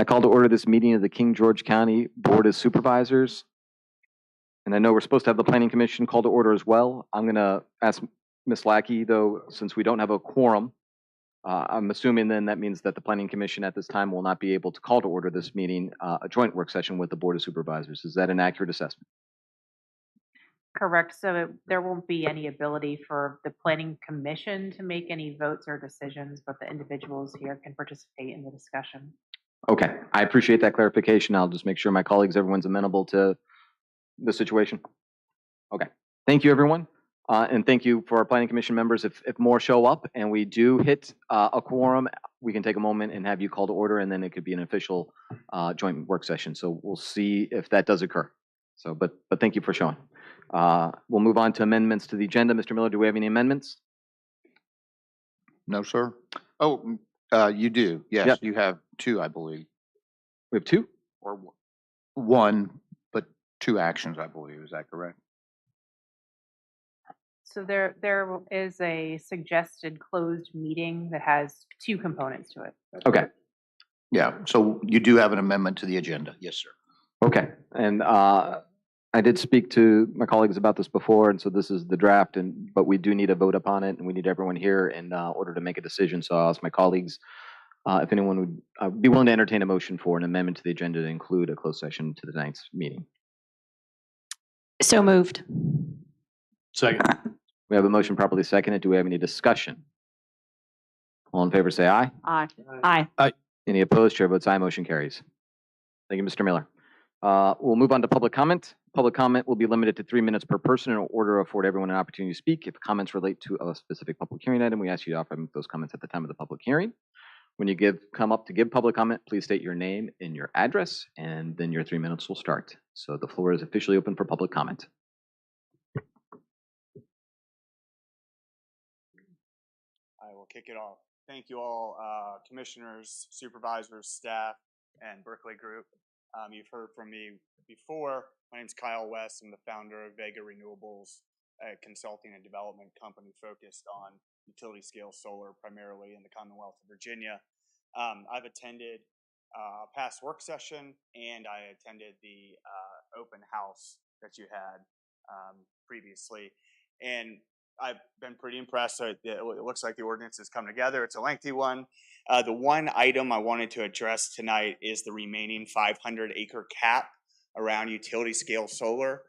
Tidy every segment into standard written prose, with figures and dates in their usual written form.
I call to order this meeting of the King George County Board of Supervisors. And I know we're supposed to have the Planning Commission call to order as well. I'm going to ask Ms. Lackey, though, since we don't have a quorum, I'm assuming then that means that the Planning Commission at this time will not be able to call to order this meeting, a joint work session with the Board of Supervisors. Is that an accurate assessment? Correct. So there won't be any ability for the Planning Commission to make any votes or decisions, but the individuals here can participate in the discussion. Okay, I appreciate that clarification. I'll just make sure my colleagues, everyone's amenable to the situation. Okay, thank you, everyone. And thank you for our Planning Commission members. If more show up and we do hit a quorum, we can take a moment and have you call to order, and then it could be an official joint work session. So we'll see if that does occur. So, but thank you for showing. We'll move on to amendments to the agenda. Mr. Miller, do we have any amendments? No, sir. Oh, you do. Yes, Yep. You have two, I believe. We have two? Or one, but two actions, I believe. Is that correct? So there is a suggested closed meeting that has two components to it. Okay. Yeah. So you do have an amendment to the agenda. Yes, sir. Okay. And I did speak to my colleagues about this before, and so this is the draft, but we do need a vote upon it, and we need everyone here in order to make a decision. So I'll ask my colleagues if anyone would be willing to entertain a motion for an amendment to the agenda to include a closed session to tonight's meeting. So moved. Second. We have a motion properly seconded. Do we have any discussion? All in favor say aye. Aye. Aye. Aye. Any opposed? Chair votes aye. Motion carries. Thank you, Mr. Miller. We'll move on to public comment. Public comment will be limited to 3 minutes per person in order to afford everyone an opportunity to speak. If comments relate to a specific public hearing item, we ask you to offer those comments at the time of the public hearing. When you come up to give public comment, please state your name and your address, and then your 3 minutes will start. So the floor is officially open for public comment. I will kick it off. Thank you all, commissioners, supervisors, staff, and Berkeley Group. You've heard from me before. My name is Kyle West. I'm the founder of Vega Renewables, a consulting and development company focused on utility scale solar, primarily in the Commonwealth of Virginia. I've attended a past work session, and I attended the open house that you had previously. And I've been pretty impressed. It looks like the ordinance has come together. It's a lengthy one. The one item I wanted to address tonight is the remaining 500-acre cap around utility scale solar.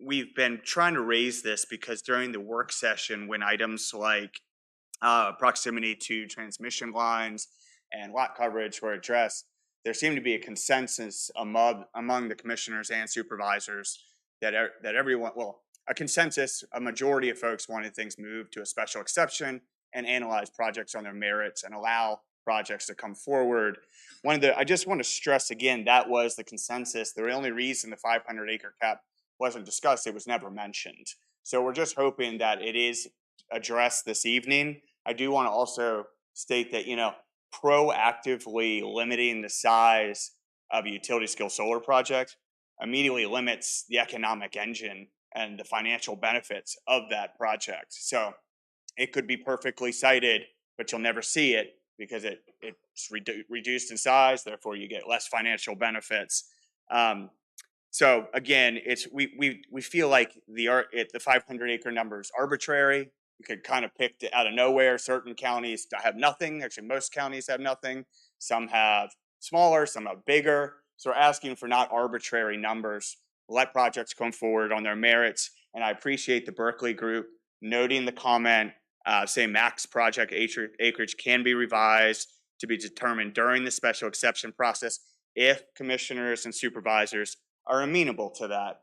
We've been trying to raise this because during the work session, when items like proximity to transmission lines and lot coverage were addressed, there seemed to be a consensus among the commissioners and supervisors that everyone, well, a consensus, a majority of folks wanted things moved to a special exception and analyze projects on their merits and allow projects to come forward. I just want to stress again, that was the consensus. The only reason the 500-acre cap wasn't discussed, it was never mentioned. So we're just hoping that it is addressed this evening. I do want to also state that, proactively limiting the size of a utility scale solar project immediately limits the economic engine and the financial benefits of that project. So it could be perfectly sited, but you'll never see it because it's reduced in size. Therefore, you get less financial benefits. So again, we feel like the 500-acre number is arbitrary. You could kind of pick out of nowhere. Certain counties have nothing. Actually, most counties have nothing. Some have smaller, some have bigger. So we're asking for not arbitrary numbers. Let projects come forward on their merits. And I appreciate the Berkeley Group noting the comment, saying max project acreage can be revised to be determined during the special exception process if commissioners and supervisors are amenable to that.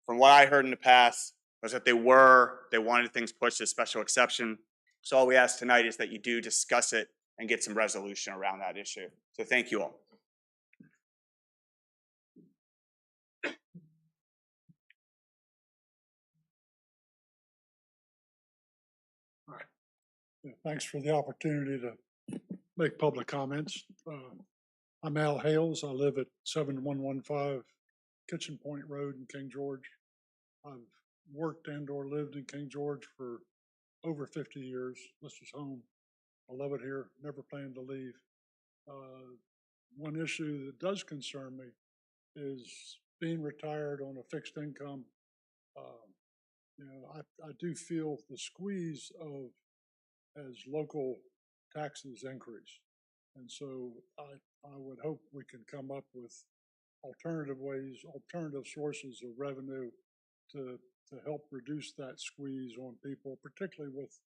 From what I heard in the past was that they wanted things pushed to special exception. So all we ask tonight is that you do discuss it and get some resolution around that issue. So thank you all. Thanks for the opportunity to make public comments. I'm Al Hales. I live at 7115 Kitchen Point Road in King George. I've worked and or lived in King George for over 50 years. This is home. I love it here. Never plan to leave. one issue that does concern me is being retired on a fixed income. You know, I do feel the squeeze of as local taxes increase. And so I would hope we can come up with alternative ways, alternative sources of revenue to help reduce that squeeze on people, particularly with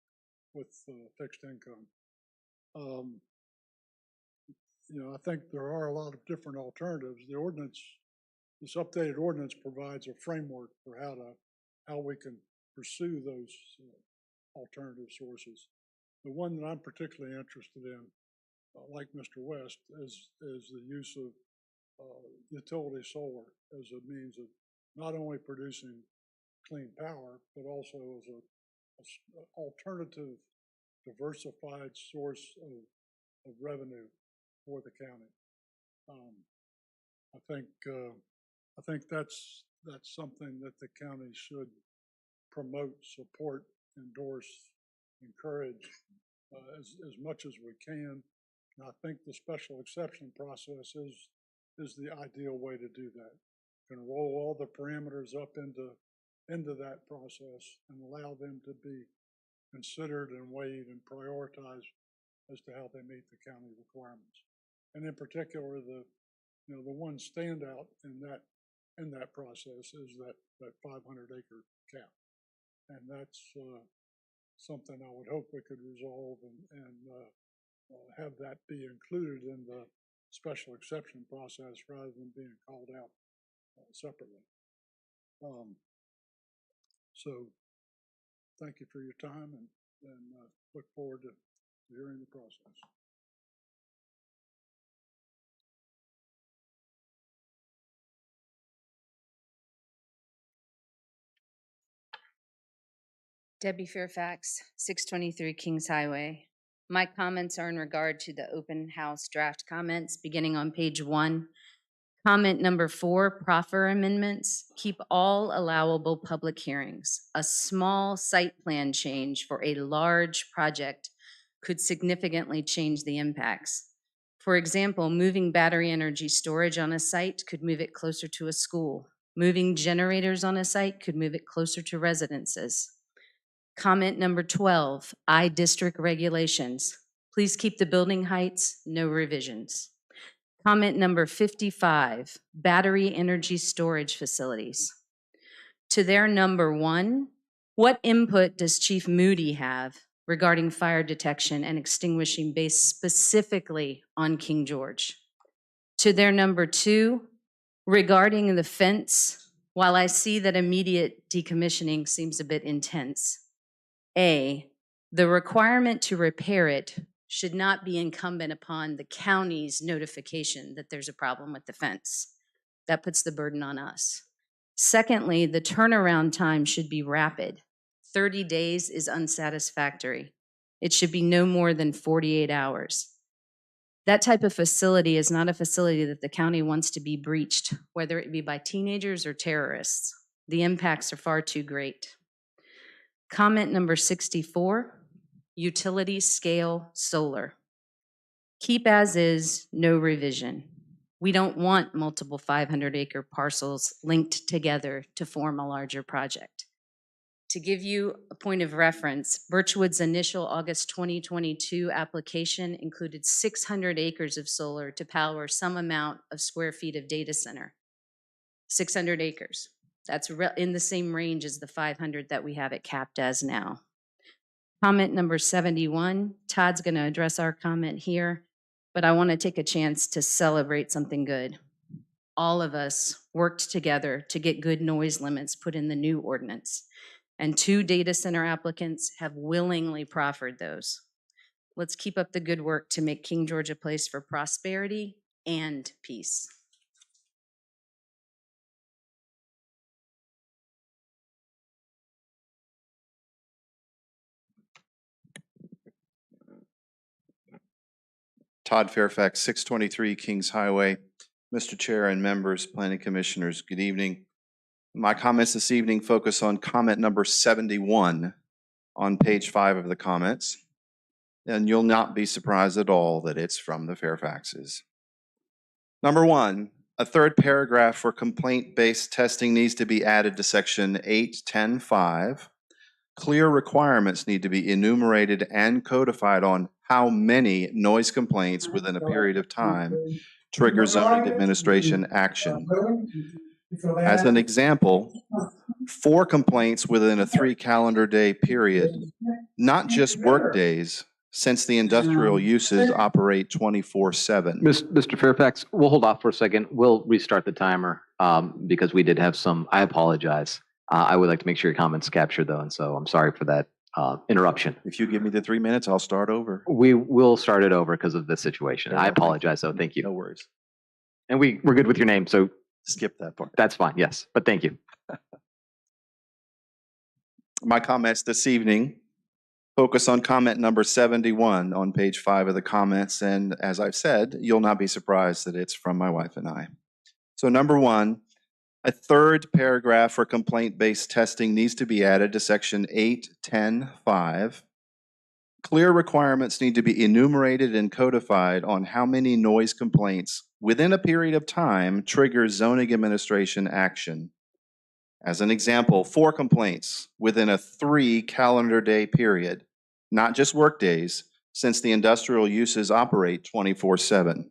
fixed income. You know, I think there are a lot of different alternatives. The ordinance, this updated ordinance provides a framework for how we can pursue those alternative sources. The one that I'm particularly interested in, like Mr. West, is the use of utility solar as a means of not only producing clean power, but also as an alternative, diversified source of revenue for the county. I think that's something that the county should promote, support, endorse, encourage as much as we can. And I think the special exception process is the ideal way to do that. You can roll all the parameters up into that process and allow them to be considered and weighed and prioritized as to how they meet the county requirements. And in particular, the one standout in that process is that 500-acre cap, and that's something I would hope we could resolve and have that be included in the special exception process rather than being called out separately. So thank you for your time and look forward to hearing the process. Debbie Fairfax, 623 Kings Highway. My comments are in regard to the open house draft comments beginning on page 1. Comment number 4, proffer amendments. Keep all allowable public hearings. A small site plan change for a large project could significantly change the impacts. For example, moving battery energy storage on a site could move it closer to a school. Moving generators on a site could move it closer to residences. Comment number 12, I-district regulations. Please keep the building heights, no revisions. Comment number 55, battery energy storage facilities. To their number 1, what input does Chief Moody have regarding fire detection and extinguishing based specifically on King George? To their number 2, regarding the fence, while I see that immediate decommissioning seems a bit intense, A, the requirement to repair it should not be incumbent upon the county's notification that there's a problem with the fence. That puts the burden on us. Secondly, the turnaround time should be rapid. 30 days is unsatisfactory. It should be no more than 48 hours. That type of facility is not a facility that the county wants to be breached, whether it be by teenagers or terrorists. The impacts are far too great. Comment number 64, utility scale solar. Keep as is, no revision. We don't want multiple 500-acre parcels linked together to form a larger project. To give you a point of reference, Birchwood's initial August 2022 application included 600 acres of solar to power some amount of square feet of data center. 600 acres. That's in the same range as the 500 that we have it capped as now. Comment number 71, Todd's going to address our comment here, but I want to take a chance to celebrate something good. All of us worked together to get good noise limits put in the new ordinance, and 2 data center applicants have willingly proffered those. Let's keep up the good work to make King George a place for prosperity and peace. Todd Fairfax, 623 Kings Highway. Mr. Chair and members, planning commissioners, good evening. My comments this evening focus on comment number 71 on page 5 of the comments. And you'll not be surprised at all that it's from the Fairfaxes. Number one, a third paragraph for complaint-based testing needs to be added to section 8.10.5. Clear requirements need to be enumerated and codified on how many noise complaints within a period of time trigger zoning administration action. As an example, 4 complaints within a 3 calendar day period, not just work days, since the industrial uses operate 24/7. Mr. Fairfax, we'll hold off for a second. We'll restart the timer because we did have some, I apologize. I would like to make sure your comments captured though, and so I'm sorry for that interruption. If you give me the 3 minutes, I'll start over. We will start it over because of this situation. I apologize though, thank No you. worries. And we're good with your name, so Skip that part. that's fine, yes, but thank you. My comments this evening focus on comment number 71 on page 5 of the comments. And as I've said, you'll not be surprised that it's from my wife and I. So number one, a third paragraph for complaint-based testing needs to be added to section 8.10.5. Clear requirements need to be enumerated and codified on how many noise complaints within a period of time trigger zoning administration action. As an example, 4 complaints within a 3 calendar day period, not just work days, since the industrial uses operate 24/7.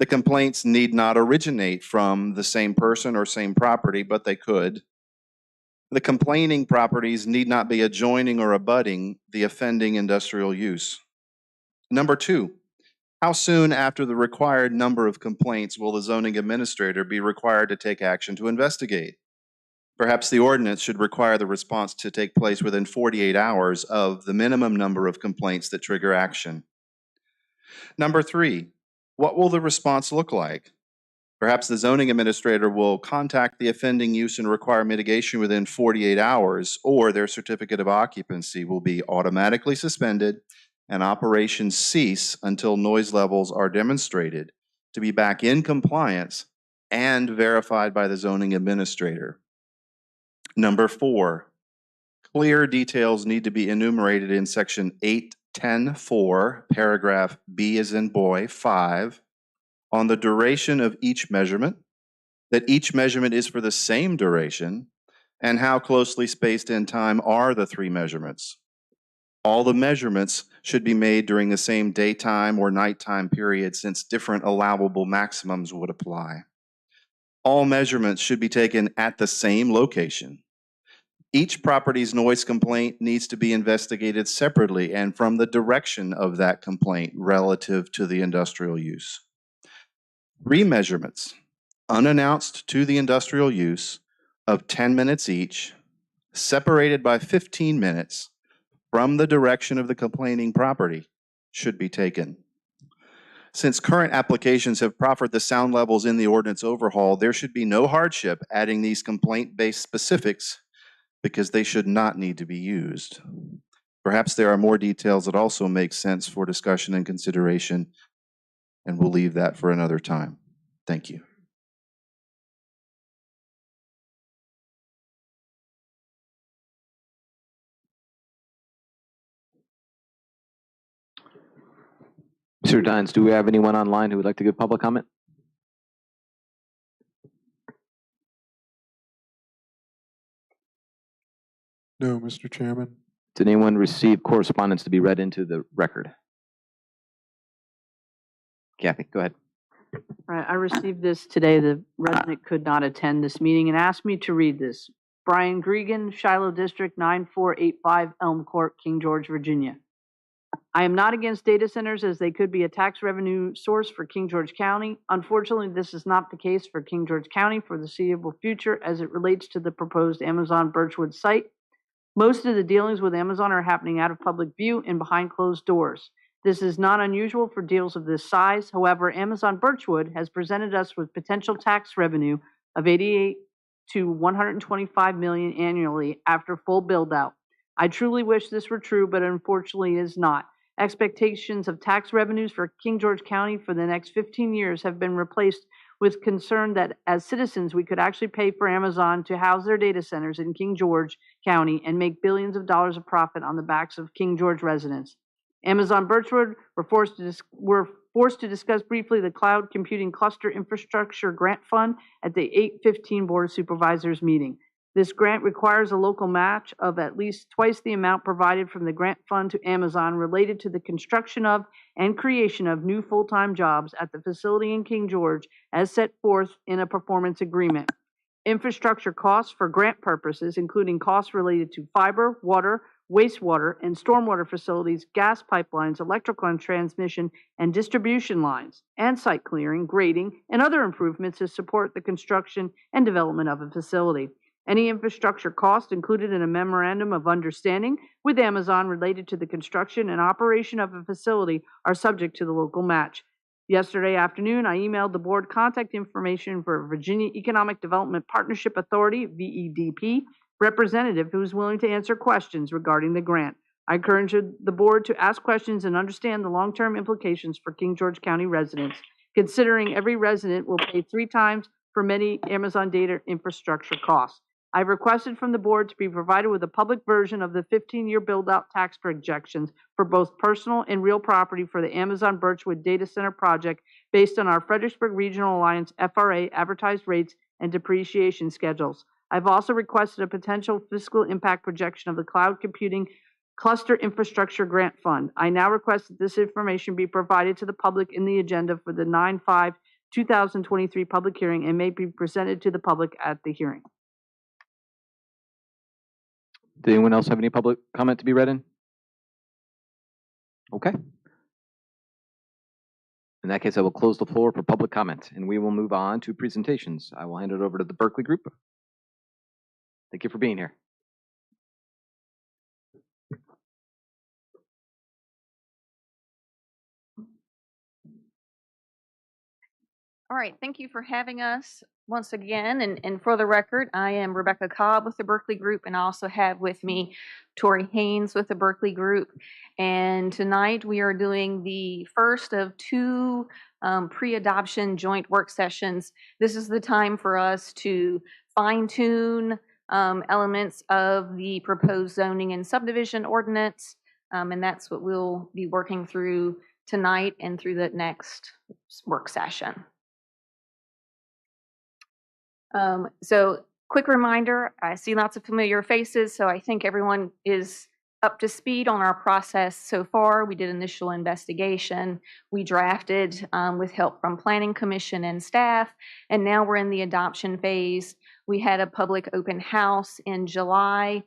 The complaints need not originate from the same person or same property, but they could. The complaining properties need not be adjoining or abutting the offending industrial use. Number 2, how soon after the required number of complaints will the zoning administrator be required to take action to investigate? Perhaps the ordinance should require the response to take place within 48 hours of the minimum number of complaints that trigger action. Number 3, what will the response look like? Perhaps the zoning administrator will contact the offending use and require mitigation within 48 hours, or their certificate of occupancy will be automatically suspended and operations cease until noise levels are demonstrated to be back in compliance and verified by the zoning administrator. Number 4, clear details need to be enumerated in section 8.10.4, paragraph B as in boy, 5, on the duration of each measurement, that each measurement is for the same duration, and how closely spaced in time are the 3 measurements. All the measurements should be made during the same daytime or nighttime period, since different allowable maximums would apply. All measurements should be taken at the same location. Each property's noise complaint needs to be investigated separately and from the direction of that complaint relative to the industrial use. 3 measurements, unannounced to the industrial use, of 10 minutes each, separated by 15 minutes from the direction of the complaining property, should be taken. Since current applications have proffered the sound levels in the ordinance overhaul, there should be no hardship adding these complaint-based specifics because they should not need to be used. Perhaps there are more details that also make sense for discussion and consideration, and we'll leave that for another time. Thank you. Mr. Dines, do we have anyone online who would like to give public comment? No, Mr. Chairman. Did anyone receive correspondence to be read into the record? Kathy, go ahead. Right, I received this today. The resident could not attend this meeting and asked me to read this. Brian Gregan, Shiloh District 9485 Elm Court, King George, Virginia. I am not against data centers as they could be a tax revenue source for King George County. Unfortunately, this is not the case for King George County for the foreseeable future as it relates to the proposed Amazon Birchwood site. Most of the dealings with Amazon are happening out of public view and behind closed doors. This is not unusual for deals of this size. However, Amazon Birchwood has presented us with potential tax revenue of $88 to $125 million annually after full build-out. I truly wish this were true, but unfortunately is not. Expectations of tax revenues for King George County for the next 15 years have been replaced with concern that as citizens, we could actually pay for Amazon to house their data centers in King George County and make billions of dollars of profit on the backs of King George residents. Amazon Birchwood were forced to discuss briefly the Cloud Computing Cluster Infrastructure Grant Fund at the 8/15 Board of Supervisors meeting. This grant requires a local match of at least twice the amount provided from the grant fund to Amazon related to the construction of and creation of new full-time jobs at the facility in King George as set forth in a performance agreement. Infrastructure costs for grant purposes, including costs related to fiber, water, wastewater, and stormwater facilities, gas pipelines, electrical and transmission and distribution lines, and site clearing, grading, and other improvements to support the construction and development of a facility. Any infrastructure cost included in a memorandum of understanding with Amazon related to the construction and operation of a facility are subject to the local match. Yesterday afternoon, I emailed the board contact information for Virginia Economic Development Partnership Authority, VEDP, representative who is willing to answer questions regarding the grant. I encourage the board to ask questions and understand the long-term implications for King George County residents, considering every resident will pay 3 times for many Amazon data infrastructure costs. I've requested from the board to be provided with a public version of the 15-year build-out tax projections for both personal and real property for the Amazon Birchwood Data Center project based on our Fredericksburg Regional Alliance FRA advertised rates and depreciation schedules. I've also requested a potential fiscal impact projection of the Cloud Computing Cluster Infrastructure Grant Fund. I now request that this information be provided to the public in the agenda for the 9/5/2023 public hearing and may be presented to the public at the hearing. Did anyone else have any public comment to be read in? Okay. In that case, I will close the floor for public comment, and we will move on to presentations. I will hand it over to the Berkeley Group. Thank you for being here. All right, thank you for having us once again. And for the record, I am Rebecca Cobb with the Berkeley Group, and I also have with me Tori Haynes with the Berkeley Group. And tonight we are doing the first of 2 pre-adoption joint work sessions. This is the time for us to fine-tune elements of the proposed zoning and subdivision ordinance, and that's what we'll be working through tonight and through the next work session. So quick reminder, I see lots of familiar faces, so I think everyone is up to speed on our process so far. We did initial investigation. We drafted with help from Planning Commission and staff, and now we're in the adoption phase. We had a public open house in July,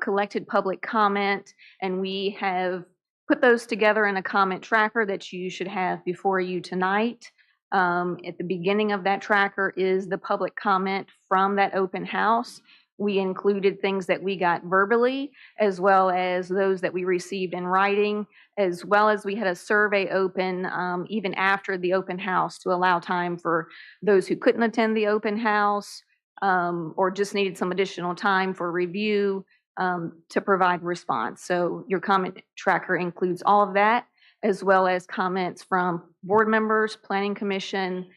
collected public comment, and we have put those together in a comment tracker that you should have before you tonight. At the beginning of that tracker is the public comment from that open house. We included things that we got verbally, as well as those that we received in writing, as well as we had a survey open even after the open house to allow time for those who couldn't attend the open house or just needed some additional time for review to provide response. So your comment tracker includes all of that, as well as comments from board members, planning commission,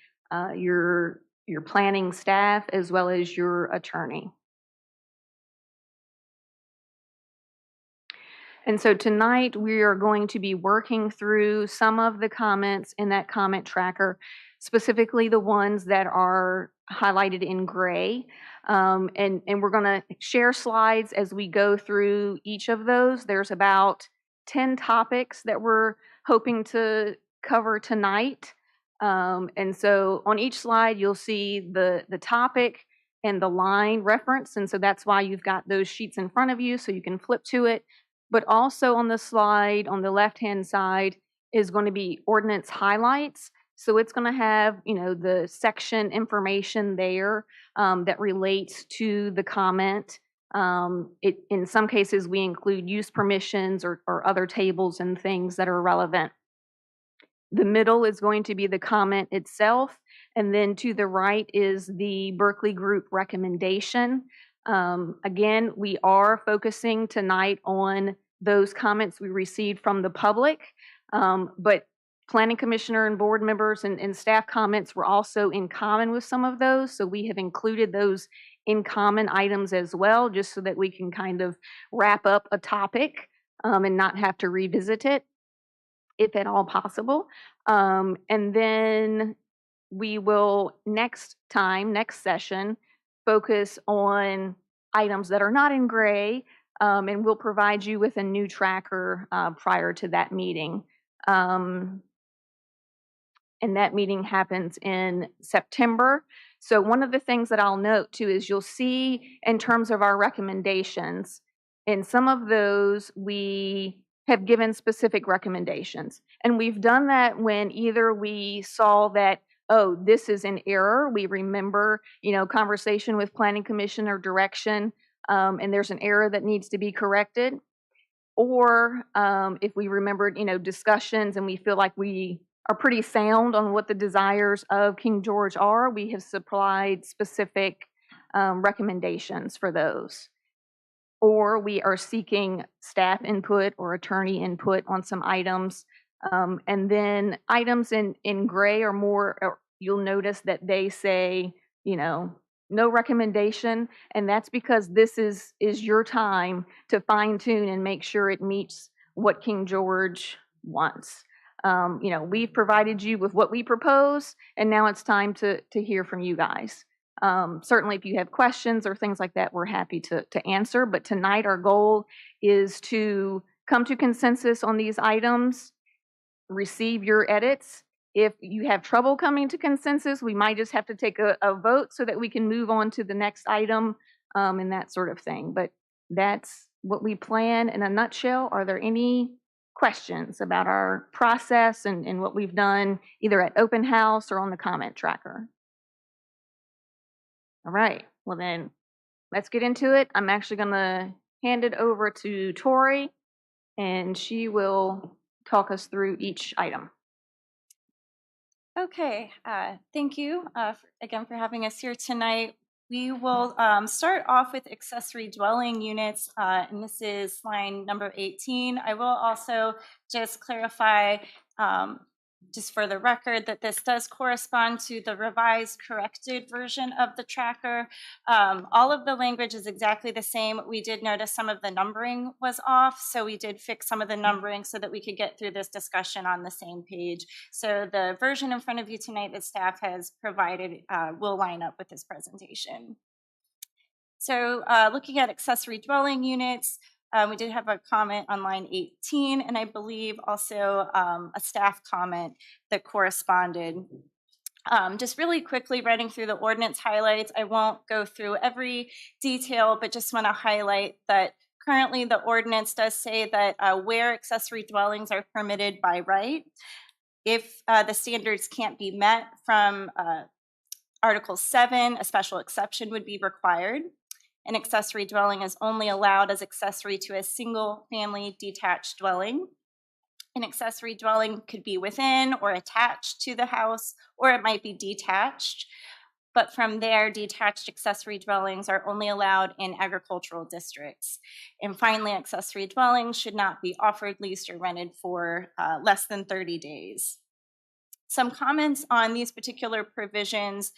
your planning staff, as well as your attorney. And so tonight we are going to be working through some of the comments in that comment tracker, specifically the ones that are highlighted in gray. And we're going to share slides as we go through each of those. There's about 10 topics that we're hoping to cover tonight. And so on each slide, you'll see the topic and the line reference. And so that's why you've got those sheets in front of you so you can flip to it. But also on the slide on the left-hand side is going to be ordinance highlights. So it's going to have, the section information there that relates to the comment. In some cases, we include use permissions or other tables and things that are relevant. The middle is going to be the comment itself, and then to the right is the Berkeley Group recommendation. Again, we are focusing tonight on those comments we received from the public, but planning commissioner and board members and staff comments were also in common with some of those, so we have included those in common items as well, just so that we can kind of wrap up a topic and not have to revisit it, if at all possible. And then we will next session, focus on items that are not in gray, and we'll provide you with a new tracker prior to that meeting. And that meeting happens in September. So one of the things that I'll note too is you'll see in terms of our recommendations, in some of those we have given specific recommendations. And we've done that when either we saw that, oh, this is an error, we remember, conversation with planning commission or direction, and there's an error that needs to be corrected. Or if we remembered, discussions and we feel like we are pretty sound on what the desires of King George are, we have supplied specific recommendations for those. Or we are seeking staff input or attorney input on some items. And then items in gray or more, you'll notice that they say, no recommendation. And that's because this is your time to fine tune and make sure it meets what King George wants. We've provided you with what we propose, and now it's time to hear from you guys. Certainly, if you have questions or things like that, we're happy to answer. But tonight, our goal is to come to consensus on these items, receive your edits. If you have trouble coming to consensus, we might just have to take a vote so that we can move on to the next item and that sort of thing. But that's what we plan in a nutshell. Are there any questions about our process and what we've done either at open house or on the comment tracker? All right, well then, let's get into it. I'm actually gonna hand it over to Tori, and she will talk us through each item. Okay, thank you again for having us here tonight. We will start off with accessory dwelling units, and this is line number 18. I will also just clarify, just for the record, that this does correspond to the revised corrected version of the tracker. All of the language is exactly the same. We did notice some of the numbering was off, so we did fix some of the numbering so that we could get through this discussion on the same page. So the version in front of you tonight that staff has provided will line up with this presentation. So looking at accessory dwelling units, we did have a comment on line 18, and I believe also a staff comment that corresponded. Just really quickly running through the ordinance highlights. I won't go through every detail, but just want to highlight that currently the ordinance does say that where accessory dwellings are permitted by right, if the standards can't be met from Article 7, a special exception would be required. An accessory dwelling is only allowed as accessory to a single family detached dwelling. An accessory dwelling could be within or attached to the house, or it might be detached. But from there, detached accessory dwellings are only allowed in agricultural districts. And finally, accessory dwellings should not be offered, leased, or rented for less than 30 days. Some comments on these particular provisions.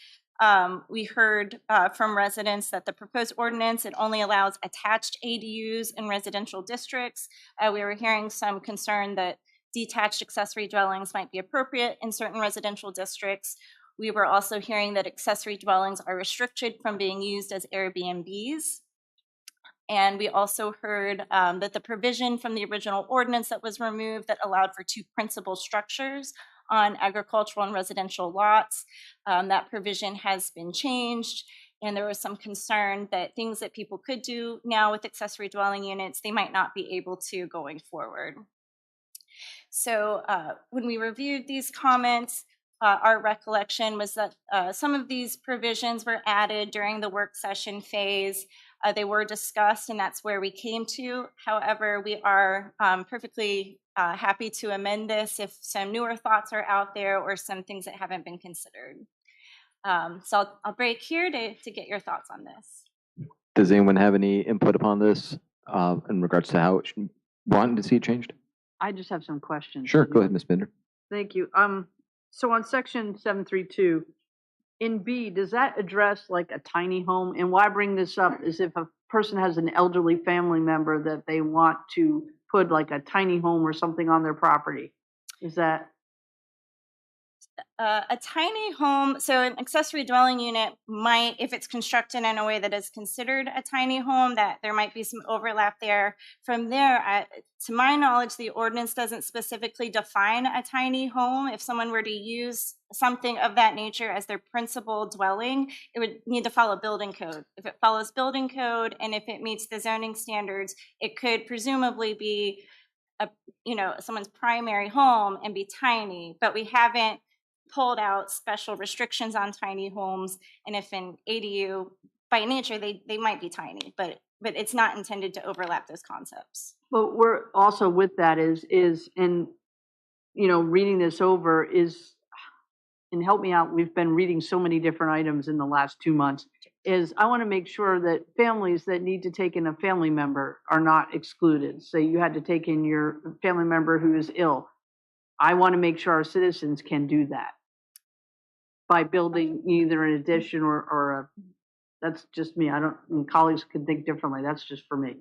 We heard from residents that the proposed ordinance, it only allows attached ADUs in residential districts. We were hearing some concern that detached accessory dwellings might be appropriate in certain residential districts. We were also hearing that accessory dwellings are restricted from being used as Airbnbs. And we also heard that the provision from the original ordinance that was removed that allowed for 2 principal structures on agricultural and residential lots, that provision has been changed. And there was some concern that things that people could do now with accessory dwelling units, they might not be able to going forward. So when we reviewed these comments, our recollection was that some of these provisions were added during the work session phase. They were discussed, and that's where we came to. However, we are perfectly happy to amend this if some newer thoughts are out there or some things that haven't been considered. So I'll break here to get your thoughts on this. Does anyone have any input upon this in regards to how it should want to see it changed? I just have some questions. Sure, go ahead, Ms. Bender. Thank you. So on section 732, in B, does that address like a tiny home? And why I bring this up is if a person has an elderly family member that they want to put like a tiny home or something on their property. Is that A tiny home, so an accessory dwelling unit might, if it's constructed in a way that is considered a tiny home, that there might be some overlap there. From there, to my knowledge, the ordinance doesn't specifically define a tiny home. If someone were to use something of that nature as their principal dwelling, it would need to follow building code. If it follows building code and if it meets the zoning standards, it could presumably be someone's primary home and be tiny, but we haven't pulled out special restrictions on tiny homes. And if an ADU, by nature, they might be tiny, but it's not intended to overlap those concepts. But we're also with that is in, reading this over and help me out, we've been reading so many different items in the last 2 months, is I want to make sure that families that need to take in a family member are not excluded. Say you had to take in your family member who is ill. I want to make sure our citizens can do that by building either an addition or that's just me. And colleagues can think differently. That's just for me.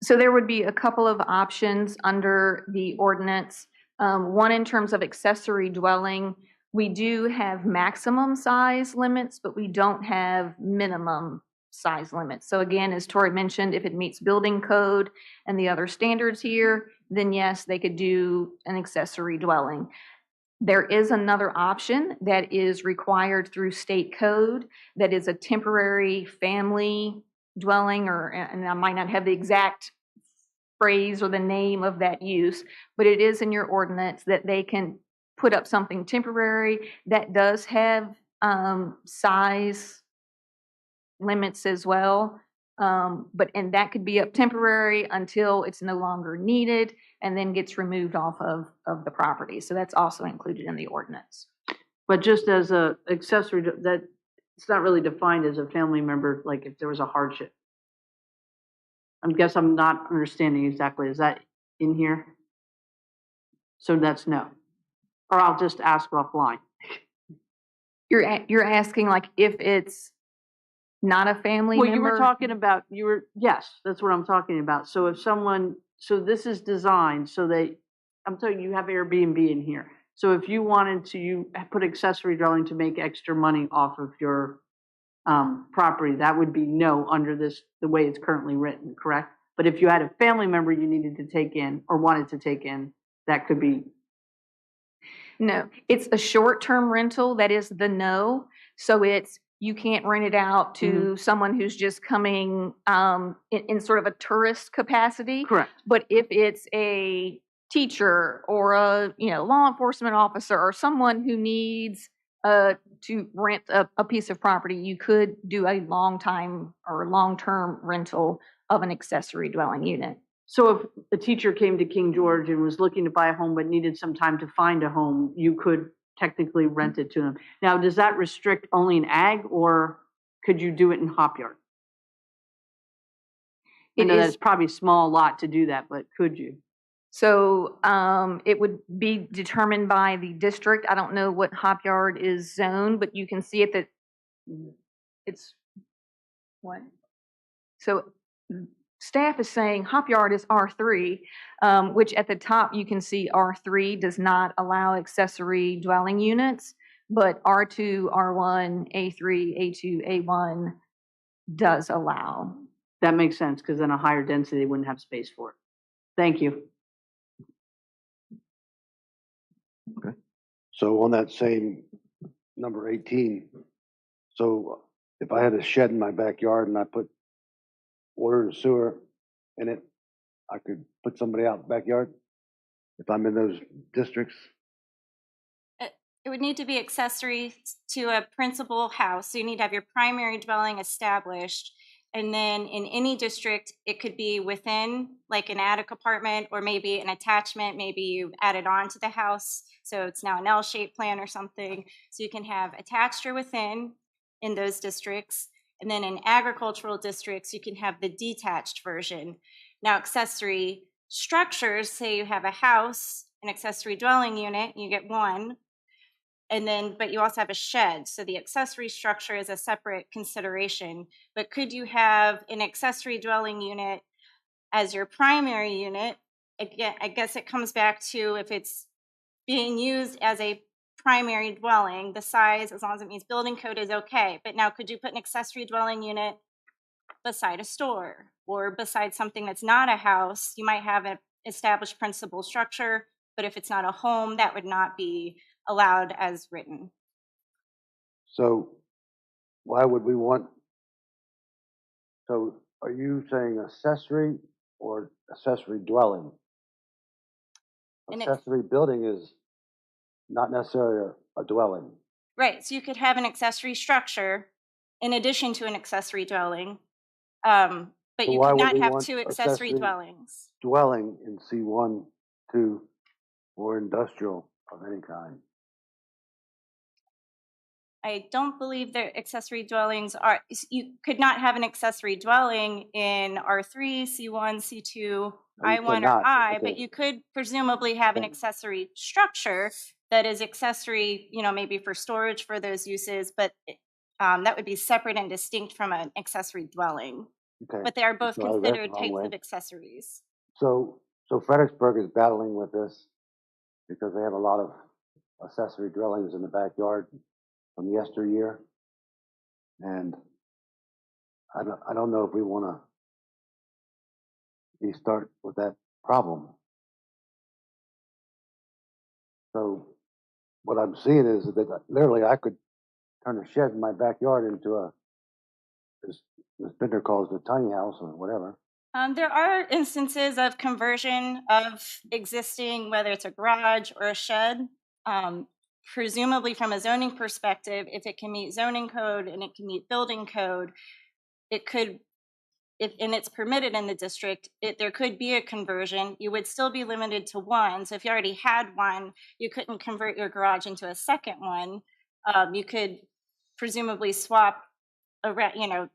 So there would be a couple of options under the ordinance. One, in terms of accessory dwelling, we do have maximum size limits, but we don't have minimum size limits. So again, as Tori mentioned, if it meets building code and the other standards here, then yes, they could do an accessory dwelling. There is another option that is required through state code that is a temporary family dwelling, and I might not have the exact phrase or the name of that use, but it is in your ordinance that they can put up something temporary that does have size limits as well. And that could be up temporary until it's no longer needed and then gets removed off of the property. So that's also included in the ordinance. But just as a accessory, that it's not really defined as a family member, like if there was a hardship. I guess I'm not understanding exactly. Is that in here? So that's no. Or I'll just ask offline. You're asking like if it's not a family Well, member? you were talking about, yes, that's what I'm talking about. So if so this is designed so that, I'm telling you, you have Airbnb in here. So if you wanted to, you put accessory dwelling to make extra money off of your property, that would be no under the way it's currently written, correct? But if you had a family member you needed to take in or wanted to take in, that could be. No, it's a short-term rental. That is the no. So you can't rent it out to someone who's just coming in sort of a tourist capacity. Correct. But if it's a teacher or a law enforcement officer or someone who needs to rent a piece of property, you could do a long-term rental of an accessory dwelling unit. So if a teacher came to King George and was looking to buy a home but needed some time to find a home, you could technically rent it to them. Now, does that restrict only in ag, or could you do it in hop yard? I know that's probably a small lot to do that, but could you? So it would be determined by the district. I don't know what hop yard is zoned, but you can see it that it's what? So staff is saying hop yard is R3, which at the top you can see R3 does not allow accessory dwelling units, but R2, R1, A3, A2, A1 does allow. That makes sense, because then a higher density they wouldn't have space for it. Thank you. Okay. So on that same number 18, so if I had a shed in my backyard and I put water and sewer in it, I could put somebody out in the backyard if I'm in those districts? It would need to be accessory to a principal house. So you need to have your primary dwelling established. And then in any district, it could be within like an attic apartment or maybe an attachment. Maybe you added on to the house. So it's now an L-shaped plan or something. So you can have attached or within in those districts. And then in agricultural districts, you can have the detached version. Now, accessory structures, say you have a house, an accessory dwelling unit, you get one. And then, but you also have a shed. So the accessory structure is a separate consideration. But could you have an accessory dwelling unit as your primary unit? Again, I guess it comes back to if it's being used as a primary dwelling, the size, as long as it meets building code, is okay. But now, could you put an accessory dwelling unit beside a store or beside something that's not a house? You might have an established principal structure, but if it's not a home, that would not be allowed as written. So why would we want, so are you saying accessory or accessory dwelling? Accessory building is not necessarily a dwelling. Right, so you could have an accessory structure in addition to an accessory dwelling, but So you why could would not we have want two accessory dwellings. dwelling in C1, 2, or industrial of any kind? I don't believe that accessory dwellings are, you could not have an accessory dwelling in R3, C1, C2, you I1, or cannot. I, Okay. but you could presumably have an Okay. accessory structure that is accessory, maybe for storage for those uses, but that would be separate and distinct from an accessory dwelling. Okay. But they are both So I read it considered the wrong types way. of accessories. So Fredericksburg is battling with this because they have a lot of accessory dwellings in the backyard from yesteryear. And I don't know if we want to start with that problem. So what I'm seeing is that literally I could turn a shed in my backyard into this Bender calls it a tiny house or whatever. There are instances of conversion of existing, whether it's a garage or a shed. Presumably from a zoning perspective, if it can meet zoning code and it can meet building code, it could, and it's permitted in the district, there could be a conversion. You would still be limited to one. So if you already had one, you couldn't convert your garage into a second one. You could presumably swap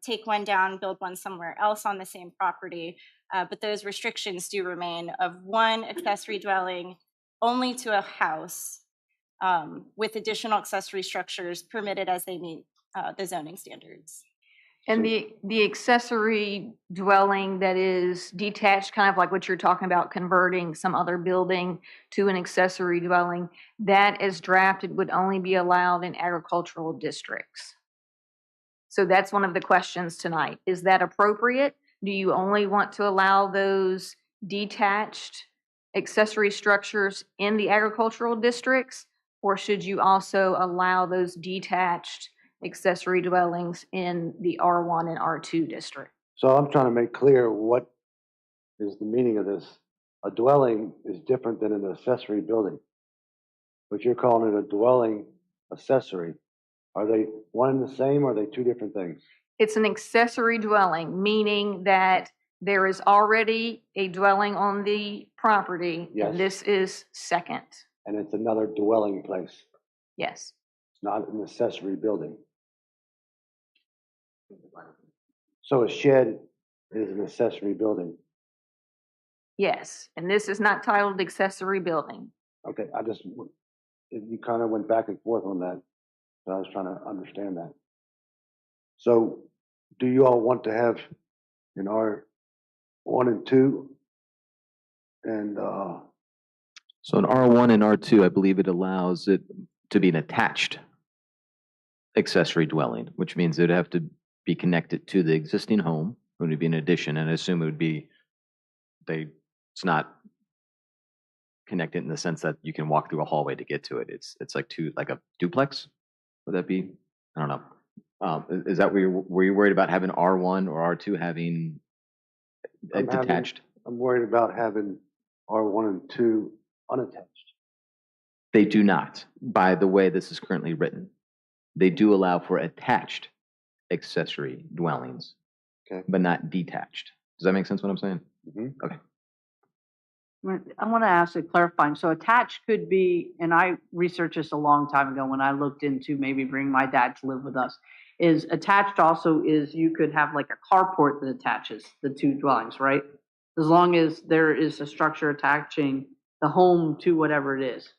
take one down, build one somewhere else on the same property. But those restrictions do remain of one accessory dwelling only to a house, with additional accessory structures permitted as they meet the zoning standards. And the accessory dwelling that is detached, kind of like what you're talking about, converting some other building to an accessory dwelling, that as drafted would only be allowed in agricultural districts. So that's one of the questions tonight. Is that appropriate? Do you only want to allow those detached accessory structures in the agricultural districts? Or should you also allow those detached accessory dwellings in the R1 and R2 district? So I'm trying to make clear what is the meaning of this. A dwelling is different than an accessory building, but you're calling it a dwelling accessory. Are they one and the same, or are they two different things? It's an accessory dwelling, meaning that there is already a dwelling on the property, Yes. and this is second. And it's another dwelling place. Yes. It's not an accessory building. So a shed is an accessory building. Yes, and this is not titled accessory building. Okay, you kind of went back and forth on that. So I was trying to understand that. So do you all want to have in R1 and 2 and So in R1 and R2, I believe it allows it to be an attached accessory dwelling, which means it'd have to be connected to the existing home. It would be an addition, and I assume it would be, it's not connected in the sense that you can walk through a hallway to get to it. It's like a duplex. Would that be? I don't know. Is that were you worried about having R1 or R2 having detached? I'm worried about having R1 and 2 unattached. They do not, by the way this is currently written. They do allow for attached accessory dwellings, Okay. but not detached. Does that make sense what I'm saying? Mm-hmm. Okay. I want to ask a clarifying. So attached could be, and I researched this a long time ago when I looked into maybe bring my dad to live with us, is attached also is you could have like a carport that attaches the two dwellings, right? As long as there is a structure attaching the home to whatever it is.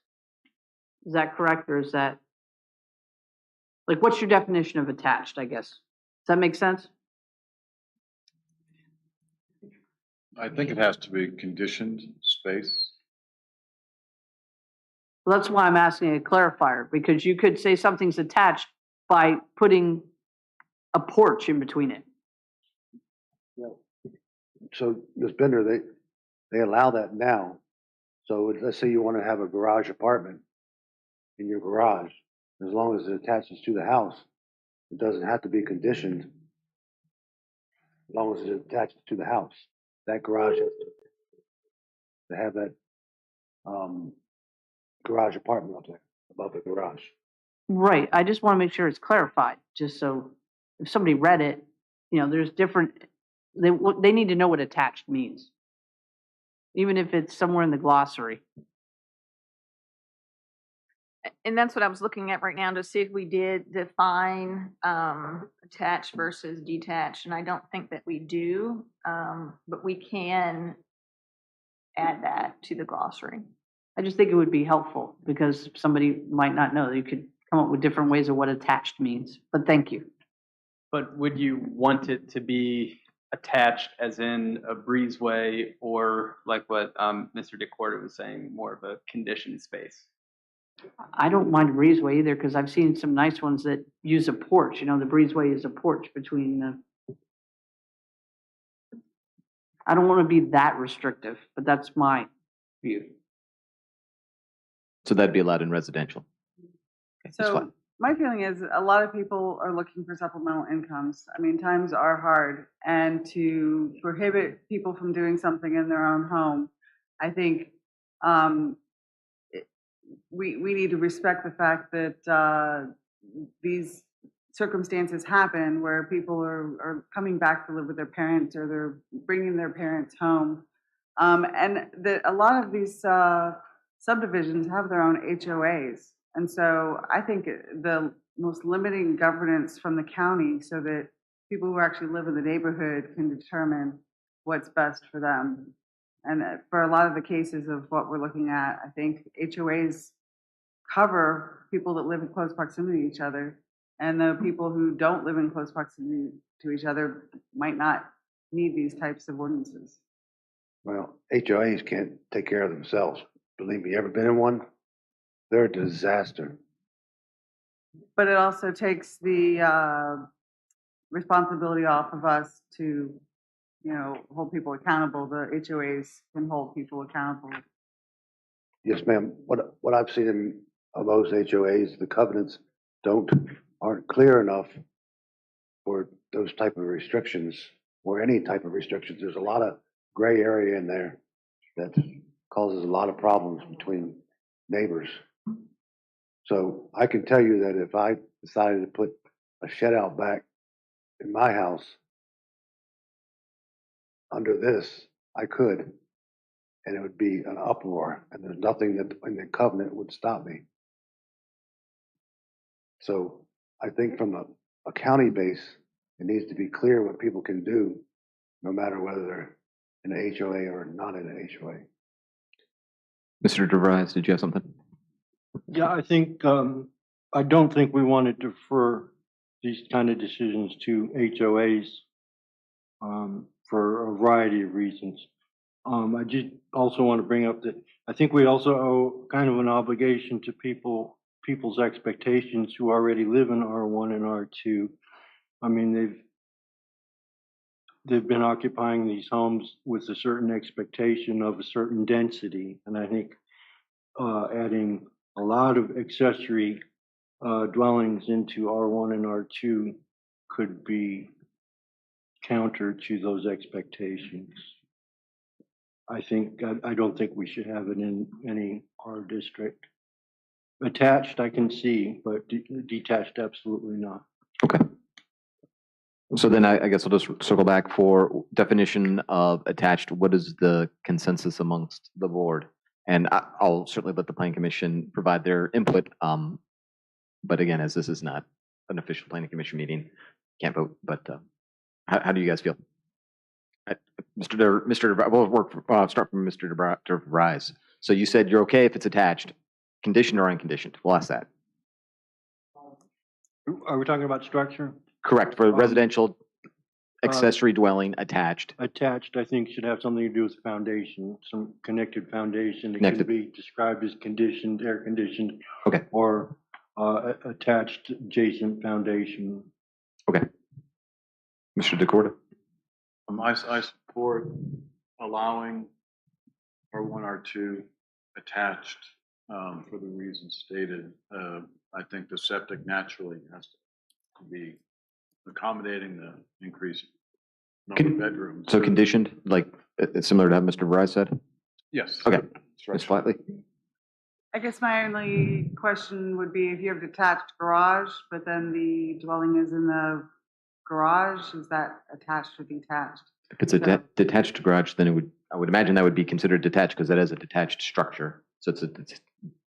Is that correct, or is that, like, what's your definition of attached, I guess? Does that make sense? I think it has to be conditioned space. Well, that's why I'm asking a clarifier, because you could say something's attached by putting a porch in between it. So, Ms. Bender, they allow that now. So let's say you want to have a garage apartment in your garage, as long as it attaches to the house, it doesn't have to be conditioned. As long as it attaches to the house, that garage has to have that, garage apartment up there above the garage. Right, I just want to make sure it's clarified, just so if somebody read it, you know, there's different, they need to know what attached means. Even if it's somewhere in the glossary. And that's what I was looking at right now to see if we did define attached versus detached, and I don't think that we do, but we can add that to the glossary. I just think it would be helpful, because somebody might not know. You could come up with different ways of what attached means, but thank you. But would you want it to be attached as in a breezeway, or like what Mr. DeCorda was saying, more of a conditioned space? I don't mind a breezeway either, because I've seen some nice ones that use a porch. You know, the breezeway is a porch between the. I don't want to be that restrictive, but that's my view. So that'd be allowed in residential. Okay, that's fine. So my feeling is a lot of people are looking for supplemental incomes. I mean, times are hard, and to prohibit people from doing something in their own home, I think we need to respect the fact that these circumstances happen where people are coming back to live with their parents, or they're bringing their parents home. And a lot of these subdivisions have their own HOAs. And so I think the most limiting governance from the county, so that people who actually live in the neighborhood can determine what's best for them. And for a lot of the cases of what we're looking at, I think HOAs cover people that live in close proximity to each other, and the people who don't live in close proximity to each other might not need these types of ordinances. Well, HOAs can't take care of themselves. Believe me, you ever been in one? They're a disaster. But it also takes the responsibility off of us to, you know, hold people accountable. The HOAs can hold people accountable. Yes, ma'am. What I've seen of those HOAs, the covenants aren't clear enough for those type of restrictions, or any type of restrictions. There's a lot of gray area in there that causes a lot of problems between neighbors. So I can tell you that if I decided to put a shed out back in my house under this, I could, and it would be an uproar, and there's nothing that in the covenant would stop me. So I think from a county base, it needs to be clear what people can do, no matter whether they're in an HOA or not in an HOA. Mr. DeVries, did you have something? Yeah, I think, I don't think we want to defer these kind of decisions to HOAs for a variety of reasons. I just also want to bring up that I think we also owe kind of an obligation to people's expectations who already live in R1 and R2. I mean, they've been occupying these homes with a certain expectation of a certain density, and I think adding a lot of accessory dwellings into R1 and R2 could be counter to those expectations. I don't think we should have it in any R district. Attached, I can see, but detached, absolutely not. Okay. So then I guess I'll just circle back for definition of attached. What is the consensus amongst the board? And I'll certainly let the planning commission provide their input. But again, as this is not an official planning commission meeting, can't vote. But how do you guys feel? We'll start from Mr. DeVries. So you said you're okay if it's attached, conditioned or unconditioned? We'll ask that. Are we talking about structure? Correct, for residential accessory dwelling attached. Attached, I think, should have something to do with the foundation, some connected foundation. It Connected. can be described as conditioned, air conditioned, Okay. or attached adjacent foundation. Okay. Mr. DeCorda? I support allowing R1, R2 attached for the reasons stated. I think the septic naturally has to be accommodating the increased number of bedrooms. So conditioned, like similar to what Mr. Verizon said? Yes. Okay. Ms. Flatley? I guess my only question would be if you have detached garage, but then the dwelling is in the garage, is that attached or detached? If it's a detached garage, then I would imagine that would be considered detached because that is a detached structure. So it's a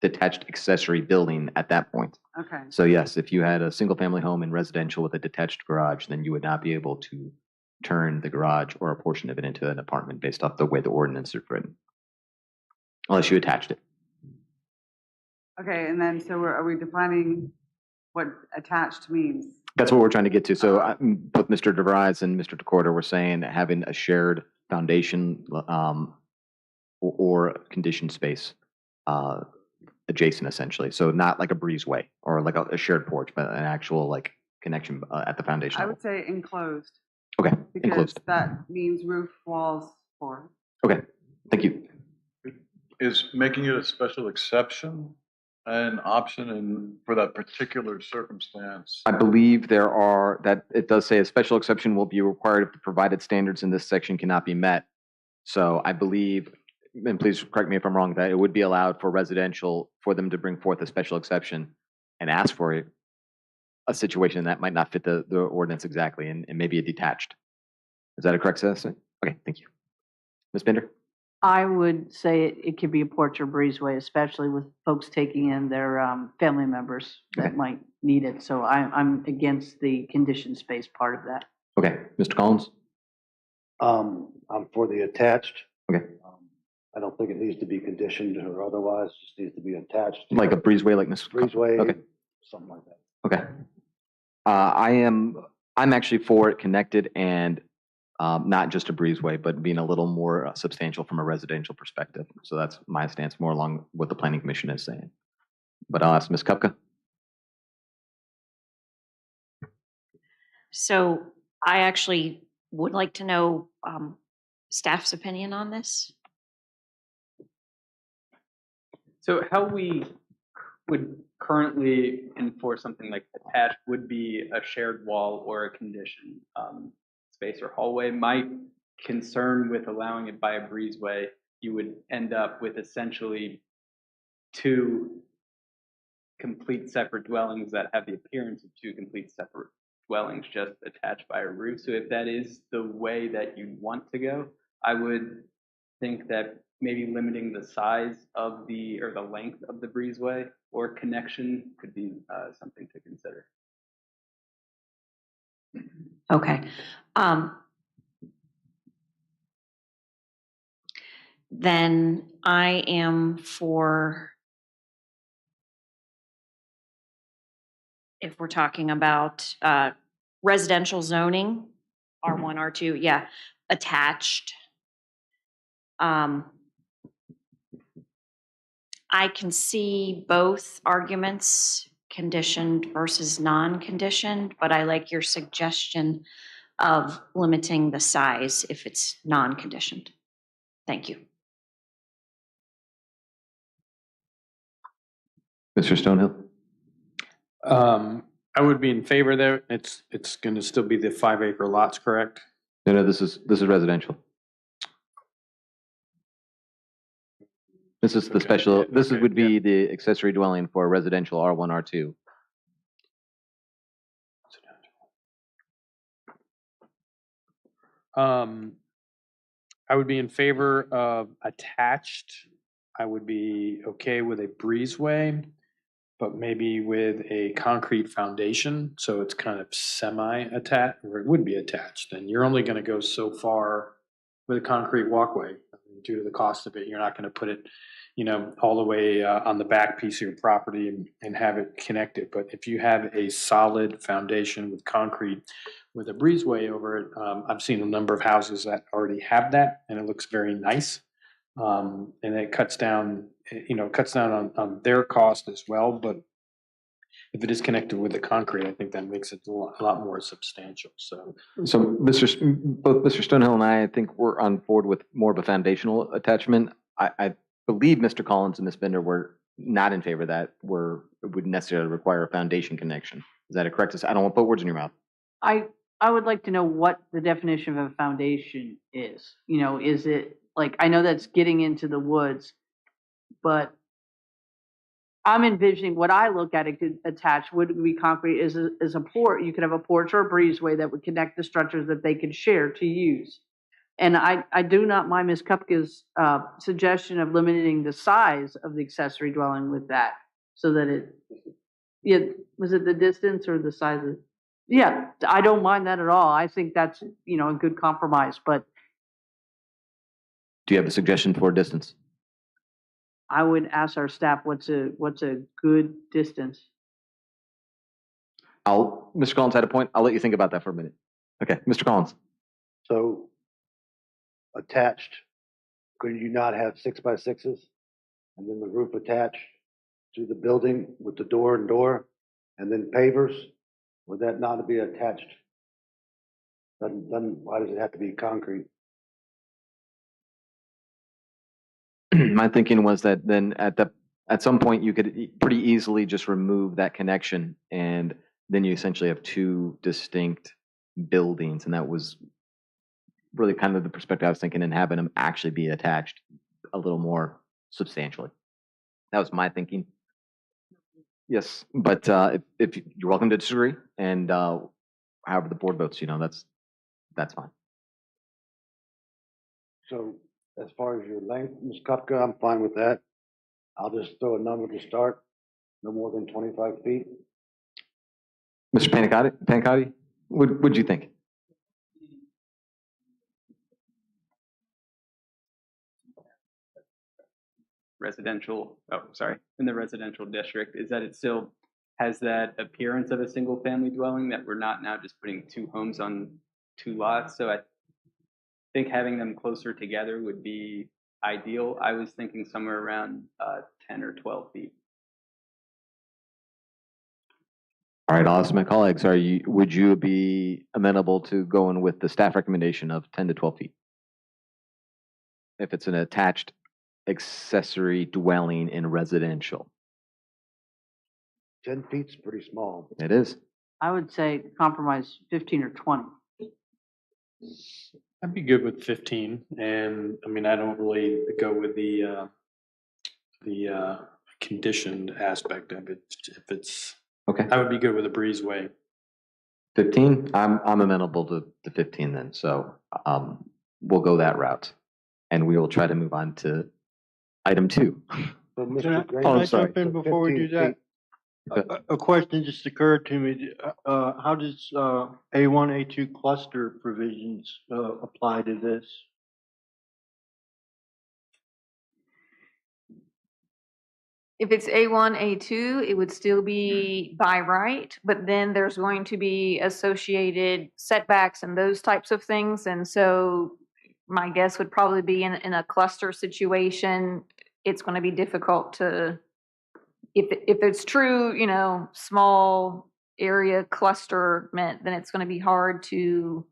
detached accessory building at that point. Okay. So yes, if you had a single family home in residential with a detached garage, then you would not be able to turn the garage or a portion of it into an apartment based off the way the ordinance is written. Unless you attached it. Okay, and then so are we defining what attached means? That's what we're trying to get to. So both Mr. DeVries and Mr. DeCorda were saying having a shared foundation or conditioned space adjacent, essentially. So not like a breezeway or like a shared porch, but an actual like connection at the foundation I level. would say enclosed. Okay, Because enclosed. that means roof, walls, floor. Okay, thank you. Is making it a special exception an option for that particular circumstance? I believe that it does say a special exception will be required if the provided standards in this section cannot be met. So I believe, and please correct me if I'm wrong, that it would be allowed for residential for them to bring forth a special exception and ask for a situation that might not fit the ordinance exactly and maybe a detached. Is that a correct assessment? Okay, thank you. Ms. Bender? I would say it could be a porch or breezeway, especially with folks taking in their family members that might need it. So I'm against the conditioned space part of that. Okay, Mr. Collins? I'm for the attached. Okay. I don't think it needs to be conditioned or otherwise, it just needs to be attached. Like a breezeway, like Ms. Breezeway, Okay. something like that. Okay. I'm actually for it connected and not just a breezeway, but being a little more substantial from a residential perspective. So that's my stance, more along what the Planning Commission is saying. But I'll ask Ms. Kupka. So I actually would like to know staff's opinion on this. So how we would currently enforce something like attached would be a shared wall or a conditioned space or hallway. My concern with allowing it by a breezeway, you would end up with essentially two complete separate dwellings that have the appearance of two complete separate dwellings just attached by a roof. So if that is the way that you want to go, I would think that maybe limiting the size of or the length of the breezeway or connection could be something to consider. Okay. Then I am for, if we're talking about residential zoning, R1, R2, yeah, attached. I can see both arguments, conditioned versus non-conditioned, but I like your suggestion of limiting the size if it's non-conditioned. Thank you. Mr. Stonehill? I would be in favor there. It's going to still be the 5-acre lots, correct? No, this is residential. This is the special, this would be the accessory dwelling for residential R1, R2. I would be in favor of attached. I would be okay with a breezeway, but maybe with a concrete foundation. So it's kind of semi-attached, or it would be attached. And you're only going to go so far with a concrete walkway due to the cost of it. You're not going to put it all the way on the back piece of your property and have it connected. But if you have a solid foundation with concrete with a breezeway over it, I've seen a number of houses that already have that, and it looks very nice. And it cuts down, on their cost as well. But if it is connected with the concrete, I think that makes it a lot more substantial. So both Mr. Stonehill and I think we're on board with more of a foundational attachment. I believe Mr. Collins and Ms. Bender were not in favor of that, it would necessarily require a foundation connection. Is that correct? I don't want to put words in your mouth. I would like to know what the definition of a foundation is. Is it like, I know that's getting into the woods, but I'm envisioning what I look at it could attach would be concrete is a porch. You could have a porch or a breezeway that would connect the structures that they could share to use. And I do not mind Ms. Kupka's suggestion of limiting the size of the accessory dwelling with that, so that was it the distance or the size of? Yeah, I don't mind that at all. I think that's, a good compromise, but Do you have a suggestion for distance? I would ask our staff, what's a good distance? Mr. Collins had a point. I'll let you think about that for a minute. Okay, Mr. Collins. So attached, could you not have 6x6s? And then the roof attached to the building with the door and door, and then pavers? Would that not be attached? Then why does it have to be concrete? My thinking was that then at some point you could pretty easily just remove that connection, and then you essentially have two distinct buildings, and that was really kind of the perspective I was thinking, and having them actually be attached a little more substantially. That was my thinking. Yes, but if you're welcome to disagree, and however the board votes, that's fine. So as far as your length, Ms. Kupka, I'm fine with that. I'll just throw a number to start, no more than 25 feet. Mr. Panicotti, what'd you think? In the residential district, is that it still has that appearance of a single family dwelling, that we're not now just putting two homes on two lots. So I think having them closer together would be ideal. I was thinking somewhere around 10 or 12 feet. All right, I'll ask my colleagues, would you be amenable to going with the staff recommendation of 10 to 12 feet? If it's an attached accessory dwelling in residential. 10 feet's pretty small. It is. I would say compromise 15 or 20. I'd be good with 15, and I mean, I don't really go with the conditioned aspect of it. If it's okay, I would be good with a breezeway. 15. I'm amenable to 15 then. So we'll go that route, and we will try to move on to item 2. So Can I jump in before we do that? A question just occurred to me. How does A1, A2 cluster provisions apply to this? If it's A1, A2, it would still be by right, but then there's going to be associated setbacks and those types of things. And so my guess would probably be in a cluster situation, it's going to be difficult to, if it's true, small area clusterment, then it's going to be hard to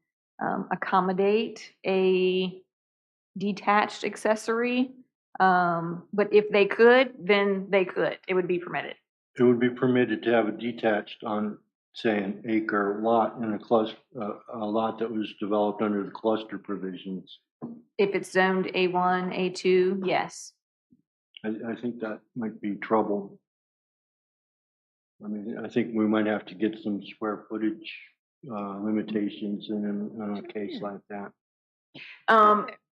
accommodate a detached accessory. But if they could, then they could. It would be permitted. It would be permitted to have a detached on, say, an acre lot in a cluster, a lot that was developed under the cluster provisions. If it's zoned A1, A2, yes. I think that might be trouble. I mean, I think we might have to get some square footage limitations in a case like that.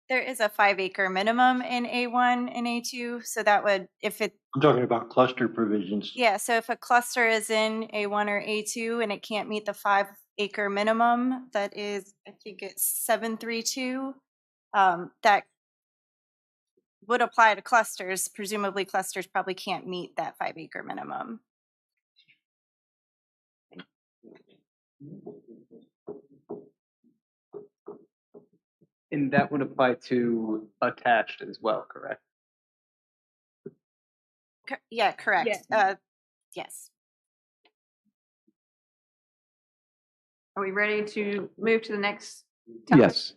There is a 5-acre minimum in A1 and A2, so that would, I'm talking about cluster provisions. Yeah, so if a cluster is in A1 or A2 and it can't meet the 5-acre minimum, that is, I think it's 732, would apply to clusters. Presumably clusters probably can't meet that 5-acre minimum. And that would apply to attached as well, correct? Yeah, correct. Yes. Are we ready to move to the next topic? Yes.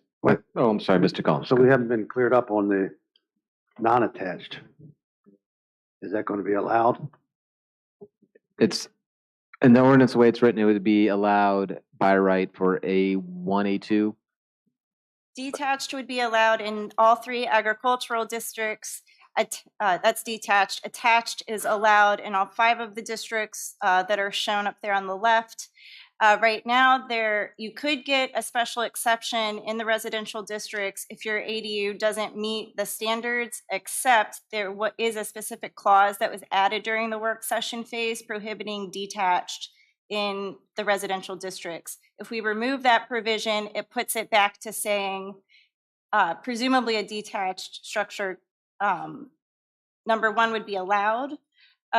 Oh, I'm sorry, Mr. Collins. So we haven't been cleared up on the non-attached. Is that going to be allowed? It's, in the ordinance, the way it's written, it would be allowed by right for A1, A2. Detached would be allowed in all 3 agricultural districts. That's detached. Attached is allowed in all 5 of the districts that are shown up there on the left. Right now, you could get a special exception in the residential districts if your ADU doesn't meet the standards, except there is a specific clause that was added during the work session phase prohibiting detached in the residential districts. If we remove that provision, it puts it back to saying presumably a detached structure, number 1 would be allowed.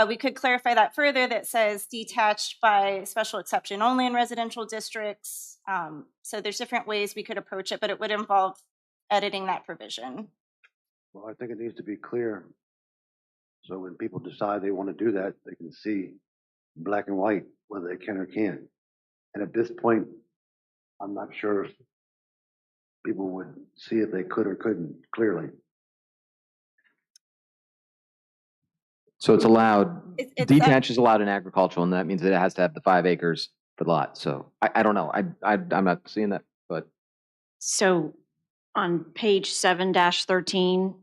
We could clarify that further, that says detached by special exception only in residential districts. So there's different ways we could approach it, but it would involve editing that provision. Well, I think it needs to be clear. So when people decide they want to do that, they can see black and white whether they can or can't. And at this point, I'm not sure if people would see if they could or couldn't clearly. So it's allowed, It's detached is allowed in agricultural, and that means that it has to have the 5 acres for the lot. So I don't know. I'm not seeing that, but. So on page 7-13,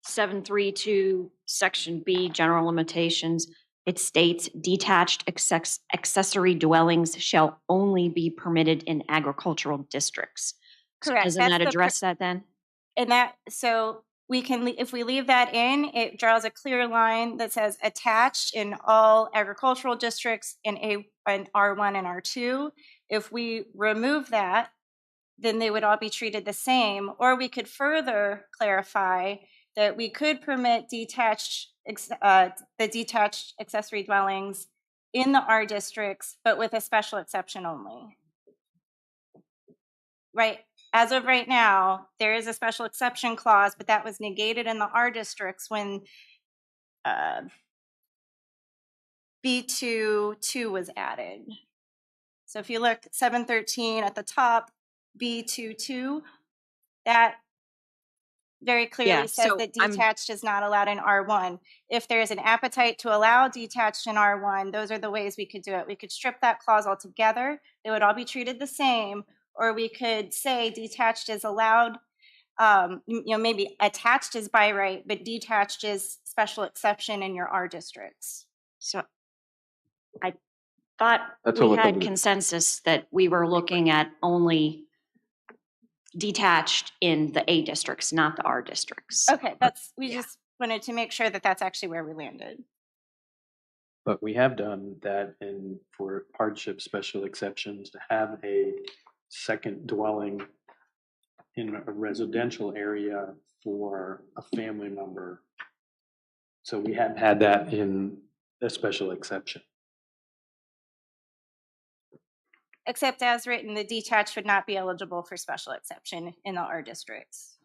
732, section B, general limitations, it states detached accessory dwellings shall only be permitted in agricultural districts. So Correct. doesn't that address that then? And that, so we can, if we leave that in, it draws a clear line that says attached in all agricultural districts in R1 and R2. If we remove that, then they would all be treated the same. Or we could further clarify that we could permit the detached accessory dwellings in the R districts, but with a special exception only. Right. As of right now, there is a special exception clause, but that was negated in the R districts when B2.2 was added. So if you look 713 at the top, B2.2, that very clearly says that detached is not allowed in R1. If there is an appetite to allow detached in R1, those are the ways we could do it. We could strip that clause altogether. They would all be treated the same. Or we could say detached is allowed, maybe attached is by right, but detached is special exception in your R districts. So I thought we had consensus that we were looking at only detached in the A districts, not the R districts. Okay, we just wanted to make sure that that's actually where we landed. But we have done that for hardship special exceptions to have a second dwelling in a residential area for a family member. So we have had that in a special exception. Except as written, the detached would not be eligible for special exception in the R districts.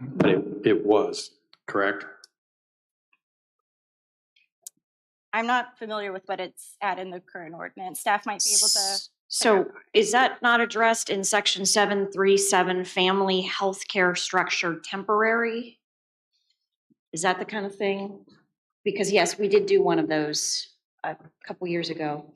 But it was, correct? I'm not familiar with what it's at in the current ordinance. Staff might be able to. So is that not addressed in section 737, family health care structure temporary? Is that the kind of thing? Because yes, we did do one of those a couple years ago.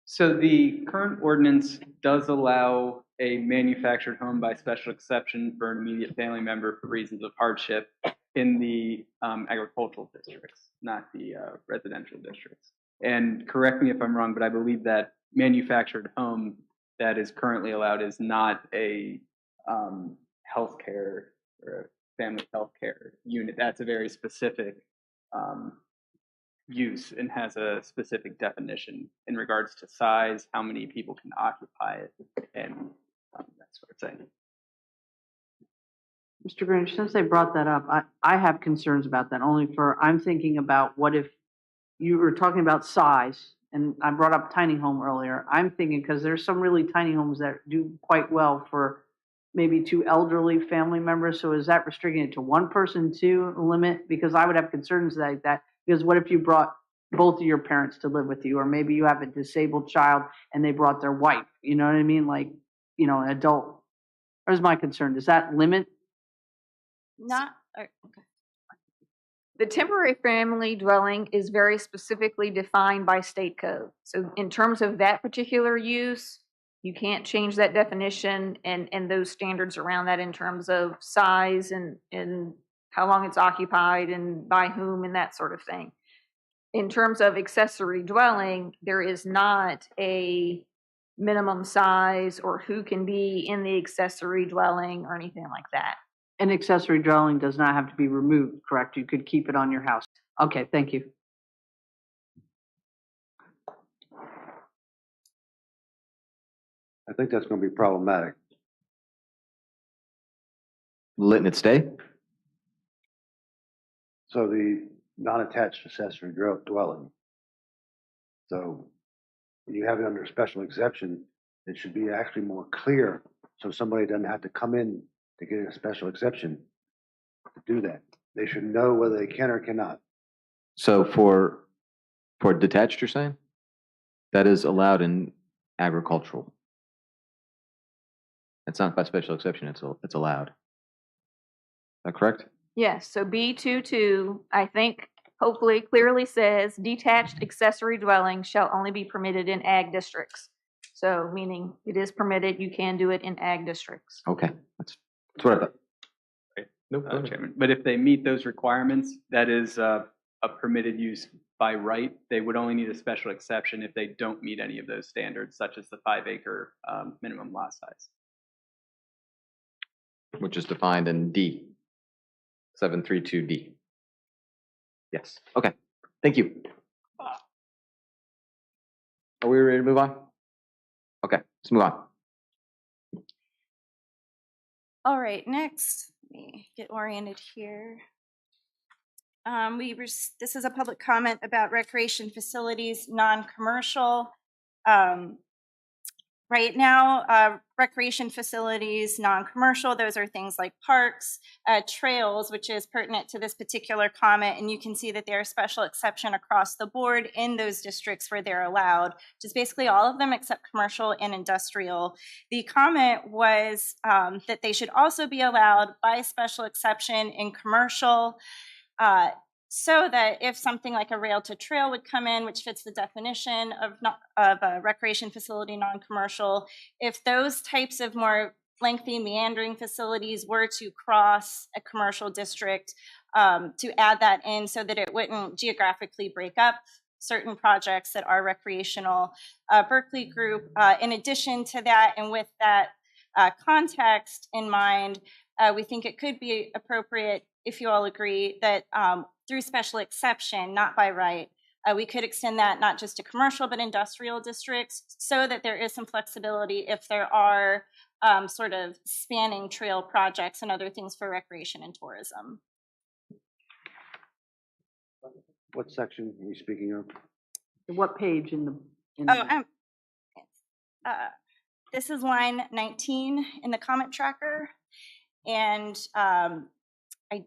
So the current ordinance does allow a manufactured home by special exception for an immediate family member for reasons of hardship in the agricultural districts, not the residential districts. And correct me if I'm wrong, but I believe that manufactured home that is currently allowed is not a healthcare or a family healthcare unit. That's a very specific use and has a specific definition in regards to size, how many people can occupy it, and that sort of thing. Mr. Greenwich, since they brought that up, I have concerns about that, I'm thinking about what if you were talking about size, and I brought up tiny home earlier. I'm thinking, because there's some really tiny homes that do quite well for maybe two elderly family members, so is that restricting it to one person to limit? Because I would have concerns like that, because what if you brought both of your parents to live with you, or maybe you have a disabled child and they brought their wife, you know what I mean? Like, an adult. There's my concern. Does that limit? Not, okay. The temporary family dwelling is very specifically defined by state code. So in terms of that particular use, you can't change that definition and those standards around that in terms of size and how long it's occupied and by whom and that sort of thing. In terms of accessory dwelling, there is not a minimum size or who can be in the accessory dwelling or anything like that. An accessory dwelling does not have to be removed, correct? You could keep it on your house. Okay, thank you. I think that's gonna be problematic. Letting it stay? So the non-attached accessory dwelling. So when you have it under special exception, it should be actually more clear, so somebody doesn't have to come in to get a special exception to do that. They should know whether they can or cannot. So for detached, you're saying? That is allowed in agricultural. It's not by special exception, it's allowed. Is that correct? Yes, so B22, I think, hopefully clearly says detached accessory dwellings shall only be permitted in ag districts. So meaning it is permitted, you can do it in ag districts. Okay, that's what I thought. Right. Chairman, but if they meet those requirements, that is a permitted use by right. They would only need a special exception if they don't meet any of those standards, such as the 5-acre minimum lot size. Which is defined in D, 732D. Yes, okay, thank you. Are we ready to move on? Okay, let's move on. All right, next, let me get oriented here. This is a public comment about recreation facilities, non-commercial. Right now, recreation facilities, non-commercial, those are things like parks, trails, which is pertinent to this particular comment, and you can see that there are special exception across the board in those districts where they're allowed, which is basically all of them except commercial and industrial. The comment was that they should also be allowed by special exception in commercial, so that if something like a rail to trail would come in, which fits the definition of a recreation facility non-commercial, if those types of more lengthy meandering facilities were to cross a commercial district, to add that in so that it wouldn't geographically break up certain projects that are recreational. Berkeley Group, in addition to that, and with that context in mind, we think it could be appropriate, if you all agree, that through special exception, not by right, we could extend that not just to commercial but industrial districts, so that there is some flexibility if there are sort of spanning trail projects and other things for recreation and tourism. What section are you speaking of? What page in the? This is line 19 in the comment tracker, and I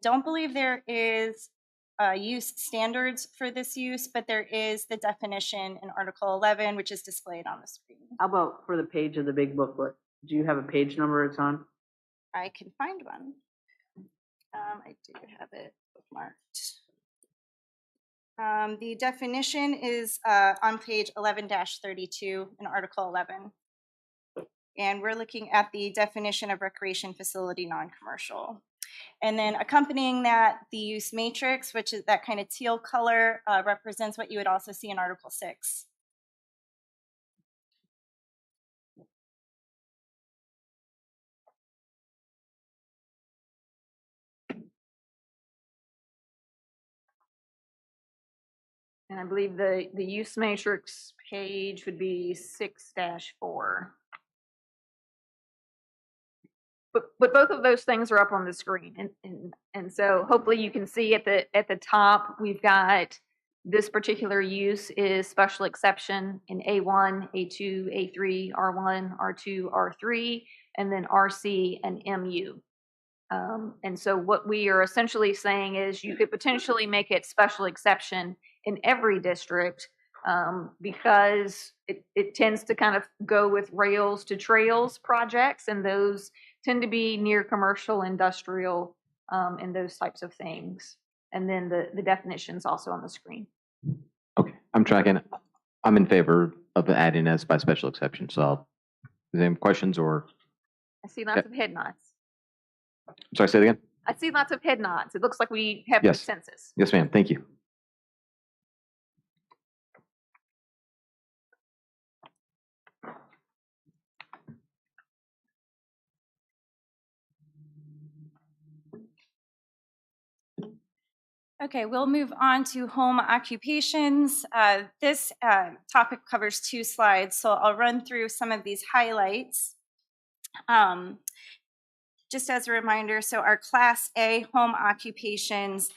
don't believe there is use standards for this use, but there is the definition in Article 11, which is displayed on the screen. How about for the page of the big booklet? Do you have a page number it's on? I can find one. I do have it bookmarked. The definition is on page 11-32 in Article 11. And we're looking at the definition of recreation facility non-commercial. And then accompanying that, the use matrix, which is that kind of teal color, represents what you would also see in Article 6. And I believe the use matrix page would be 6-4. but both of those things are up on the screen. And so hopefully you can see at the top, we've got this particular use is special exception in A1, A2, A3, R1, R2, R3, and then RC and MU. And so what we are essentially saying is you could potentially make it special exception in every district because it tends to kind of go with rails to trails projects, and those tend to be near commercial, industrial, and those types of things. And then the definition's also on the screen. Okay, I'm tracking. I'm in favor of adding as by special exception. So, is there any questions or? I see lots of head nods. Sorry, say it again. I see lots of head nods. It looks like we have Yes. consensus. Yes, ma'am. Thank you. Okay, we'll move on to home occupations. This topic covers 2 slides, so I'll run through some of these highlights. Just as a reminder, so our Class A home occupations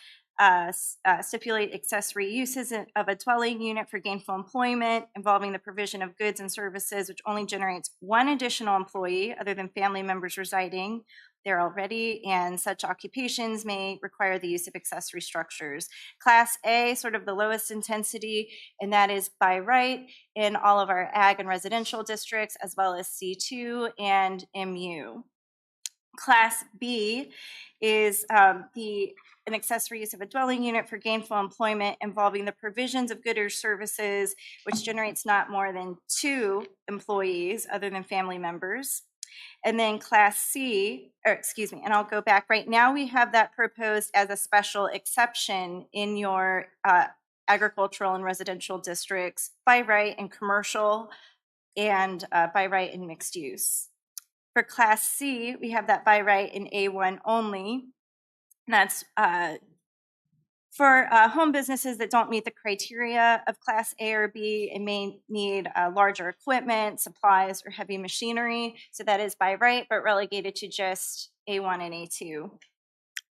stipulate accessory uses of a dwelling unit for gainful employment involving the provision of goods and services, which only generates 1 additional employee other than family members residing there already, and such occupations may require the use of accessory structures. Class A, sort of the lowest intensity, and that is by right in all of our ag and residential districts, as well as C2 and MU. Class B is an accessory use of a dwelling unit for gainful employment involving the provisions of goods or services, which generates not more than 2 employees other than family members. And then Class C, and I'll go back. Right now we have that proposed as a special exception in your agricultural and residential districts by right in commercial and by right in mixed use. For Class C, we have that by right in A1 only. That's for home businesses that don't meet the criteria of Class A or B. It may need larger equipment, supplies, or heavy machinery. So that is by right, but relegated to just A1 and A2.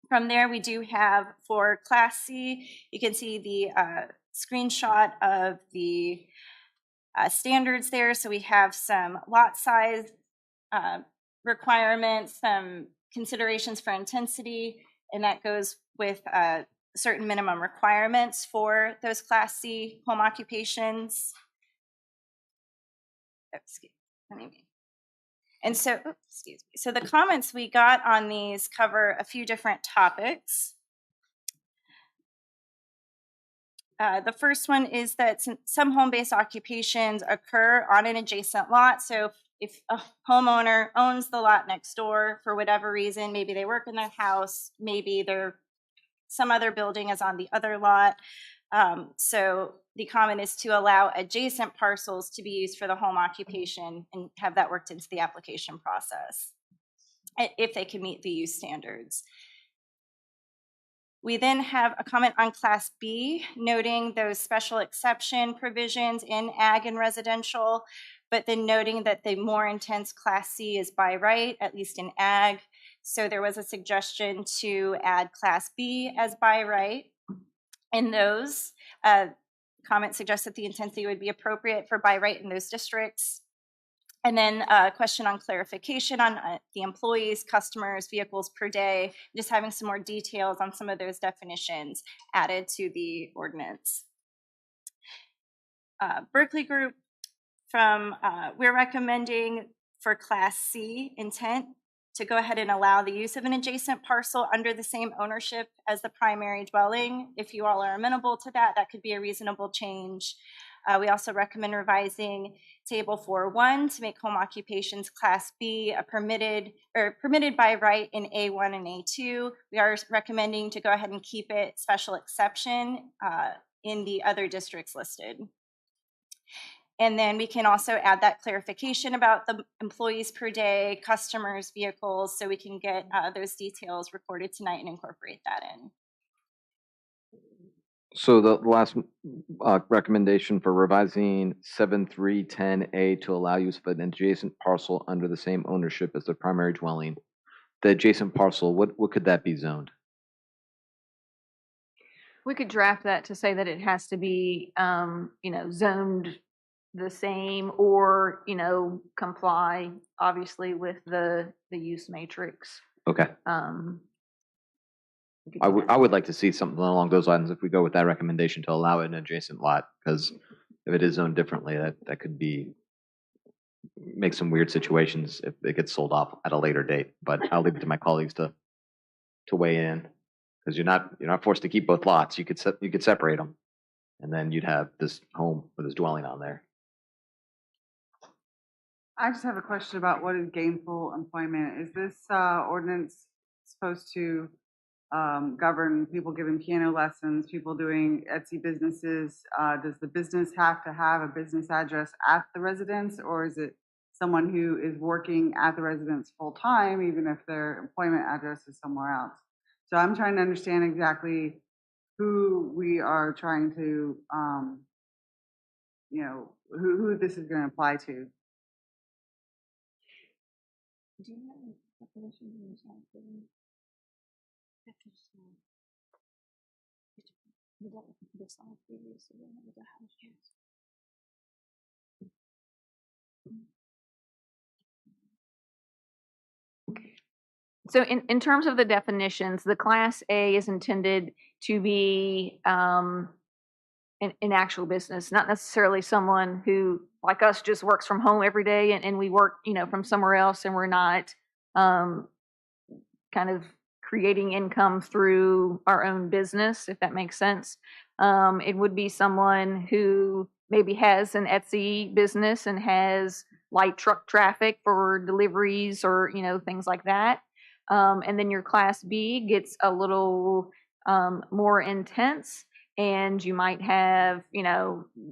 From there, we do have for Class C, you can see the screenshot of the standards there. So we have some lot size requirements, some considerations for intensity, and that goes with certain minimum requirements for those Class C home occupations. And so, so the comments we got on these cover a few different topics. The first one is that some home-based occupations occur on an adjacent lot. So if a homeowner owns the lot next door for whatever reason, maybe they work in their house, maybe some other building is on the other lot. So the comment is to allow adjacent parcels to be used for the home occupation and have that worked into the application process if they can meet the use standards. We then have a comment on Class B, noting those special exception provisions in ag and residential, but then noting that the more intense Class C is by right, at least in ag. So there was a suggestion to add Class B as by right. In those, comments suggest that the intensity would be appropriate for by right in those districts. And then a question on clarification on the employees, customers, vehicles per day, just having some more details on some of those definitions added to the ordinance. Berkeley Group, we're recommending for Class C intent to go ahead and allow the use of an adjacent parcel under the same ownership as the primary dwelling. If you all are amenable to that, that could be a reasonable change. We also recommend revising Table 4.1 to make home occupations Class B permitted by right in A1 and A2. We are recommending to go ahead and keep it special exception in the other districts listed. And then we can also add that clarification about the employees per day, customers, vehicles, so we can get those details recorded tonight and incorporate that in. So the last recommendation for revising 7310A to allow use of an adjacent parcel under the same ownership as the primary dwelling. the adjacent parcel, what could that be zoned? We could draft that to say that it has to be, zoned the same or, comply obviously with the use matrix. Okay. We could I do would, that. I would like to see something along those lines if we go with that recommendation to allow it in an adjacent lot, because if it is zoned differently, that could make some weird situations if it gets sold off at a later date. But I'll leave it to my colleagues to weigh in, because you're not forced to keep both lots. You could separate them, and then you'd have this home or this dwelling on there. I just have a question about what is gainful employment. Is this ordinance supposed to govern people giving piano lessons, people doing Etsy businesses? Does the business have to have a business address at the residence, or is it someone who is working at the residence full time, even if their employment address is somewhere else? So I'm trying to understand exactly who we are trying to, who this is going to apply to. Do you have a definition in your slide, please? The slide previous, so we know the house is. So in terms of the definitions, the Class A is intended to be an actual business, not necessarily someone who, like us, just works from home every day and we work, from somewhere else, and we're not kind of creating income through our own business, if that makes sense. It would be someone who maybe has an Etsy business and has light truck traffic for deliveries or, things like that. And then your Class B gets a little more intense, and you might have,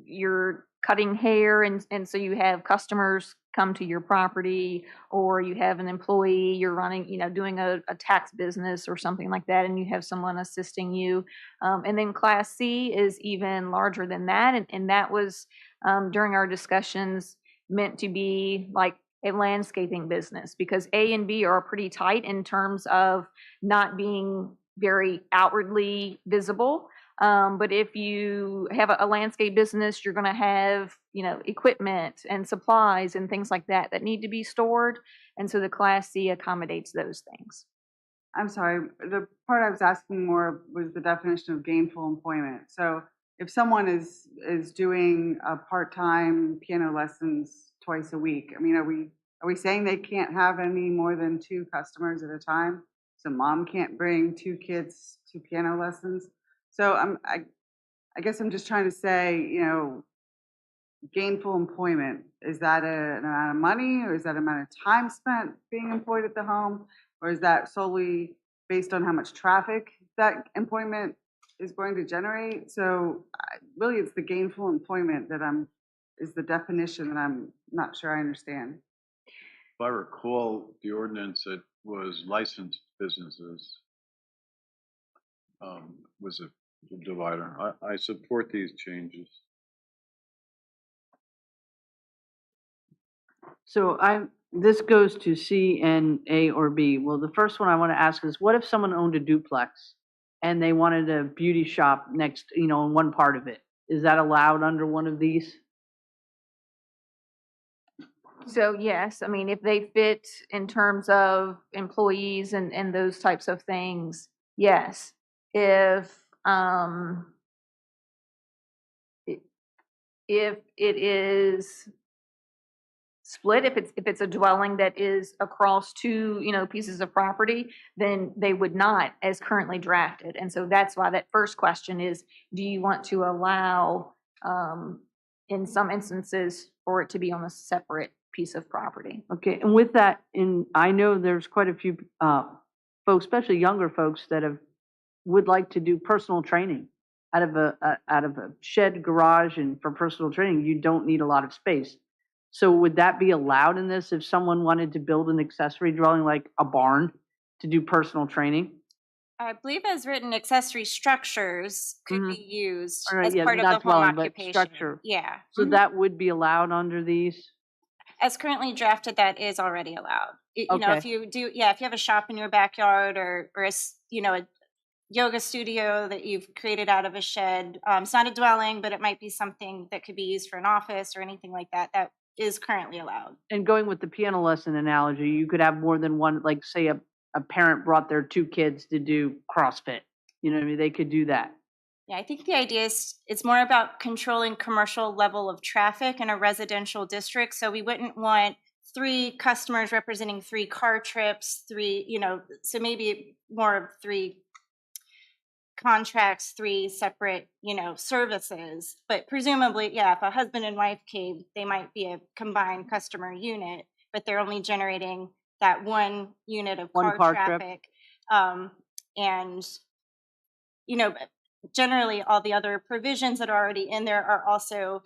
you're cutting hair, and so you have customers come to your property, or you have an employee, you're running, doing a tax business or something like that, and you have someone assisting you. And then Class C is even larger than that, and that was, during our discussions, meant to be like a landscaping business, because A and B are pretty tight in terms of not being very outwardly visible. But if you have a landscape business, you're going to have, equipment and supplies and things like that need to be stored. And so the Class C accommodates those things. I'm sorry, the part I was asking more was the definition of gainful employment. So if someone is doing a part-time piano lessons twice a week, I mean, are we saying they can't have any more than 2 customers at a time? So mom can't bring 2 kids to piano lessons? So I guess I'm just trying to say, gainful employment, is that an amount of money, or is that an amount of time spent being employed at the home, or is that solely based on how much traffic that employment is going to generate? So really it's the gainful employment that is the definition that I'm not sure I understand. If I recall the ordinance, it was licensed businesses was a divider. I support these changes. So this goes to C and A or B. Well, the first one I want to ask is, what if someone owned a duplex and they wanted a beauty shop next, in one part of it? Is that allowed under one of these? So yes, I mean, if they fit in terms of employees and those types of things, yes. If it is split, if it's a dwelling that is across 2 pieces of property, then they would not, as currently drafted. And so that's why that first question is, do you want to allow in some instances for it to be on a separate piece of property? Okay, and with that, I know there's quite a few folks, especially younger folks, that would like to do personal training out of a shed garage, and for personal training, you don't need a lot of space. So would that be allowed in this if someone wanted to build an accessory dwelling like a barn to do personal training? I believe as written, accessory structures could be used All right, as yeah, part of not the home dwelling, but occupation. structure. Yeah. So that would be allowed under these? As currently drafted, that is already allowed. You know, if Okay. you do, yeah, if you have a shop in your backyard or you know, a yoga studio that you've created out of a shed, it's not a dwelling, but it might be something that could be used for an office or anything like that. That is currently allowed. And going with the piano lesson analogy, you could have more than one, like say a parent brought their 2 kids to do CrossFit. You know what I mean? They could do that. Yeah, I think the idea is it's more about controlling commercial level of traffic in a residential district. So we wouldn't want 3 customers representing 3 car trips, 3, you know, so maybe more of 3 contracts, 3 separate, you know, services. But presumably, yeah, if a husband and wife came, they might be a combined customer unit, but they're only generating that 1 unit of One car car trip. traffic. And, you know, generally all the other provisions that are already in there are also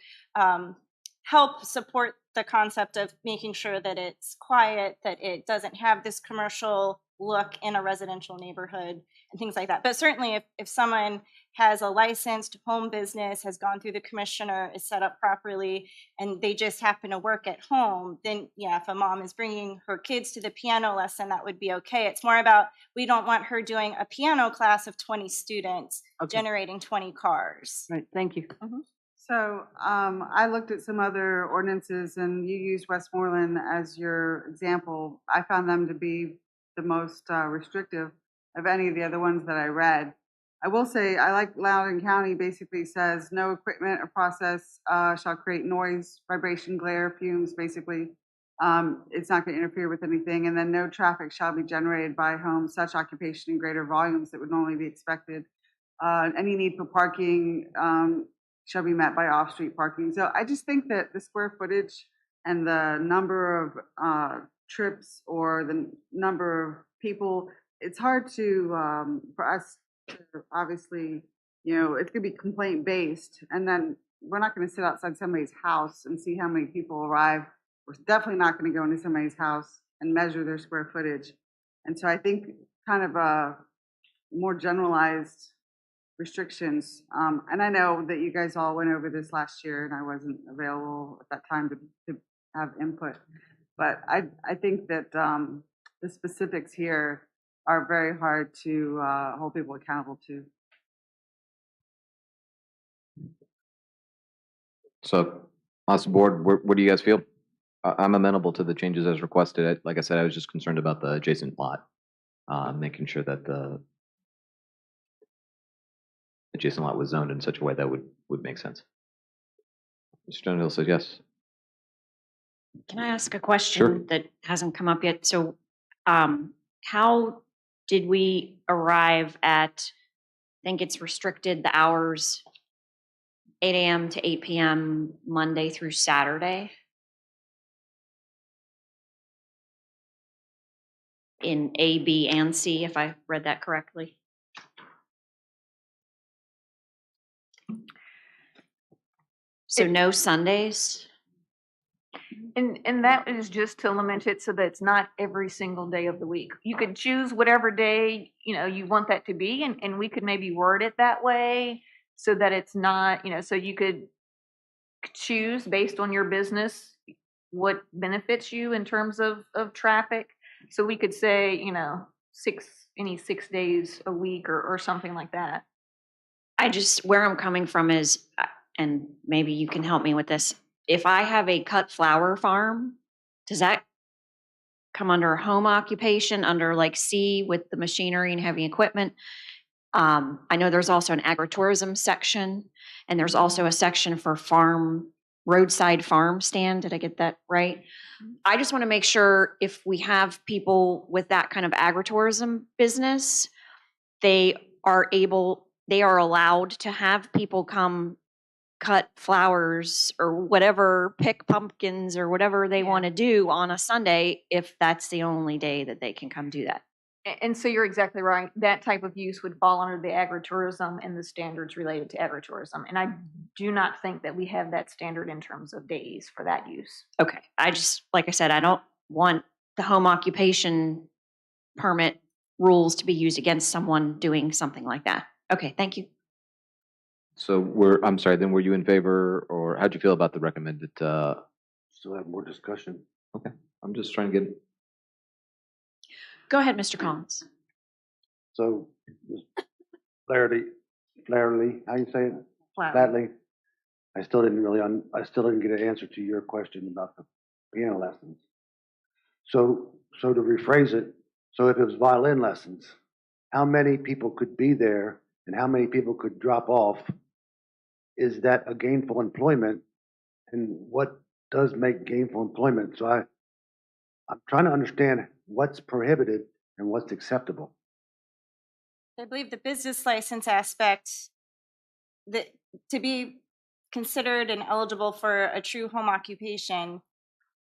help support the concept of making sure that it's quiet, that it doesn't have this commercial look in a residential neighborhood and things like that. But certainly if someone has a licensed home business, has gone through the commissioner, is set up properly, and they just happen to work at home, then yeah, if a mom is bringing her kids to the piano lesson, that would be okay. It's more about, we don't want her doing a piano class of 20 students, generating 20 cars. Right, thank you. So I looked at some other ordinances, and you used Westmoreland as your example. I found them to be the most restrictive of any of the other ones that I read. I will say I like Loudoun County basically says no equipment or process shall create noise, vibration, glare, fumes, basically. It's not going to interfere with anything. And then no traffic shall be generated by homes, such occupation in greater volumes that would normally be expected. Any need for parking shall be met by off-street parking. So I just think that the square footage and the number of trips or the number of people, it's hard to, for us to obviously, you know, it's gonna be complaint based. And then we're not gonna sit outside somebody's house and see how many people arrive. We're definitely not gonna go into somebody's house and measure their square footage. And so I think kind of a more generalized restrictions. And I know that you guys all went over this last year and I wasn't available at that time to have input. But I think that the specifics here are very hard to hold people accountable to. So, as a board, what do you guys feel? I'm amenable to the changes as requested. Like I said, I was just concerned about the adjacent lot, making sure that the adjacent lot was zoned in such a way that would make sense. Mr. Dunhill says yes. Can I ask a question Sure. that hasn't come up yet? So, how did we arrive at, I think it's restricted the hours 8 a.m. to 8 p.m. Monday through Saturday? In A, B, and C, if I read that correctly. So no Sundays? And that is just to limit it so that it's not every single day of the week. You could choose whatever day, you know, you want that to be, and we could maybe word it that way so that it's not, you know, so you could choose based on your business what benefits you in terms of traffic. So we could say, you know, any 6 days a week or something like that. Where I'm coming from is, and maybe you can help me with this. If I have a cut flower farm, does that come under home occupation, under like C with the machinery and heavy equipment? I know there's also an agritourism section, and there's also a section for roadside farm stand. Did I get that right? I just want to make sure if we have people with that kind of agritourism business, they are allowed to have people come cut flowers or whatever, pick pumpkins or whatever they want to do on a Sunday, if that's the only day that they can come do that. And so you're exactly right. That type of use would fall under the agritourism and the standards related to agritourism. And I do not think that we have that standard in terms of days for that use. Okay. Like I said, I don't want the home occupation permit rules to be used against someone doing something like that. Okay, thank you. So I'm sorry, then were you in favor, or how'd you feel about the recommended still have more discussion. Okay, I'm just trying to get, Go ahead, Mr. Collins. So, Flaherty, how you say it? Flatley. I still didn't really, I still didn't get an answer to your question about the piano lessons. So to rephrase it, so if it was violin lessons, how many people could be there and how many people could drop off? Is that a gainful employment? And what does make gainful employment? So I'm trying to understand what's prohibited and what's acceptable. I believe the business license aspect, that to be considered and eligible for a true home occupation,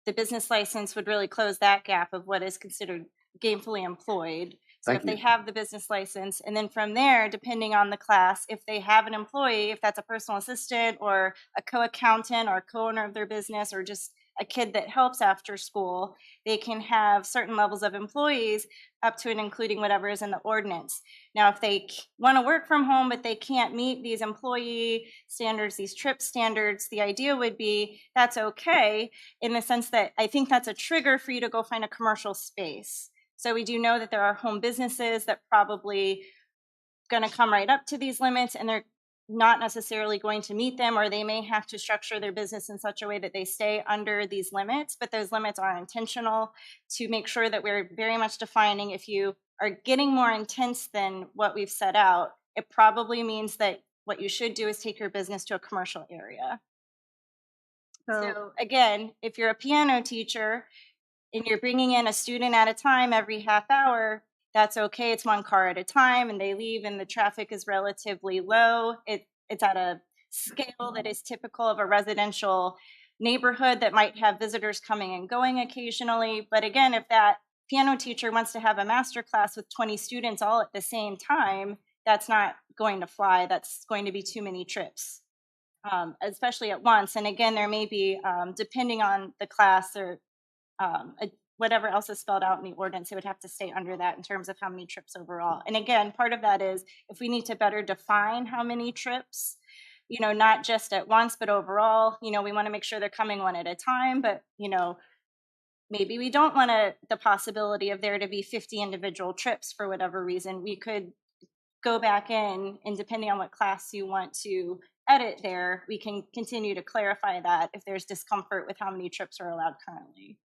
the business license would really close that gap of what is considered gainfully employed. So Thank if they you. have the business license, and then from there, depending on the class, if they have an employee, if that's a personal assistant or a co-accountant or co-owner of their business or just a kid that helps after school, they can have certain levels of employees up to and including whatever is in the ordinance. Now, if they want to work from home, but they can't meet these employee standards, these trip standards, the idea would be that's okay, in the sense that I think that's a trigger for you to go find a commercial space. So we do know that there are home businesses that probably going to come right up to these limits, and they're not necessarily going to meet them, or they may have to structure their business in such a way that they stay under these limits, but those limits are intentional to make sure that we're very much defining. If you are getting more intense than what we've set out, it probably means that what you should do is take your business to a commercial area. So again, if you're a piano teacher and you're bringing in a student at a time every half hour, that's okay. It's one car at a time and they leave and the traffic is relatively low. It's at a scale that is typical of a residential neighborhood that might have visitors coming and going occasionally. But again, if that piano teacher wants to have a master class with 20 students all at the same time, that's not going to fly. That's going to be too many trips, especially at once. And again, there may be, depending on the class or whatever else is spelled out in the ordinance, it would have to stay under that in terms of how many trips overall. And again, part of that is if we need to better define how many trips, not just at once, but overall, we want to make sure they're coming one at a time, but, maybe we don't want the possibility of there to be 50 individual trips for whatever reason. We could go back in, and depending on what class you want to edit there, we can continue to clarify that if there's discomfort with how many trips are allowed currently.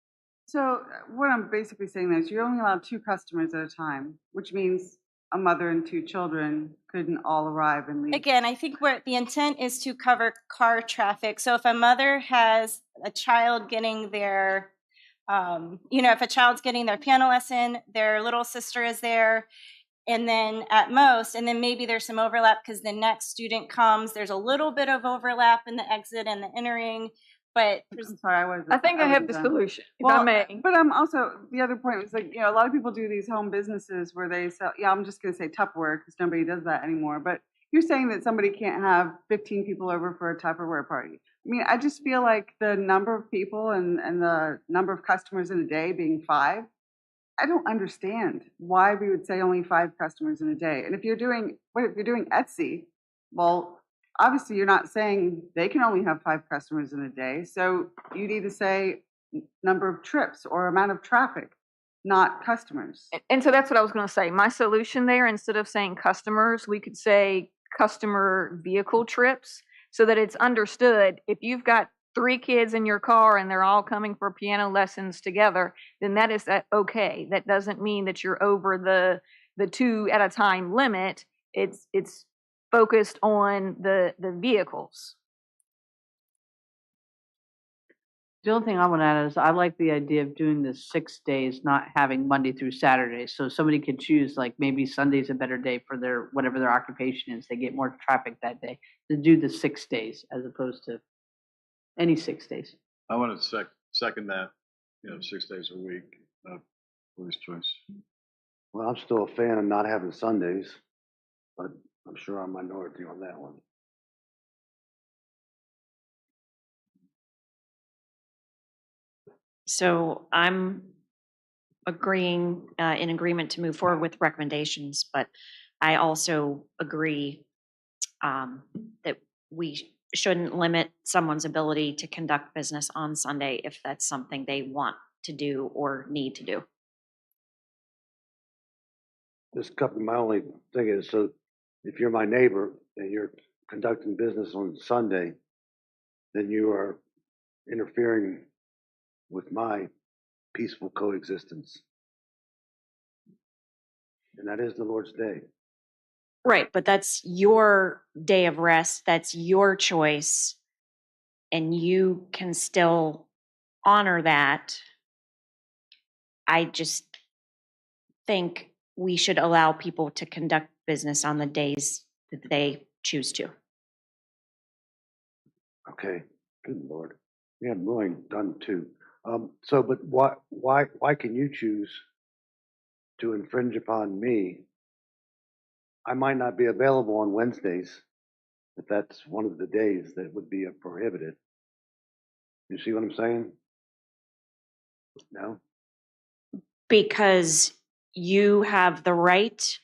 So what I'm basically saying is you're only allowed 2 customers at a time, which means a mother and 2 children couldn't all arrive and leave. Again, I think where the intent is to cover car traffic. So if a mother has a child getting their, if a child's getting their piano lesson, their little sister is there, and then at most, and then maybe there's some overlap because the next student comes, there's a little bit of overlap in the exit and the entering. But I'm sorry, I think I have the solution, if I may. But I'm also, the other point was like, a lot of people do these home businesses where they sell, I'm just going to say Tupperware because nobody does that anymore. But you're saying that somebody can't have 15 people over for a Tupperware party. I mean, I just feel like the number of people and the number of customers in a day being 5, I don't understand why we would say only 5 customers in a day. And if you're doing Etsy, well, obviously you're not saying they can only have 5 customers in a day. So you'd either say number of trips or amount of traffic, not customers. And so that's what I was going to say. My solution there, instead of saying customers, we could say customer vehicle trips, so that it's understood if you've got 3 kids in your car and they're all coming for piano lessons together, then that is okay. That doesn't mean that you're over the 2 at a time limit. It's focused on the vehicles. The only thing I want to add is I like the idea of doing the 6 days, not having Monday through Saturday. So somebody could choose, like maybe Sunday's a better day for their whatever their occupation is. They get more traffic that day to do the 6 days as opposed to any 6 days. I want to second that, 6 days a week, police choice. Well, I'm still a fan of not having Sundays, but I'm sure I'm minority on that one. So I'm in agreement to move forward with recommendations, but I also agree that we shouldn't limit someone's ability to conduct business on Sunday if that's something they want to do or need to do. My only thing is, so if you're my neighbor and you're conducting business on Sunday, then you are interfering with my peaceful coexistence. And that is the Lord's day. Right, but that's your day of rest. That's your choice. And you can still honor that. I just think we should allow people to conduct business on the days that they choose to. Okay, good Lord. We have mowing done too. But why can you choose to infringe upon me? I might not be available on Wednesdays, if that's one of the days that would be prohibited. You see what I'm saying? No? Because you have the right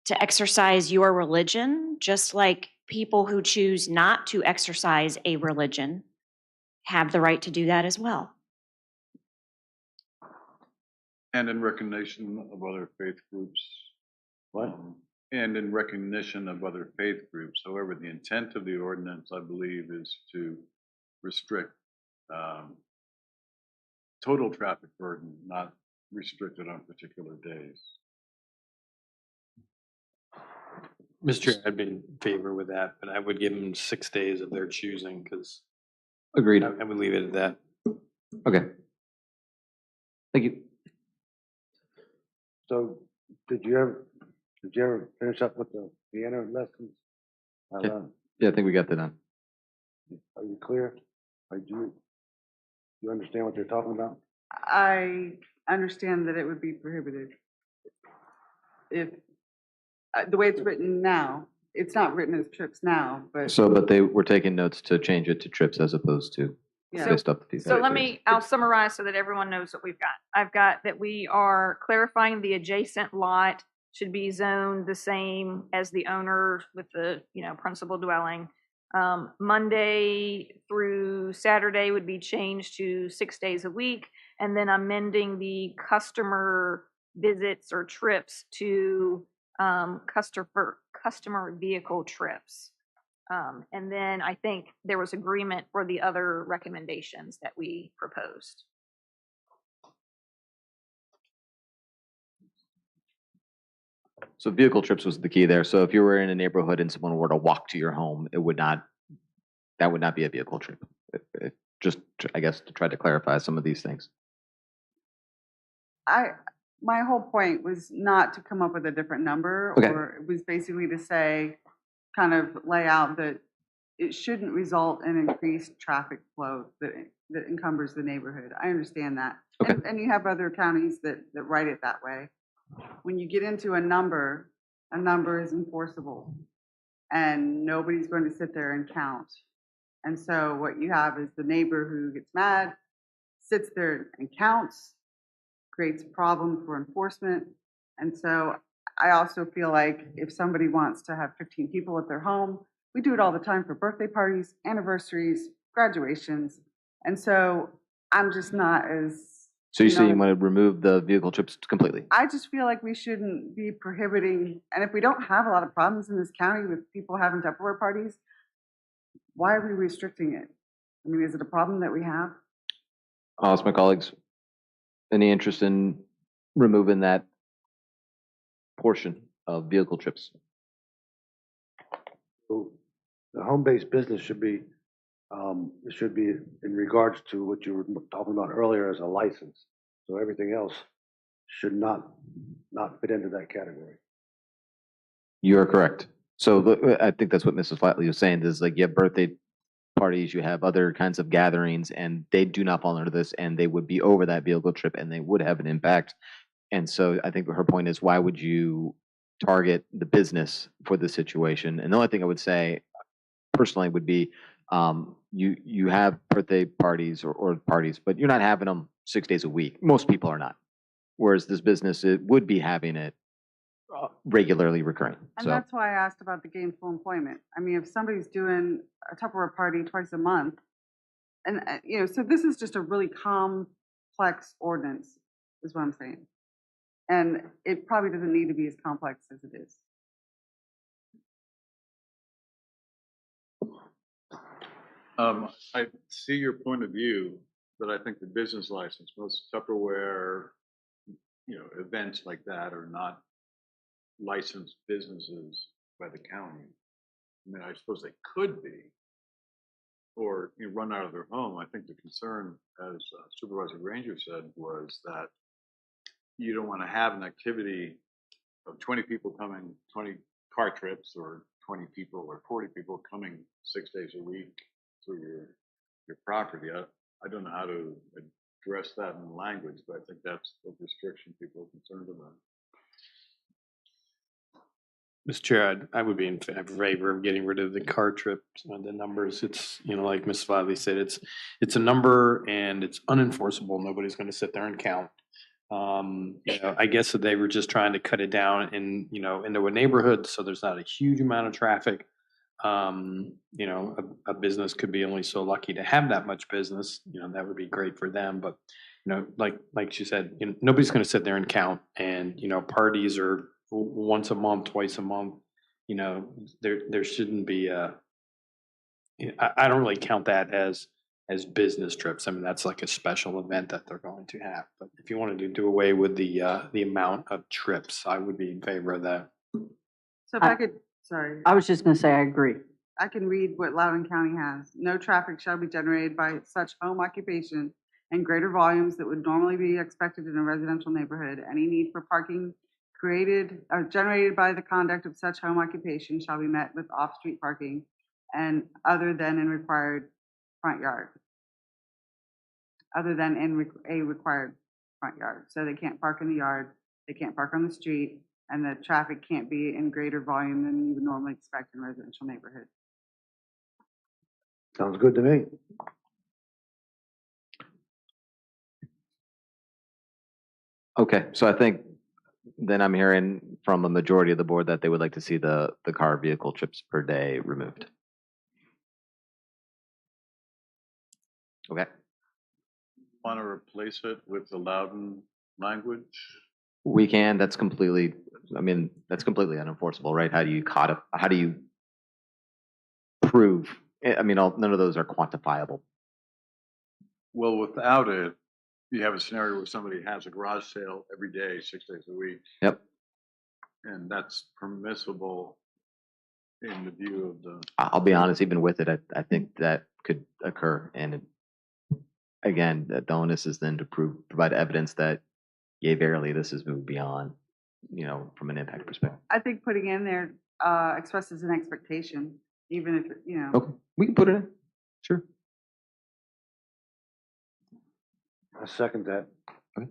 to exercise your religion, just like people who choose not to exercise a religion have the right to do that as well. And in recognition of other faith groups. What? And in recognition of other faith groups. However, the intent of the ordinance, I believe, is to restrict total traffic burden, not restricted on particular days. Mr. Chair, I'd be in favor with that, but I would give them 6 days of their choosing because Agreed. I would leave it at that. Okay. Thank you. So did you ever finish up with the piano lessons? Yeah, I think we got that done. Are you clear? Do you understand what they're talking about? I understand that it would be prohibited. If, the way it's written now, it's not written as trips now, but. But they were taking notes to change it to trips as opposed to Yeah. based up the So I'll summarize so that everyone knows what we've got. I've got that we are clarifying the adjacent lot should be zoned the same as the owner with the, principal dwelling. Monday through Saturday would be changed to 6 days a week, and then amending the customer visits or trips to customer vehicle trips. And then I think there was agreement for the other recommendations that we proposed. So vehicle trips was the key there. So if you were in a neighborhood and someone were to walk to your home, that would not be a vehicle trip. Just, I guess, to try to clarify some of these things. My whole point was not to come up with a different number, Okay. or it was basically to say, kind of lay out that it shouldn't result in increased traffic flow that encumbers the neighborhood. I understand that. Okay. And you have other counties that write it that way. When you get into a number is enforceable, and nobody's going to sit there and count. And so what you have is the neighbor who gets mad, sits there and counts, creates a problem for enforcement. And so I also feel like if somebody wants to have 15 people at their home, we do it all the time for birthday parties, anniversaries, graduations. And so I'm just not as. So you're saying you want to remove the vehicle trips completely? I just feel like we shouldn't be prohibiting, and if we don't have a lot of problems in this county with people having Tupperware parties, why are we restricting it? I mean, is it a problem that we have? I'll ask my colleagues. Any interest in removing that portion of vehicle trips? So the home-based business should be in regards to what you were talking about earlier as a license. So everything else should not fit into that category. You are correct. So I think that's what Mrs. Flatley was saying is like you have birthday parties, you have other kinds of gatherings, and they do not fall under this, and they would be over that vehicle trip, and they would have an impact. And so I think her point is, why would you target the business for this situation? And the only thing I would say personally would be, you have birthday parties or parties, but you're not having them 6 days a week. Most people are not. Whereas this business, it would be having it regularly recurring. And So, that's why I asked about the gainful employment. I mean, if somebody's doing a Tupperware party twice a month, and, so this is just a really complex ordinance, is what I'm saying. And it probably doesn't need to be as complex as it is. I see your point of view, but I think the business license, most Tupperware, events like that are not licensed businesses by the county. I mean, I suppose they could be, or run out of their home. I think the concern, as Supervisor Granger said, was that you don't want to have an activity of 20 people coming, 20 car trips, or 20 people or 40 people coming 6 days a week through your property. I don't know how to address that in language, but I think that's the restriction people are concerned about. Mr. Chair, I would be in favor of getting rid of the car trips, the numbers. It's, like Ms. Flavey said, it's a number and it's unenforceable. Nobody's going to sit there and count. I guess that they were just trying to cut it down into a neighborhood so there's not a huge amount of traffic. A business could be only so lucky to have that much business. That would be great for them. But, like she said, nobody's going to sit there and count. And, parties are once a month, twice a month. There shouldn't be I don't really count that as business trips. I mean, that's like a special event that they're going to have. But if you wanted to do away with the amount of trips, I would be in favor of that. So if I could, sorry. I was just going to say, I agree. I can read what Loudoun County has. No traffic shall be generated by such home occupation in greater volumes that would normally be expected in a residential neighborhood. Any need for parking created or generated by the conduct of such home occupation shall be met with off-street parking and other than in required front yard. Other than in a required front yard. So they can't park in the yard, they can't park on the street, and the traffic can't be in greater volume than you would normally expect in a residential neighborhood. Sounds good to me. okay, so I think then I'm hearing from a majority of the board that they would like to see the car vehicle trips per day removed. Okay. Want to replace it with the Loudoun language? We can, that's completely unenforceable, right? How do you prove, none of those are quantifiable. Well, without it, you have a scenario where somebody has a garage sale every day, 6 days a week. Yep. And that's permissible in the view of the. I'll be honest, even with it, I think that could occur. And again, the onus is then to provide evidence that, yea, verily, this has moved beyond, from an impact perspective. I think putting in there expresses an expectation, even if, Okay, we can put it in. Sure. I second that. Okay.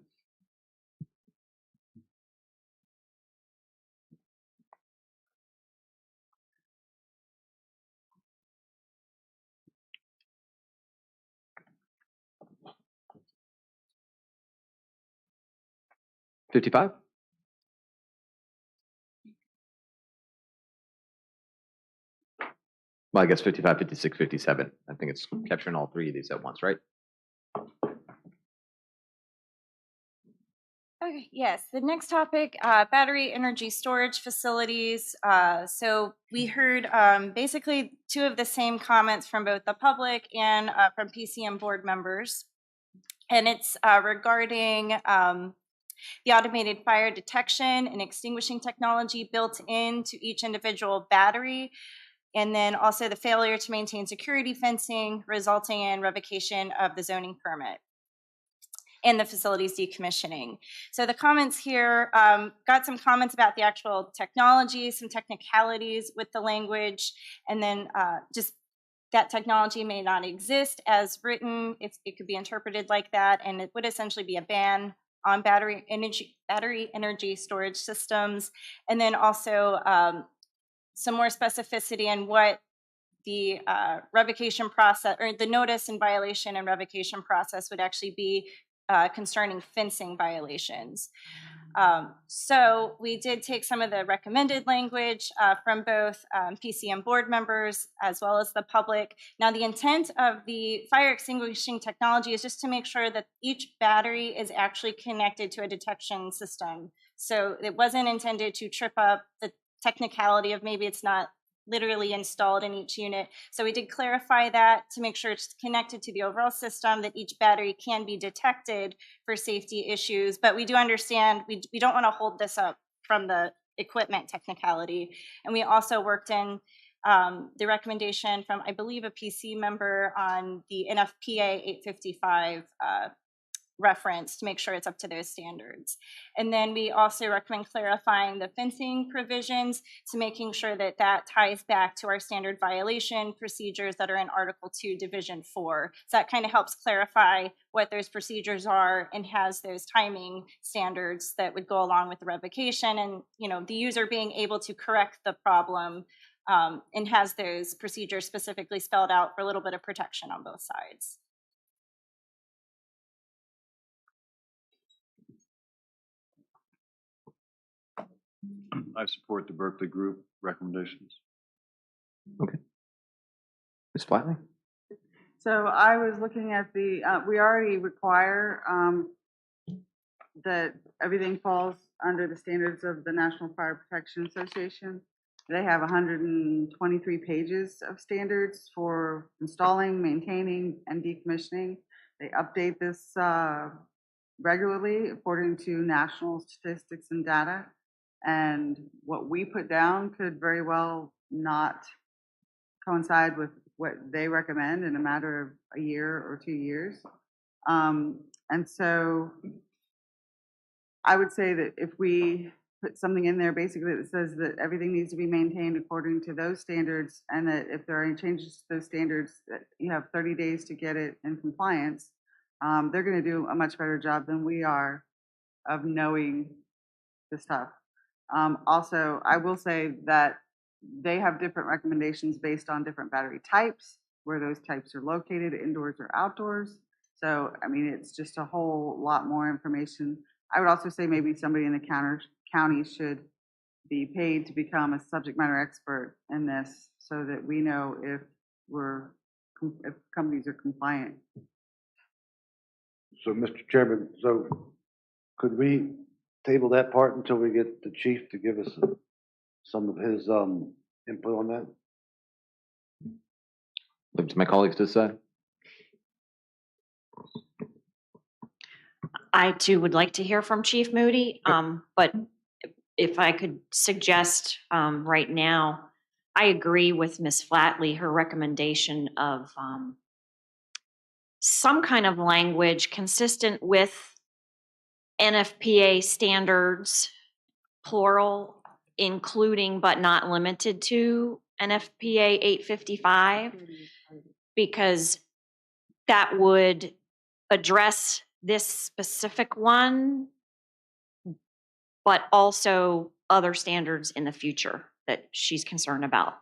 $55? Well, I guess 55, 56, 57. I think it's capturing all three of these at once, right? Okay, yes, the next topic, battery energy storage facilities. So we heard basically two of the same comments from both the public and from PCM board members. And it's regarding the automated fire detection and extinguishing technology built into each individual battery, and then also the failure to maintain security fencing, resulting in revocation of the zoning permit and the facility's decommissioning. So the comments here, got some comments about the actual technology, some technicalities with the language, and then just that technology may not exist as written. It could be interpreted like that, and it would essentially be a ban on battery energy storage systems. And then also some more specificity in what the revocation process or the notice and violation and revocation process would actually be concerning fencing violations. So we did take some of the recommended language from both PCM board members as well as the public. Now, the intent of the fire extinguishing technology is just to make sure that each battery is actually connected to a detection system. So it wasn't intended to trip up the technicality of maybe it's not literally installed in each unit. So we did clarify that to make sure it's connected to the overall system, that each battery can be detected for safety issues. But we do understand we don't want to hold this up from the equipment technicality. And we also worked in the recommendation from, I believe, a PC member on the NFPA 855 reference to make sure it's up to those standards. And then we also recommend clarifying the fencing provisions to making sure that that ties back to our standard violation procedures that are in Article 2, Division 4. So that kind of helps clarify what those procedures are and has those timing standards that would go along with the revocation, and the user being able to correct the problem and has those procedures specifically spelled out for a little bit of protection on both sides. I support the Berkeley Group recommendations. Okay. Ms. Flatley? So I was looking at we already require that everything falls under the standards of the National Fire Protection Association. They have 123 pages of standards for installing, maintaining, and decommissioning. They update this regularly according to national statistics and data. And what we put down could very well not coincide with what they recommend in a matter of a year or 2 years. And so I would say that if we put something in there basically that says that everything needs to be maintained according to those standards, and that if there are any changes to those standards, that you have 30 days to get it in compliance, they're going to do a much better job than we are of knowing the stuff. Also, I will say that they have different recommendations based on different battery types, where those types are located, indoors or outdoors. So, I mean, it's just a whole lot more information. I would also say maybe somebody in the county should be paid to become a subject matter expert in this, so that we know if companies are compliant. So, Mr. Chairman, could we table that part until we get the chief to give us some of his input on that? Leave it to my colleagues to decide. I too would like to hear from Chief Moody, but if I could suggest right now, I agree with Ms. Flatley, her recommendation of some kind of language consistent with NFPA standards, plural, including but not limited to NFPA 855, because that would address this specific one, but also other standards in the future that she's concerned about.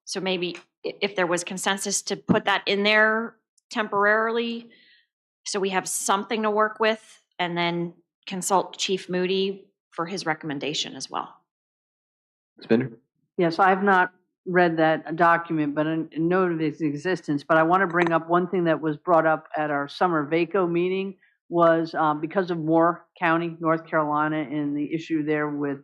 So maybe if there was consensus to put that in there temporarily, so we have something to work with, and then consult Chief Moody for his recommendation as well. Spender? Yes, I've not read that document, but I know of its existence. But I want to bring up one thing that was brought up at our summer VACO meeting was because of Moore County, North Carolina, and the issue there with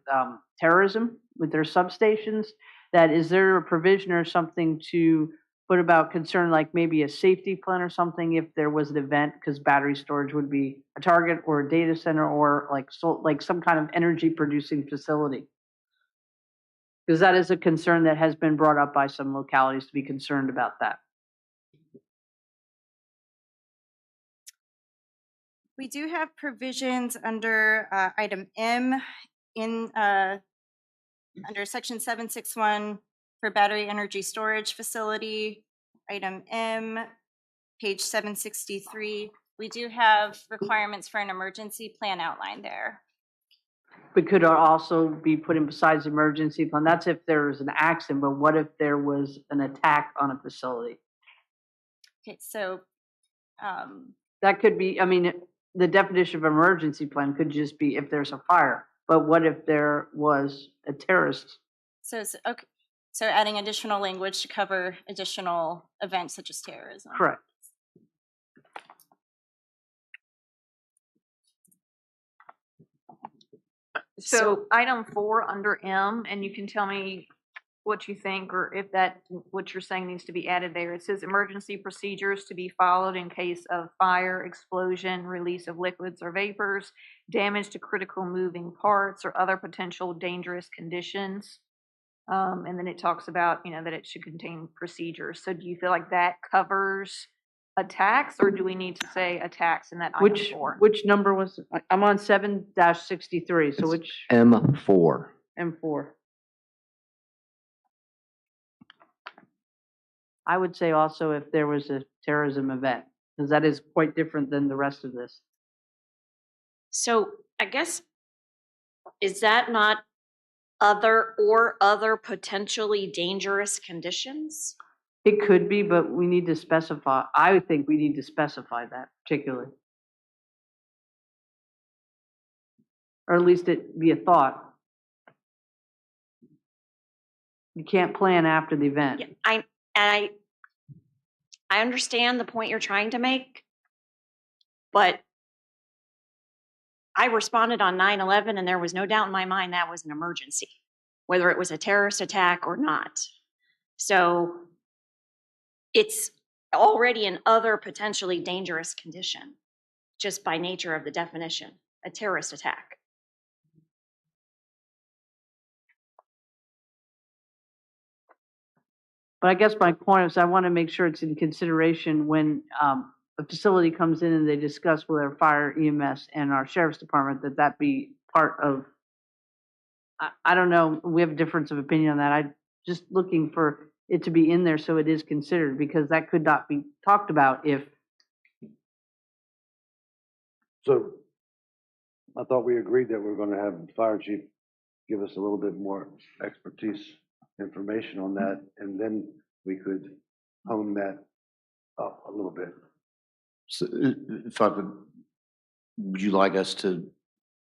terrorism with their substations, that is there a provision or something to put about concern, like maybe a safety plan or something if there was an event, because battery storage would be a target, or a data center, or like some kind of energy producing facility? Because that is a concern that has been brought up by some localities to be concerned about that. We do have provisions under item M in under section 761 for battery energy storage facility. Item M, page 763. We do have requirements for an emergency plan outlined there. But could also be put in besides emergency plan. That's if there was an accident, but what if there was an attack on a facility? Okay, so That could be, I mean, the definition of emergency plan could just be if there's a fire. But what if there was a terrorist? So it's okay. So adding additional language to cover additional events such as terrorism. Correct. So item 4 under M, and you can tell me what you think, or if that, what you're saying needs to be added there. It says emergency procedures to be followed in case of fire, explosion, release of liquids or vapors, damage to critical moving parts, or other potential dangerous conditions. And then it talks about, you know, that it should contain procedures. So do you feel like that covers attacks, or do we need to say attacks in that item 4? Which number was, I'm on 7-63, so It's which, M4. M4? I would say also if there was a terrorism event, because that is quite different than the rest of this. So I guess, is that not other potentially dangerous conditions? It could be, but we need to specify, I would think we need to specify that particularly. Or at least it be a thought. You can't plan after the event. Yeah, I understand the point you're trying to make, but I responded on 9/11 and there was no doubt in my mind that was an emergency, whether it was a terrorist attack or not. So it's already an other potentially dangerous condition, just by nature of the definition, a terrorist attack. But I guess my point is I want to make sure it's in consideration when a facility comes in and they discuss with our fire, EMS, and our sheriff's department, that be part of, I don't know, we have a difference of opinion on that. I'm just looking for it to be in there so it is considered, because that could not be talked about if. So I thought we agreed that we we're gonna have the fire chief give us a little bit more expertise information on that, and then we could hone that up a little bit. So if I would you like us to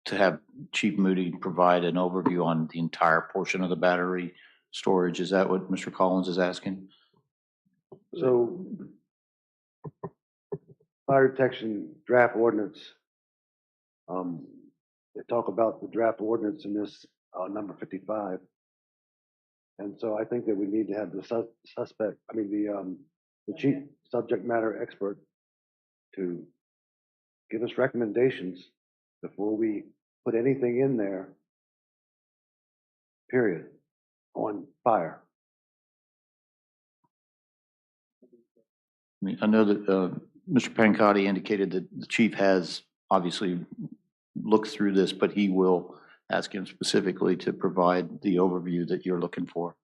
have Chief Moody provide an overview on the entire portion of the battery storage? Is that what Mr. Collins is asking? So fire detection draft ordinance, they talk about the draft ordinance in this number 55. And so I think that we need to have the the chief subject matter expert to give us recommendations before we put anything in there, period, on fire. I mean, I know that Mr. Pancotti indicated that the chief has obviously looked through this, but he will ask him specifically to provide the overview that you're looking for.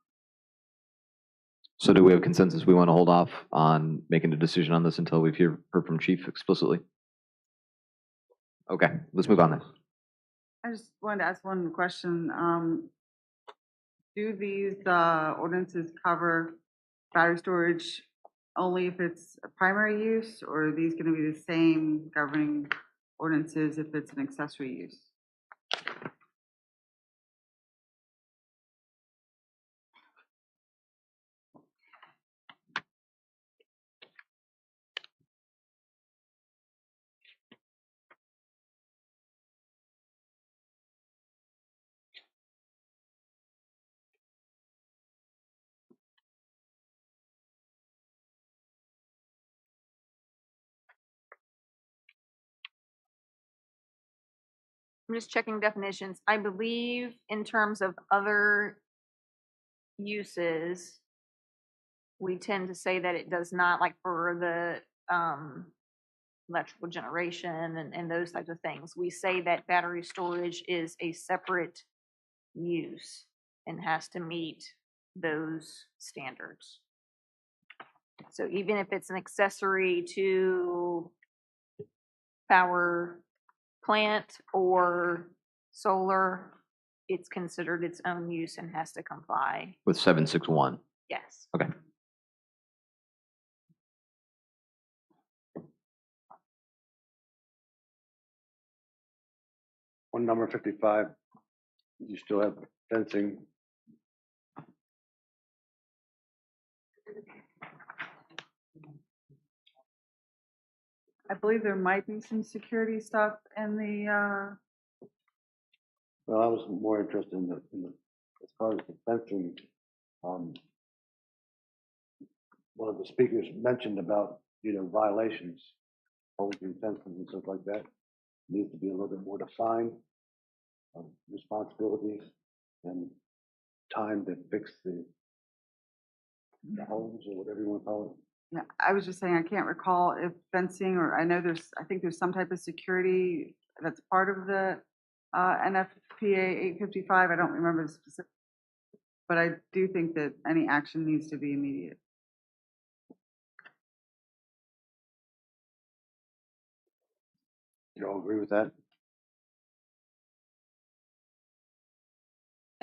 So do we have consensus? We want to hold off on making a decision on this until we've heard from chief explicitly? Okay, let's move on then. I just wanted to ask one question. Do these ordinances cover battery storage only if it's a primary use, or are these going to be the same governing ordinances if it's an accessory use? I'm just checking definitions. I believe in terms of other uses, we tend to say that it does not, like for the electrical generation and those types of things. We say that battery storage is a separate use and has to meet those standards. So even if it's an accessory to power plant or solar, it's considered its own use and has to comply. With 761. Yes. Okay. on number 55, you still have fencing. I believe there might be some security stuff in the, Well, I was more interested in as far as the fencing. Um, one of the speakers mentioned about, violations, holding fences and stuff like that. Needs to be a little bit more defined, responsibilities and time to fix the homes or whatever you want to call it. yeah, I was just saying, I can't recall if fencing, or I know I think there's some type of security that's part of the NFPA 855. I don't remember the specific, but I do think that any action needs to be immediate. You all agree with that?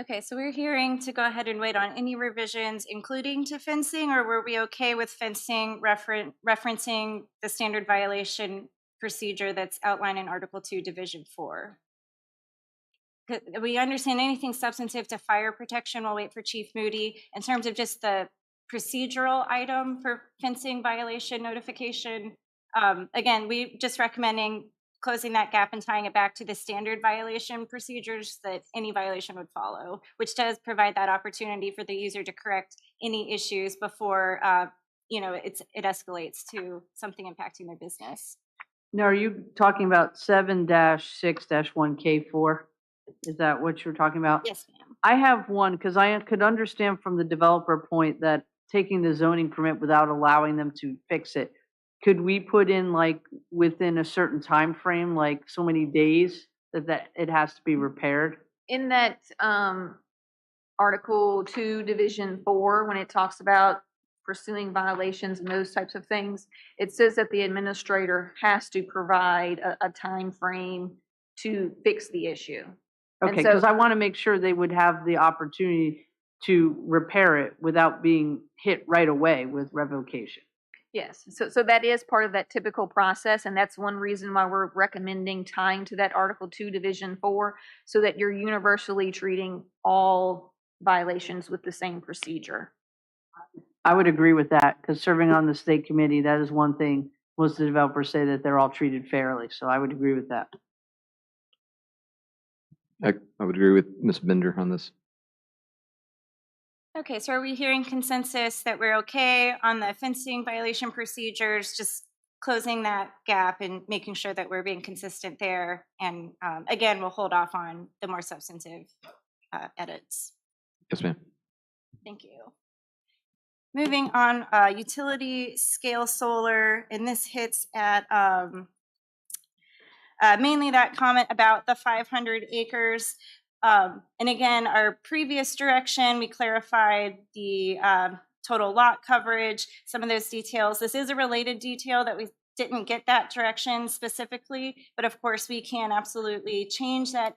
Okay, so we're hearing to go ahead and wait on any revisions, including to fencing, or were we okay with fencing referencing the standard violation procedure that's outlined in Article 2, Division 4? We understand anything substantive to fire protection. We'll wait for Chief Moody. In terms of just the procedural item for fencing violation notification, again, we just recommending closing that gap and tying it back to the standard violation procedures that any violation would follow, which does provide that opportunity for the user to correct any issues before it escalates to something impacting their business. Now, are you talking about 7-6-1K4? Is that what you're talking about? Yes, ma'am. I have one, because I could understand from the developer point that taking the zoning permit without allowing them to fix it. Could we put in like within a certain time frame, like so many days, that it has to be repaired? In that Article 2, Division 4, when it talks about pursuing violations and those types of things, it says that the administrator has to provide a time frame to fix the issue. And Okay, so- because I want to make sure they would have the opportunity to repair it without being hit right away with revocation. Yes, so that is part of that typical process, and that's one reason why we're recommending tying to that Article 2, Division 4, so that you're universally treating all violations with the same procedure. I would agree with that, because serving on the state committee, that is one thing. Most of the developers say that they're all treated fairly, so I would agree with that. I would agree with Ms. Bender on this. Okay, so are we hearing consensus that we're okay on the fencing violation procedures, just closing that gap and making sure that we're being consistent there? And again, we'll hold off on the more substantive edits. Yes, ma'am. Thank you. Moving on, utility scale solar, and this hits at mainly that comment about the 500 acres. And again, our previous direction, we clarified the total lot coverage, some of those details. This is a related detail that we didn't get that direction specifically, but of course we can absolutely change that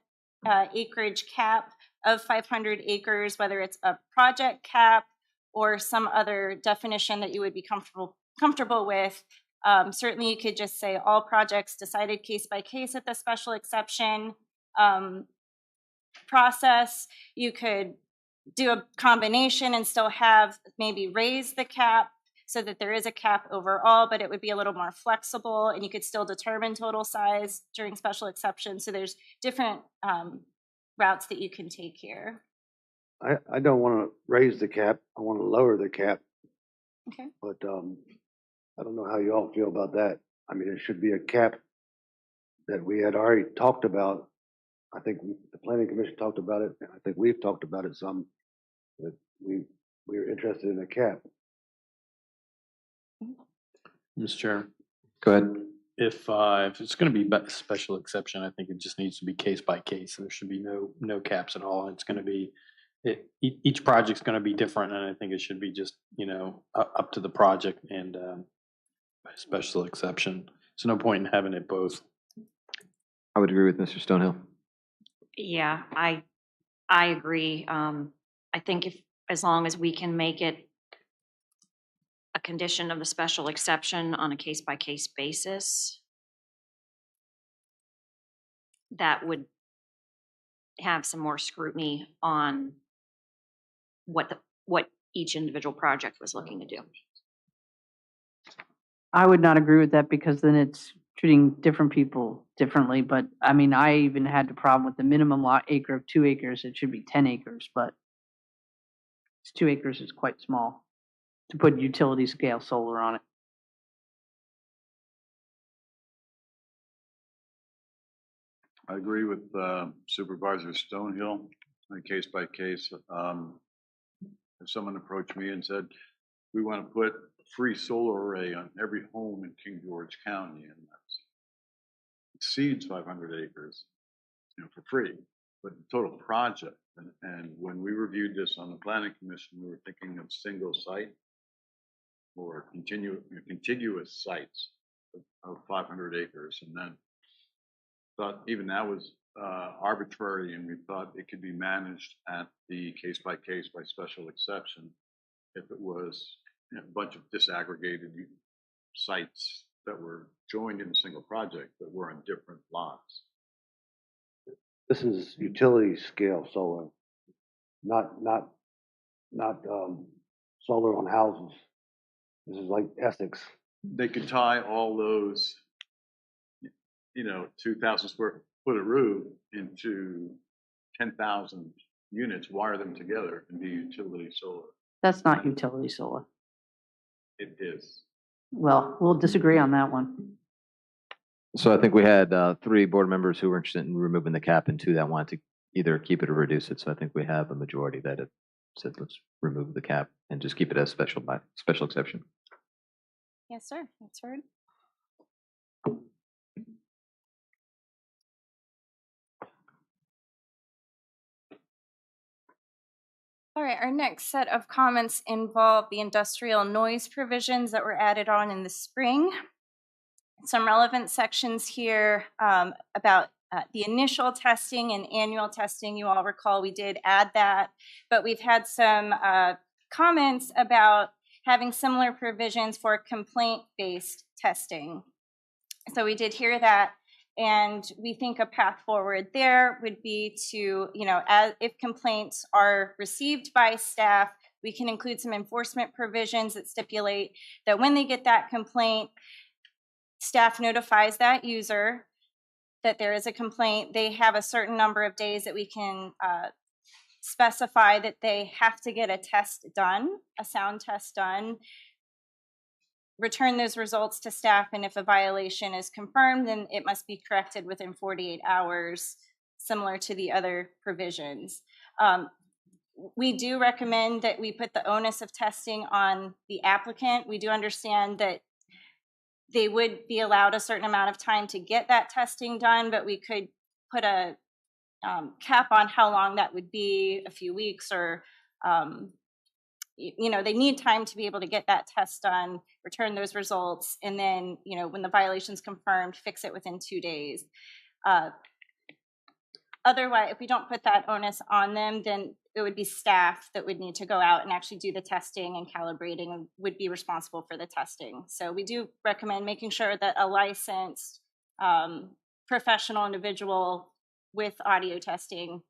acreage cap of 500 acres, whether it's a project cap or some other definition that you would be comfortable with. Certainly you could just say all projects decided case by case at the special exception process. You could do a combination and still have maybe raise the cap so that there is a cap overall, but it would be a little more flexible and you could still determine total size during special exceptions. So there's different routes that you can take here. I don't want to raise the cap. I want to lower the cap. Okay. But I don't know how you all feel about that. I mean, it should be a cap that we had already talked about. I think the planning commission talked about it, and I think we've talked about it some, that we're interested in a cap. Mr. Chair, Go ahead. if it's going to be special exception, I think it just needs to be case by case. There should be no caps at all. It's going to be each project's going to be different, and I think it should be just up to the project and by special exception. There's no point in having it both. I would agree with Mr. Stonehill. Yeah, I agree. I think as long as we can make it a condition of the special exception on a case-by-case basis, that would have some more scrutiny on what each individual project was looking to do. I would not agree with that because then it's treating different people differently. But I mean, I even had the problem with the minimum lot acre of 2 acres. It should be 10 acres, but it's 2 acres is quite small to put utility scale solar on it. I agree with Supervisor Stonehill on case by case. If someone approached me and said, we want to put a free solar array on every home in King George County, and that exceeds 500 acres, for free, but the total project. And when we reviewed this on the Planning Commission, we were thinking of single site or contiguous sites of 500 acres, and then thought even that was arbitrary, and we thought it could be managed at the case by special exception if it was a bunch of disaggregated sites that were joined in a single project that were on different lots. This is utility scale solar, not solar on houses. This is like Essex. They could tie all those, 2,000 square foot of roof into 10,000 units, wire them together, and be utility solar. That's not utility solar. It is. Well, we'll disagree on that one. So I think we had 3 board members who were interested in removing the cap and 2 that wanted to either keep it or reduce it. So I think we have a majority that have said let's remove the cap and just keep it as special exception. Yes, sir. That's heard. All right, our next set of comments involve the industrial noise provisions that were added on in the spring. Some relevant sections here about the initial testing and annual testing. You all recall we did add that, but we've had some comments about having similar provisions for complaint-based testing. So we did hear that. And we think a path forward there would be to, if complaints are received by staff, we can include some enforcement provisions that stipulate that when they get that complaint, staff notifies that user that there is a complaint. They have a certain number of days that we can specify that they have to get a test done, a sound test done, return those results to staff, and if a violation is confirmed, then it must be corrected within 48 hours, similar to the other provisions. We do recommend that we put the onus of testing on the applicant. We do understand that they would be allowed a certain amount of time to get that testing done, but we could put a cap on how long that would be, a few weeks, or they need time to be able to get that test done, return those results, and then, when the violation's confirmed, fix it within 2 days. Otherwise, if we don't put that onus on them, then it would be staff that would need to go out and actually do the testing and calibrating and would be responsible for the testing. So we do recommend making sure that a licensed professional individual with audio testing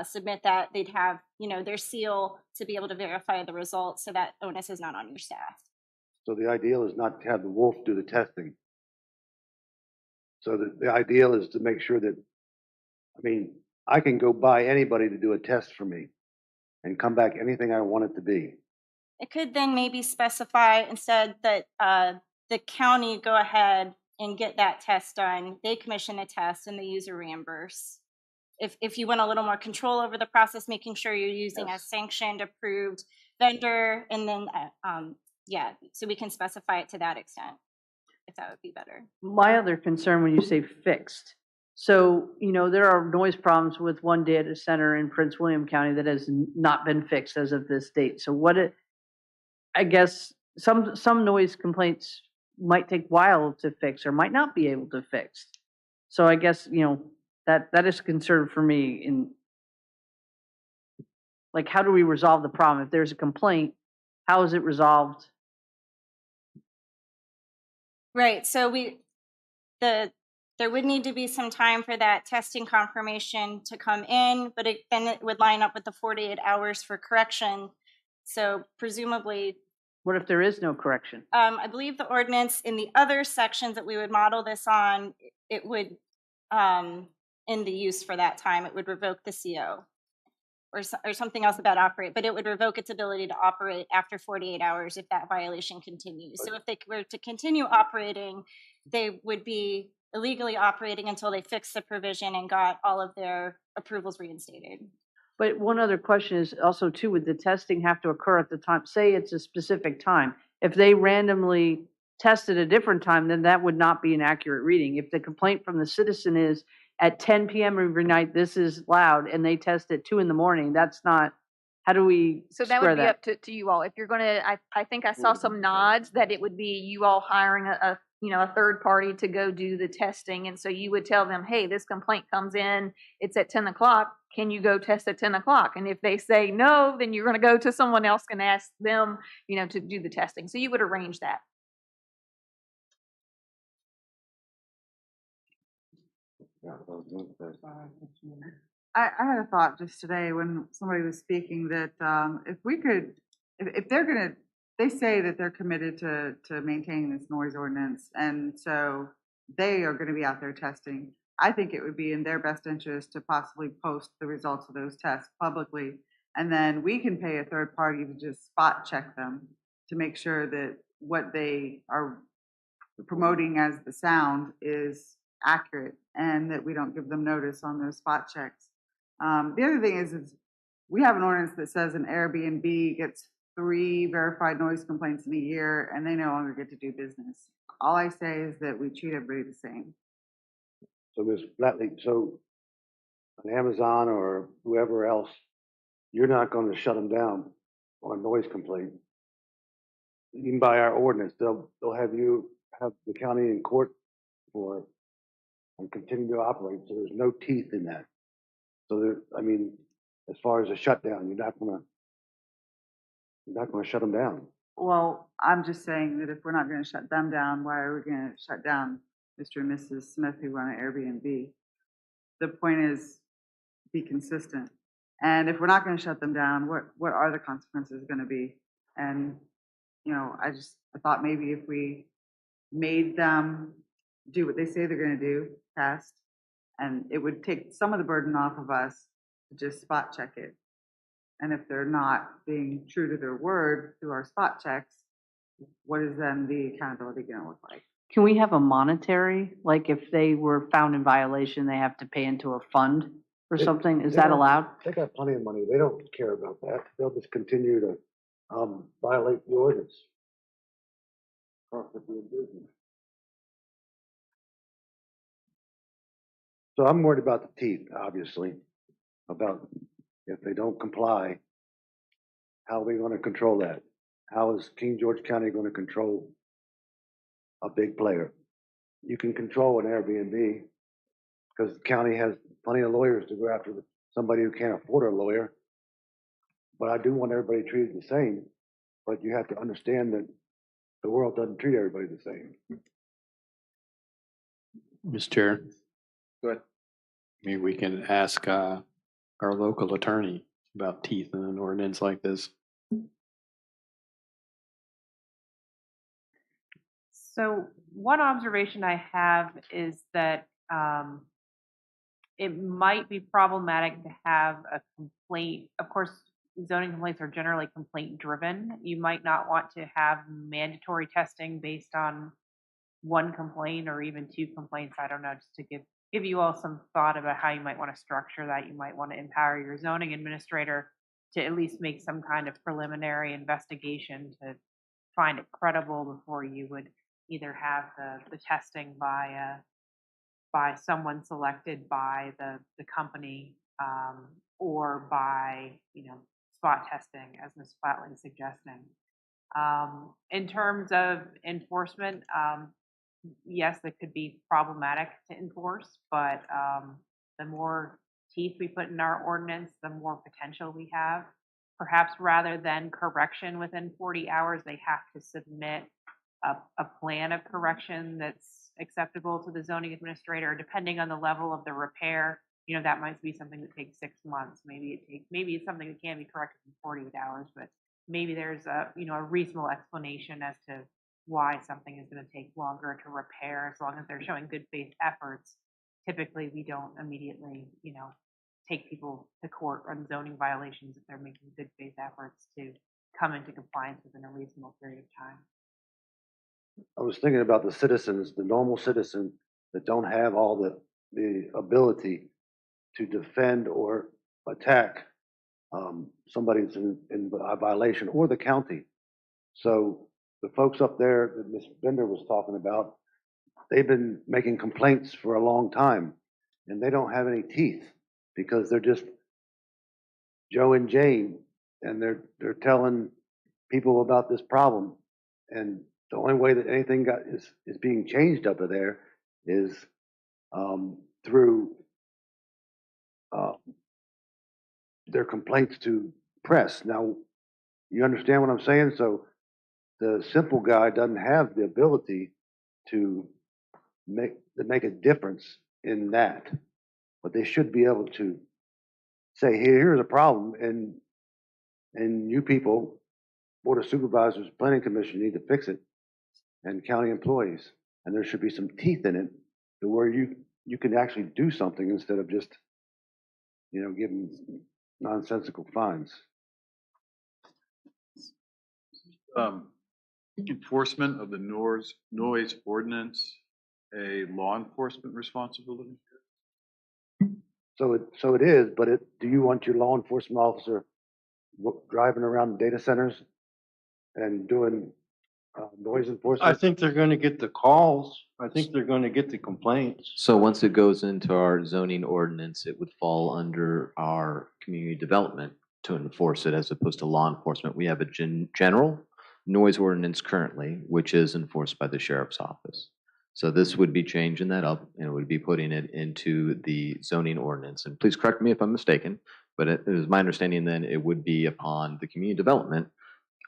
submit that. They'd have, their seal to be able to verify the results, so that onus is not on your staff. So the ideal is not to have the wolf do the testing. So the ideal is to make sure that, I can go buy anybody to do a test for me and come back anything I want it to be. It could then maybe specify instead that the county go ahead and get that test done. They commission a test and the user reimburse. If you want a little more control over the process, making sure you're using a sanctioned, approved vendor, and then, so we can specify it to that extent, if that would be better. My other concern when you say fixed, so, there are noise problems with one data center in Prince William County that has not been fixed as of this date. So I guess some noise complaints might take a while to fix or might not be able to fix. So I guess, that is a concern for me in, like, how do we resolve the problem? If there's a complaint, how is it resolved? Right, so the there would need to be some time for that testing confirmation to come in, but then it would line up with the 48 hours for correction. So presumably, What if there is no correction? I believe the ordinance in the other sections that we would model this on, it would, in the use for that time, it would revoke the CO or something else about operate, but it would revoke its ability to operate after 48 hours if that violation continues. So if they were to continue operating, they would be illegally operating until they fixed the provision and got all of their approvals reinstated. But one other question is also too, would the testing have to occur at the time? Say it's a specific time. If they randomly tested a different time, then that would not be an accurate reading. If the complaint from the citizen is at 10 p.m. every night, this is loud, and they test at 2 a.m, that's not, how do we So that square would be that? up to you all. If you're gonna, I think I saw some nods that it would be you all hiring a third party to go do the testing. And so you would tell them, hey, this complaint comes in, it's at 10 o'clock. Can you go test at 10 o'clock? And if they say no, then you're gonna go to someone else and ask them, to do the testing. So you would arrange that. I had a thought just today when somebody was speaking that if we could, if they're gonna, they say that they're committed to maintaining this noise ordinance, and so they are gonna be out there testing. I think it would be in their best interest to possibly post the results of those tests publicly, and then we can pay a third party to just spot check them to make sure that what they are promoting as the sound is accurate and that we don't give them notice on those spot checks. The other thing is we have an ordinance that says an Airbnb gets 3 verified noise complaints in a year and they no longer get to do business. All I say is that we treat everybody the same. So Ms. Flatley, so on Amazon or whoever else, you're not going to shut them down on a noise complaint. Even by our ordinance, they'll have you have the county in court for it and continue to operate. So there's no teeth in that. So there, I mean, as far as a shutdown, you're not gonna shut them down. Well, I'm just saying that if we're not going to shut them down, why are we going to shut down Mr. and Mrs. Smith who run an Airbnb? The point is be consistent. And if we're not going to shut them down, what are the consequences going to be? And, I thought maybe if we made them do what they say they're going to do, test, and it would take some of the burden off of us to just spot check it. And if they're not being true to their word through our spot checks, what is then the accountability going to look like? Can we have a monetary, like if they were found in violation, they have to pay into a fund or something? Is that allowed? They got plenty of money. They don't care about that. They'll just continue to violate the ordinance. Profit doing business. So I'm worried about the teeth, obviously, about if they don't comply, how are we going to control that? How is King George County going to control a big player? You can control an Airbnb because the county has plenty of lawyers to go after somebody who can't afford a lawyer. But I do want everybody treated the same. But you have to understand that the world doesn't treat everybody the same. Mr. Chair, Go ahead. maybe we can ask our local attorney about teeth in an ordinance like this. So one observation I have is that it might be problematic to have a complaint. Of course, zoning complaints are generally complaint driven. You might not want to have mandatory testing based on one complaint or even 2 complaints. I don't know, just to give you all some thought about how you might want to structure that. You might want to empower your zoning administrator to at least make some kind of preliminary investigation to find it credible before you would either have the testing by someone selected by the company or by spot testing, as Ms. Flatley is suggesting. In terms of enforcement, yes, that could be problematic to enforce, but the more teeth we put in our ordinance, the more potential we have. Perhaps rather than correction within 40 hours, they have to submit a plan of correction that's acceptable to the zoning administrator, depending on the level of the repair. You know, that might be something that takes 6 months. Maybe it's something that can be corrected in 48 hours, but maybe there's a, you know, a reasonable explanation as to why something is going to take longer to repair, as long as they're showing good faith efforts. Typically, we don't immediately, you know, take people to court on zoning violations if they're making good faith efforts to come into compliance within a reasonable period of time. I was thinking about the citizens, the normal citizen that don't have all the ability to defend or attack somebody that's in a violation, or the county. So the folks up there that Ms. Bender was talking about, they've been making complaints for a long time, and they don't have any teeth because they're just Joe and Jane, and they're telling people about this problem. And the only way that anything is being changed up there is through their complaints to press. Now, you understand what I'm saying? So the simple guy doesn't have the ability to make a difference in that, but they should be able to say, hey, here's a problem, and you people, Board of Supervisors, Planning Commission, need to fix it, and county employees, and there should be some teeth in it to where you can actually do something instead of just, you know, giving nonsensical fines. Enforcement of the noise ordinance, a law enforcement responsibility? So it is, but do you want your law enforcement officer driving around data centers and doing noise enforcement? I think they're gonna get the calls. I think they're gonna get the complaints. So once it goes into our zoning ordinance, it would fall under our community development to enforce it as opposed to law enforcement. We have a general noise ordinance currently, which is enforced by the sheriff's office. So this would be changing that up, and it would be putting it into the zoning ordinance. And please correct me if I'm mistaken, but it is my understanding then it would be upon the community development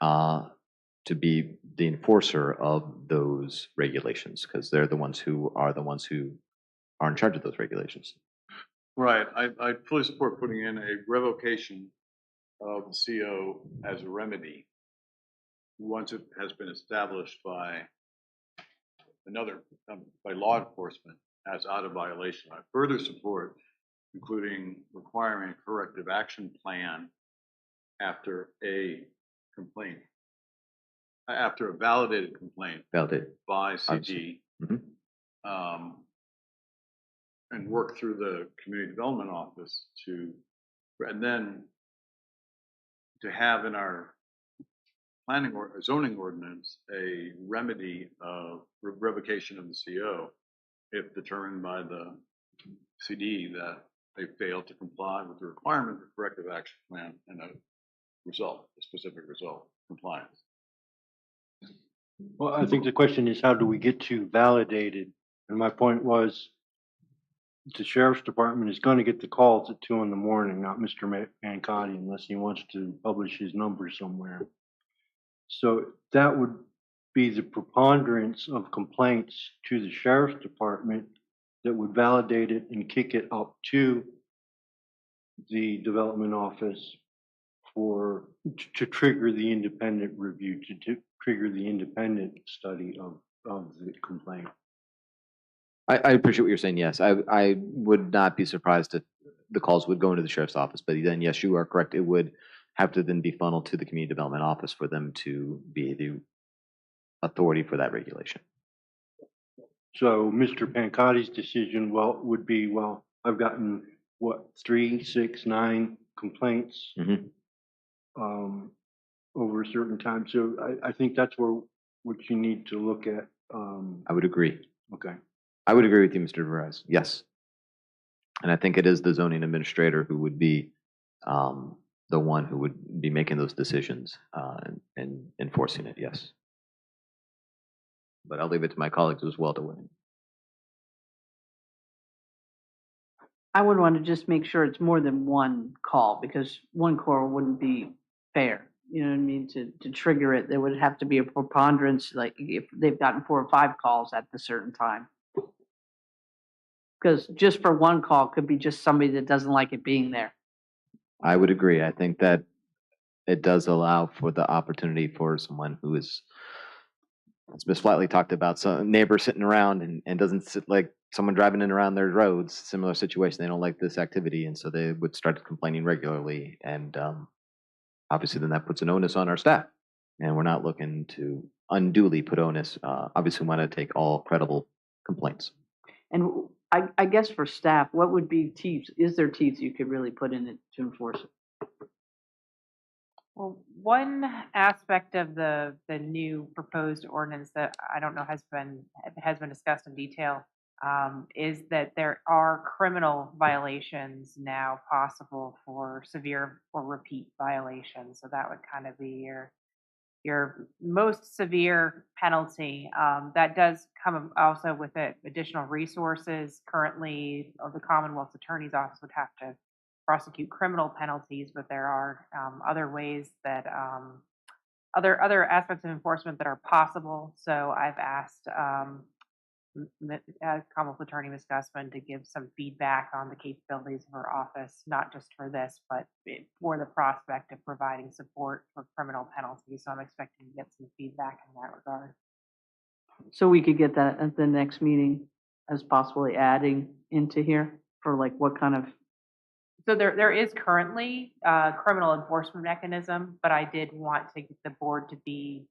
to be the enforcer of those regulations, because they're the ones who are in charge of those regulations. Right. I fully support putting in a revocation of the CO as a remedy once it has been established by by law enforcement as out of violation. I further support including requiring a corrective action plan after a complaint, after a validated complaint by CD, and work through the community development office and then to have in our planning or zoning ordinance a remedy of revocation of the CO if determined by the CD that they failed to comply with the requirement of corrective action plan and a specific result, compliance. Well, I think the question is, how do we get to validated? And my point was, the sheriff's department is going to get the calls at 2 a.m, not Mr. Mancotti, unless he wants to publish his numbers somewhere. So that would be the preponderance of complaints to the sheriff's department that would validate it and kick it up to the development office to trigger the independent review, to trigger the independent study of the complaint. I appreciate what you're saying. Yes, I would not be surprised if the calls would go into the sheriff's office, but then yes, you are correct. It would have to then be funneled to the community development office for them to be the authority for that regulation. So Mr. Pancotti's decision, would be, I've gotten 3, 6, 9 complaints over a certain time. So I think that's what you need to look at. I would agree. Okay. I would agree with you, Mr. DeVries. Yes. And I think it is the zoning administrator who would be the one who would be making those decisions and enforcing it, yes. But I'll leave it to my colleagues as well to weigh in. I would want to just make sure it's more than one call, because one call wouldn't be fair. you know what I mean, to trigger it, there would have to be a preponderance, like if they've gotten 4 or 5 calls at a certain time. Because just for one call could be just somebody that doesn't like it being there. I would agree. I think that it does allow for the opportunity for someone who is, it's been slightly talked about, some neighbor sitting around and doesn't sit like someone driving in around their roads, similar situation. They don't like this activity, and so they would start complaining regularly. And obviously, then that puts an onus on our staff, and we're not looking to unduly put onus. Obviously, we want to take all credible complaints. And I guess for staff, what would be teeth? Is there teeth you could really put in it to enforce it? Well, one aspect of the new proposed ordinance that I don't know has been discussed in detail is that there are criminal violations now possible for severe or repeat violations. So that would kind of be your most severe penalty. That does come also with it additional resources. Currently, the Commonwealth's Attorney's Office would have to prosecute criminal penalties, but there are other ways that other aspects of enforcement that are possible. So I've asked Commonwealth Attorney Ms. Gussman to give some feedback on the capabilities of her office, not just for this, but for the prospect of providing support for criminal penalties. So I'm expecting to get some feedback in that regard. So we could get that at the next meeting as possibly adding into here for like what kind of. So there is currently a criminal enforcement mechanism, but I did want to get the board to be,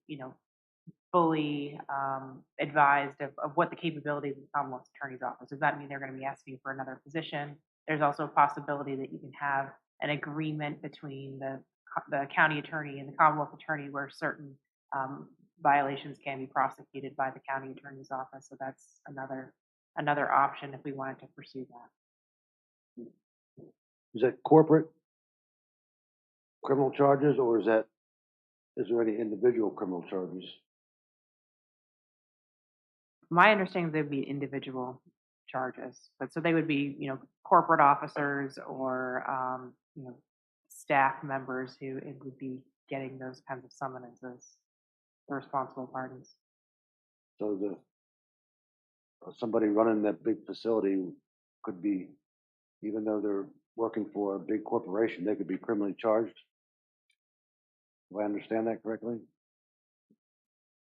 fully advised of what the capabilities of the Commonwealth Attorney's Office. Does that mean they're going to be asking for another position? There's also a possibility that you can have an agreement between the county attorney and the Commonwealth Attorney where certain violations can be prosecuted by the county attorney's office. So that's another option if we wanted to pursue that. Is that corporate criminal charges, or is there any individual criminal charges? My understanding they'd be individual charges, but so they would be, corporate officers or, staff members who it would be getting those kinds of summonses, the responsible parties. So somebody running that big facility could be, even though they're working for a big corporation, they could be criminally charged. Do I understand that correctly?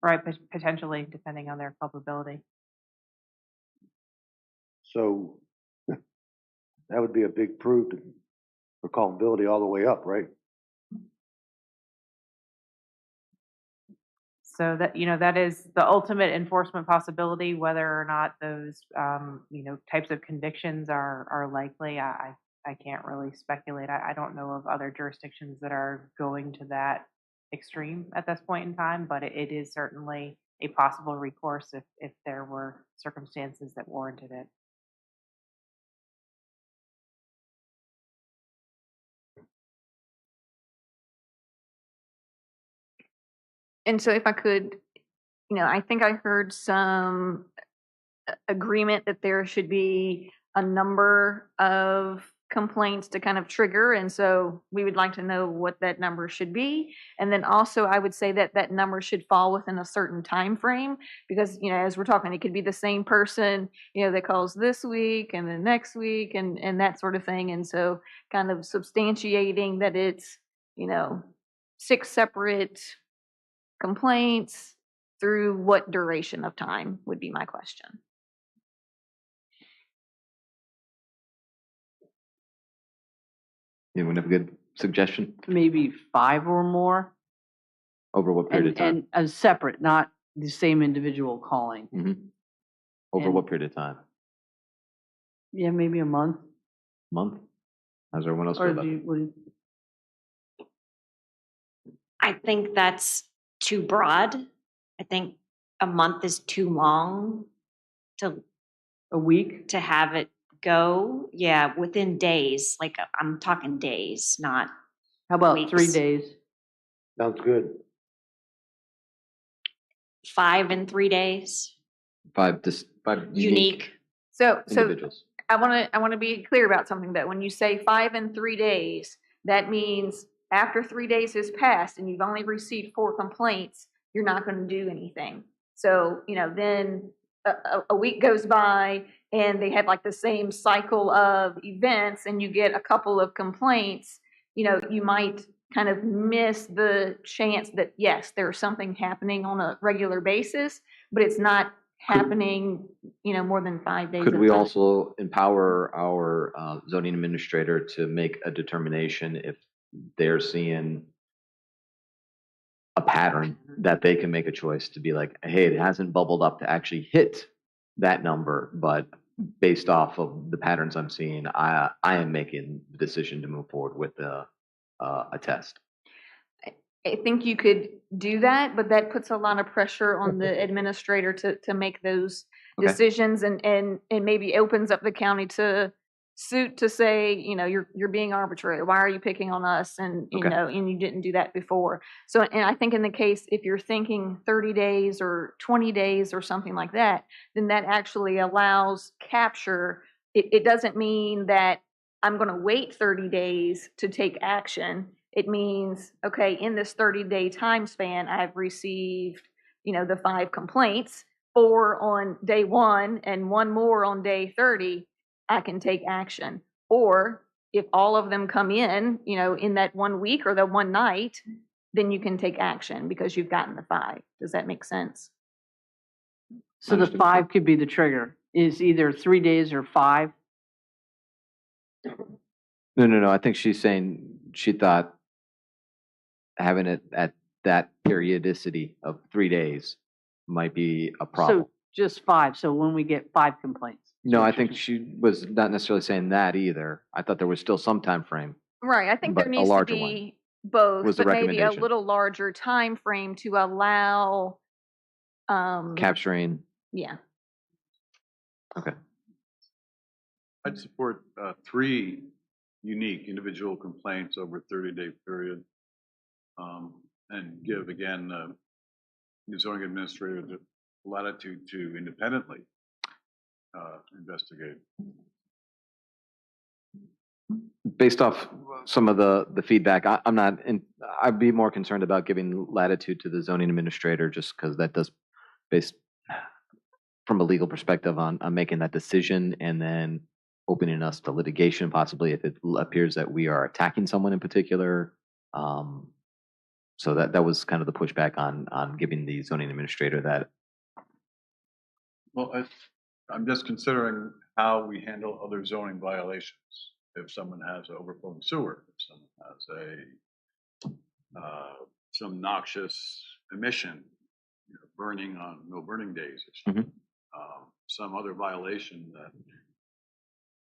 Right, potentially, depending on their culpability. So that would be a big proof for culpability all the way up, right? So that, that is the ultimate enforcement possibility. Whether or not those, types of convictions are likely, I can't really speculate. I don't know of other jurisdictions that are going to that extreme at this point in time, but it is certainly a possible recourse if there were circumstances that warranted it. And so if I could, I think I heard some agreement that there should be a number of complaints to kind of trigger. And so we would like to know what that number should be. And then also I would say that that number should fall within a certain time frame because, as we're talking, it could be the same person, that calls this week and then next week and that sort of thing. And so kind of substantiating that it's, 6 separate complaints through what duration of time would be my question. Anyone have a good suggestion? Maybe 5 or more. Over what period of time? And as separate, not the same individual calling. Mm-hmm. Over And- what period of time? Yeah, maybe a month. Month? How's everyone else Or feel about do it? you, what do you- I think that's too broad. I think a month is too long a week? to have it go. Yeah, within days. Like I'm talking days, not How about weeks. 3 days? Sounds good. 5 and 3 days. 5 Unique. So individuals. I want to be clear about something that when you say 5 and 3 days, that means after 3 days has passed and you've only received 4 complaints, you're not going to do anything. So, then a week goes by and they have like the same cycle of events and you get a couple of complaints, you might kind of miss the chance that, yes, there's something happening on a regular basis, but it's not happening, more than 5 days. Could at we a time. also empower our zoning administrator to make a determination if they're seeing a pattern that they can make a choice to be like, hey, it hasn't bubbled up to actually hit that number, but based off of the patterns I'm seeing, I am making the decision to move forward with a test. I think you could do that, but that puts a lot of pressure on the administrator to make those Okay. decisions and maybe opens up the county to suit to say, you're being arbitrary. Why are you picking on us? And, Okay. and you didn't do that before. So, and I think in the case, if you're thinking 30 days or 20 days or something like that, then that actually allows capture. It doesn't mean that I'm going to wait 30 days to take action. It means, okay, in this 30-day time span, I've received, the 5 complaints, 4 on day 1 and 1 more on day 30, I can take action. Or if all of them come in, in that 1 week or the 1 night, then you can take action because you've gotten the 5. Does that make sense? So the 5 could be the trigger, is either 3 days or 5. No. I think she's saying she thought having it at that periodicity of 3 days might be a problem. So just 5. So when we get 5 complaints. No, I think she was not necessarily saying that either. I thought there was still some time frame. Right. I think But there a needs to larger be both, was the but maybe a recommendation. little larger time frame to allow. Capturing. Yeah. Okay. I'd support 3 unique individual complaints over a 30-day period. And give, again, the zoning administrator the latitude to independently investigate. Based off some of the feedback, I'm not, I'd be more concerned about giving latitude to the zoning administrator just because that does, based from a legal perspective on making that decision and then opening us to litigation possibly if it appears that we are attacking someone in particular. So that was kind of the pushback on giving the zoning administrator that. Well, I'm just considering how we handle other zoning violations. If someone has an overflowing sewer, if someone has some noxious emission, burning on no burning days, or something, some other violation that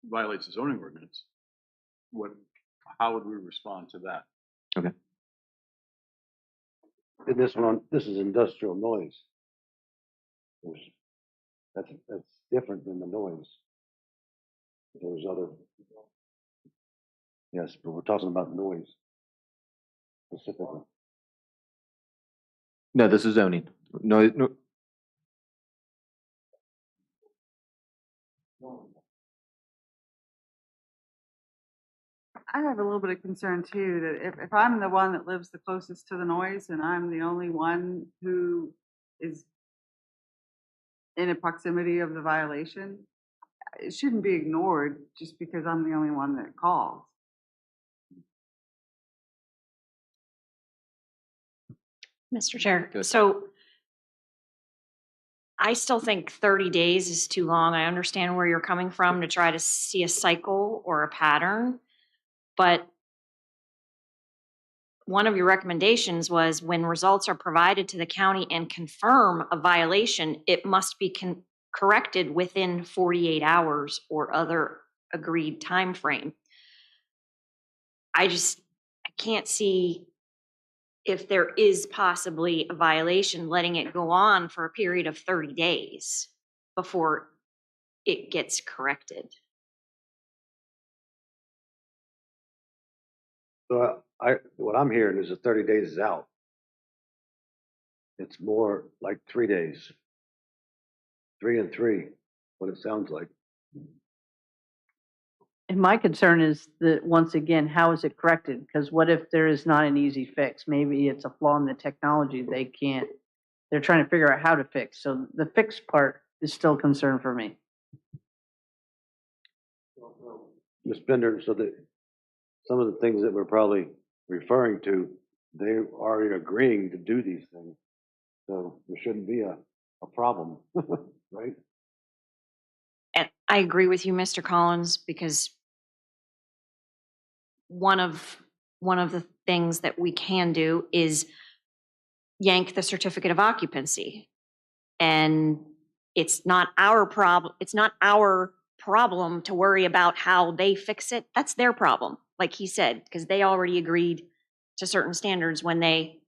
violates the zoning ordinance, how would we respond to that? Okay. And this is industrial noise. That's different than the noise. There's other. Yes, but we're talking about noise specifically. No, this is zoning. No. I have a little bit of concern too, that if I'm the one that lives the closest to the noise and I'm the only one who is in a proximity of the violation, it shouldn't be ignored just because I'm the only one that calls. Mr. Chair, Good. so I still think 30 days is too long. I understand where you're coming from to try to see a cycle or a pattern, but one of your recommendations was when results are provided to the county and confirm a violation, it must be corrected within 48 hours or other agreed time frame. I can't see if there is possibly a violation, letting it go on for a period of 30 days before it gets corrected. So what I'm hearing is that 30 days is out. It's more like 3 days. 3 and 3, what it sounds like. And my concern is that, once again, how is it corrected? Because what if there is not an easy fix? Maybe it's a flaw in the technology they're trying to figure out how to fix. So the fix part is still a concern for me. Ms. Bender, so that some of the things that we're probably referring to, they're already agreeing to do these things. So there shouldn't be a problem, right? And I agree with you, Mr. Collins, because one of the things that we can do is yank the certificate of occupancy. And it's not our problem. It's not our problem to worry about how they fix it. That's their problem, like he said, because they already agreed to certain standards when they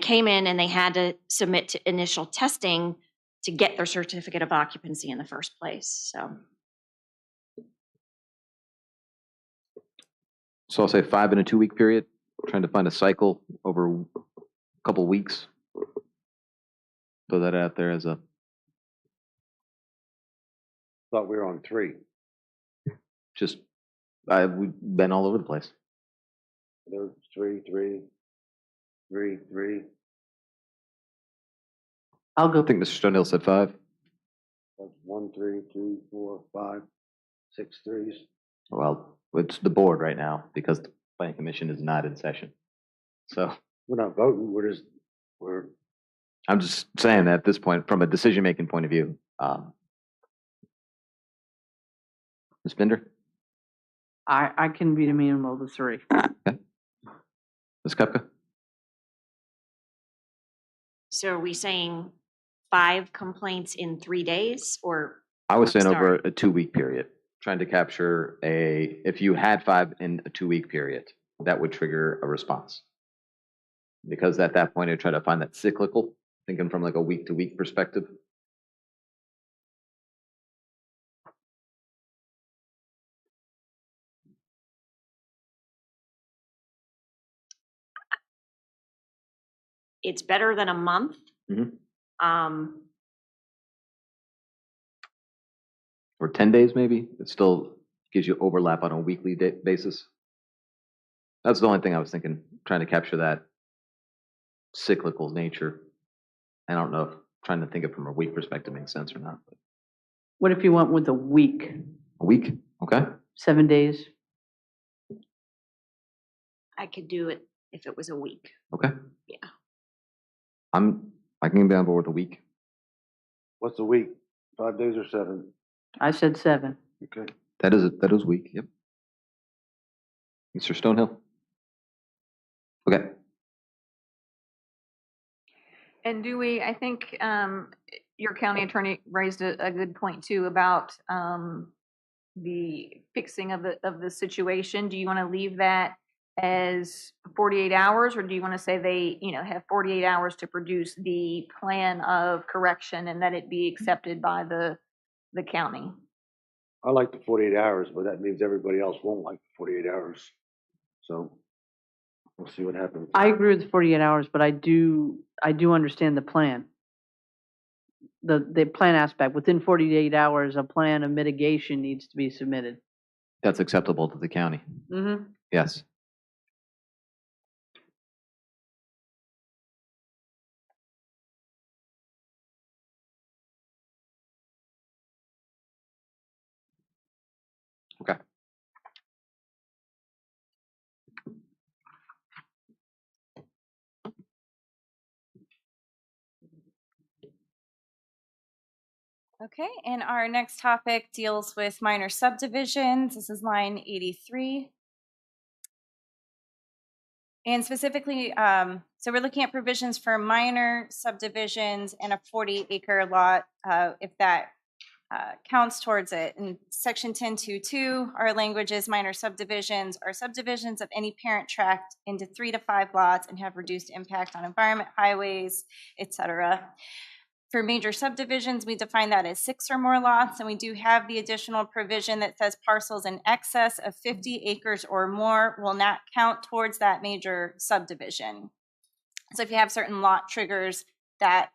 came in and they had to submit to initial testing to get their certificate of occupancy in the first place. So I'll say 5 in a 2-week period, trying to find a cycle over a couple weeks. Throw that out there as a, Thought we were on 3. we've been all over the place. There's 3, 3, 3, 3. I'll go. I think Mr. Stonehill said 5. That's 1, 3, 2, 4, 5, 6 threes. Well, it's the board right now because the planning commission is not in session. So We're not voting. We're I'm just saying that at this point, from a decision-making point of view, Ms. Bender, I can be amenable to 3. Ms. Kupka, So are we saying 5 complaints in 3 days, or? I was saying I'm over sorry. a 2-week period, trying to capture if you had 5 in a 2-week period, that would trigger a response. Because at that point, I try to find that cyclical, thinking from like a week-to-week perspective. It's better than a month. Mhm. Um, Or 10 days maybe. It still gives you overlap on a weekly basis. That's the only thing I was thinking, trying to capture that cyclical nature. I don't know if trying to think of it from a week perspective makes sense or not. But What if you went with a week? a week, okay? 7 days? I could do it if it was a week. Okay. Yeah. I can be on board with a week. What's a week? 5 days or 7? I said 7. Okay. That is a week, yep. Mr. Stonehill? Okay. And do we, I think your county attorney raised a good point too about the fixing of the situation. Do you want to leave that as 48 hours, or do you want to say they, have 48 hours to produce the plan of correction and that it be accepted by the county? I like the 48 hours, but that means everybody else won't like the 48 hours. So we'll see what happens. I agree with 48 hours, but I do understand the plan. The plan aspect. Within 48 hours, a plan of mitigation needs to be submitted. That's acceptable to the county. Mm-hmm. Yes. Okay. Okay, and our next topic deals with minor subdivisions. This is line 83. And specifically, so we're looking at provisions for minor subdivisions and a 40-acre lot, if that counts towards it. In section 10.2.2, our language is minor subdivisions are subdivisions of any parent tract into 3 to 5 lots and have reduced impact on environment, highways, etc. For major subdivisions, we define that as 6 or more lots, and we do have the additional provision that says parcels in excess of 50 acres or more will not count towards that major subdivision. So if you have certain lot triggers, that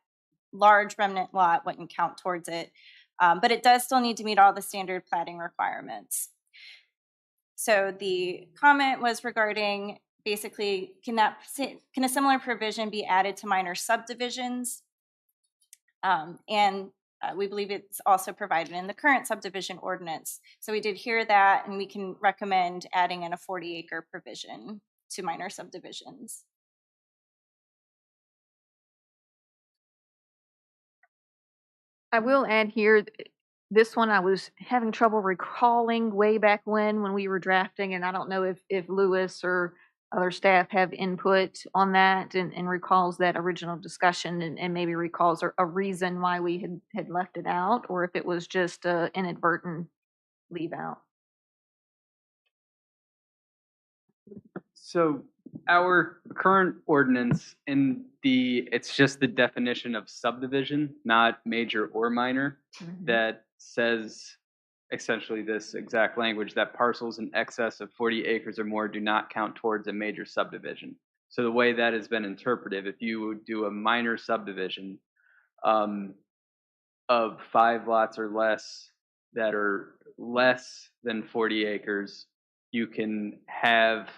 large remnant lot wouldn't count towards it. But it does still need to meet all the standard platting requirements. So the comment was regarding basically, can a similar provision be added to minor subdivisions? We believe it's also provided in the current subdivision ordinance. So we did hear that, and we can recommend adding in a 40-acre provision to minor subdivisions. I will add here, this one I was having trouble recalling way back when we were drafting, and I don't know if Lewis or other staff have input on that and recalls that original discussion and maybe recalls a reason why we had left it out, or if it was just a inadvertent leave out. So our current ordinance it's just the definition of subdivision, not major or minor, that says essentially this exact language, that parcels in excess of 40 acres or more do not count towards a major subdivision. So the way that has been interpreted, if you do a minor subdivision of 5 lots or less that are less than 40 acres, you can have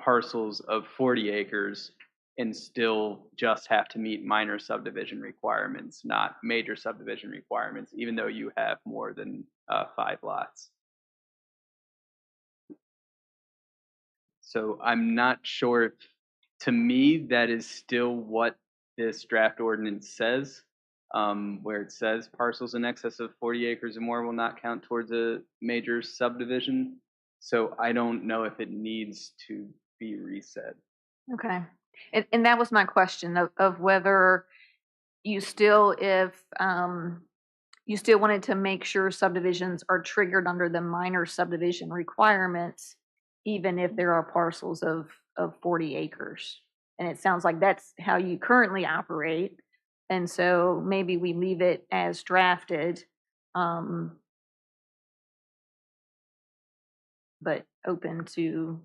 parcels of 40 acres and still just have to meet minor subdivision requirements, not major subdivision requirements, even though you have more than 5 lots. So I'm not sure if, to me, that is still what this draft ordinance says, where it says parcels in excess of 40 acres or more will not count towards a major subdivision. So I don't know if it needs to be reset. Okay. And that was my question of whether you still, if you still wanted to make sure subdivisions are triggered under the minor subdivision requirements, even if there are parcels of 40 acres. And it sounds like that's how you currently operate. And so maybe we leave it as drafted, but open to.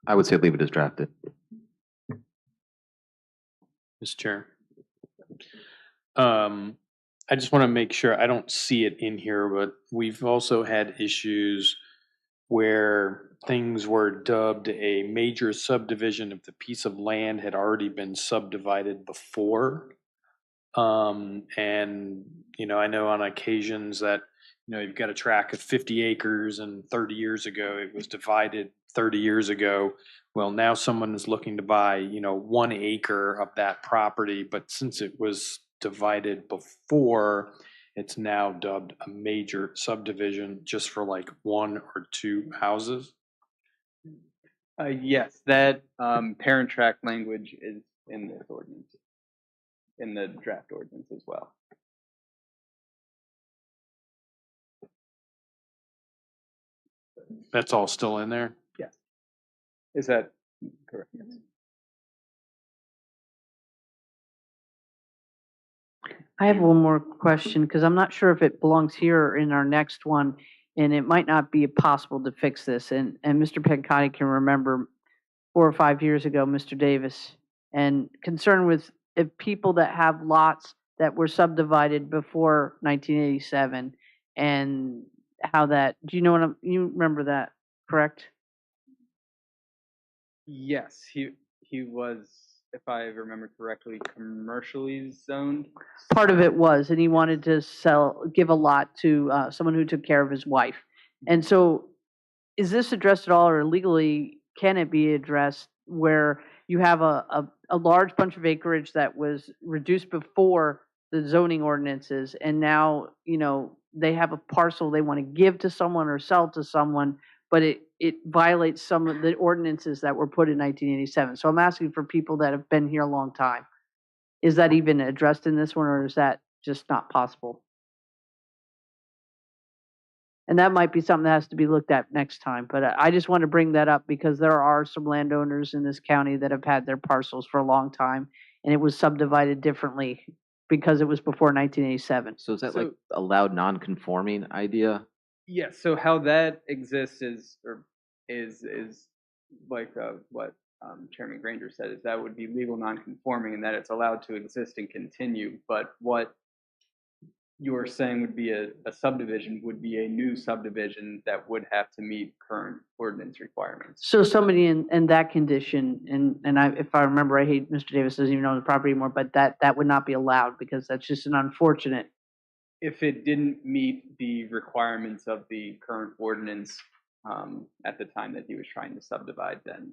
I would say leave it as drafted. Mr. Chair. I just want to make sure, I don't see it in here, but we've also had issues where things were dubbed a major subdivision if the piece of land had already been subdivided before. And, I know on occasions that, you've got a tract of 50 acres and 30 years ago, it was divided 30 years ago. Well, now someone is looking to buy, 1 acre of that property, but since it was divided before, it's now dubbed a major subdivision just for like 1 or 2 houses. Yes, that parent tract language is in this ordinance, in the draft ordinance as well. That's all still in there? Yes. Is that correct? Yes. I have one more question because I'm not sure if it belongs here or in our next one, and it might not be possible to fix this. And Mr. Pencotti can remember 4 or 5 years ago, Mr. Davis, and concern with if people that have lots that were subdivided before 1987 and how that, do you know what you remember that, correct? Yes, he was, if I remember correctly, commercially zoned. Part of it was, and he wanted to give a lot to someone who took care of his wife. And so is this addressed at all, or legally can it be addressed where you have a large bunch of acreage that was reduced before the zoning ordinances, and now, they have a parcel they want to give to someone or sell to someone, but it violates some of the ordinances that were put in 1987. So I'm asking for people that have been here a long time. Is that even addressed in this one, or is that just not possible? And that might be something that has to be looked at next time. But I just want to bring that up because there are some landowners in this county that have had their parcels for a long time, and it was subdivided differently because it was before 1987. So is that like a loud non-conforming idea? Yes. So how that exists is like what Chairman Granger said, is that would be legal non-conforming and that it's allowed to exist and continue. But what you're saying would be a subdivision would be a new subdivision that would have to meet current ordinance requirements. So somebody in that condition, and if I remember right, Mr. Davis doesn't even own the property anymore, but that would not be allowed because that's just an unfortunate. If it didn't meet the requirements of the current ordinance at the time that he was trying to subdivide, then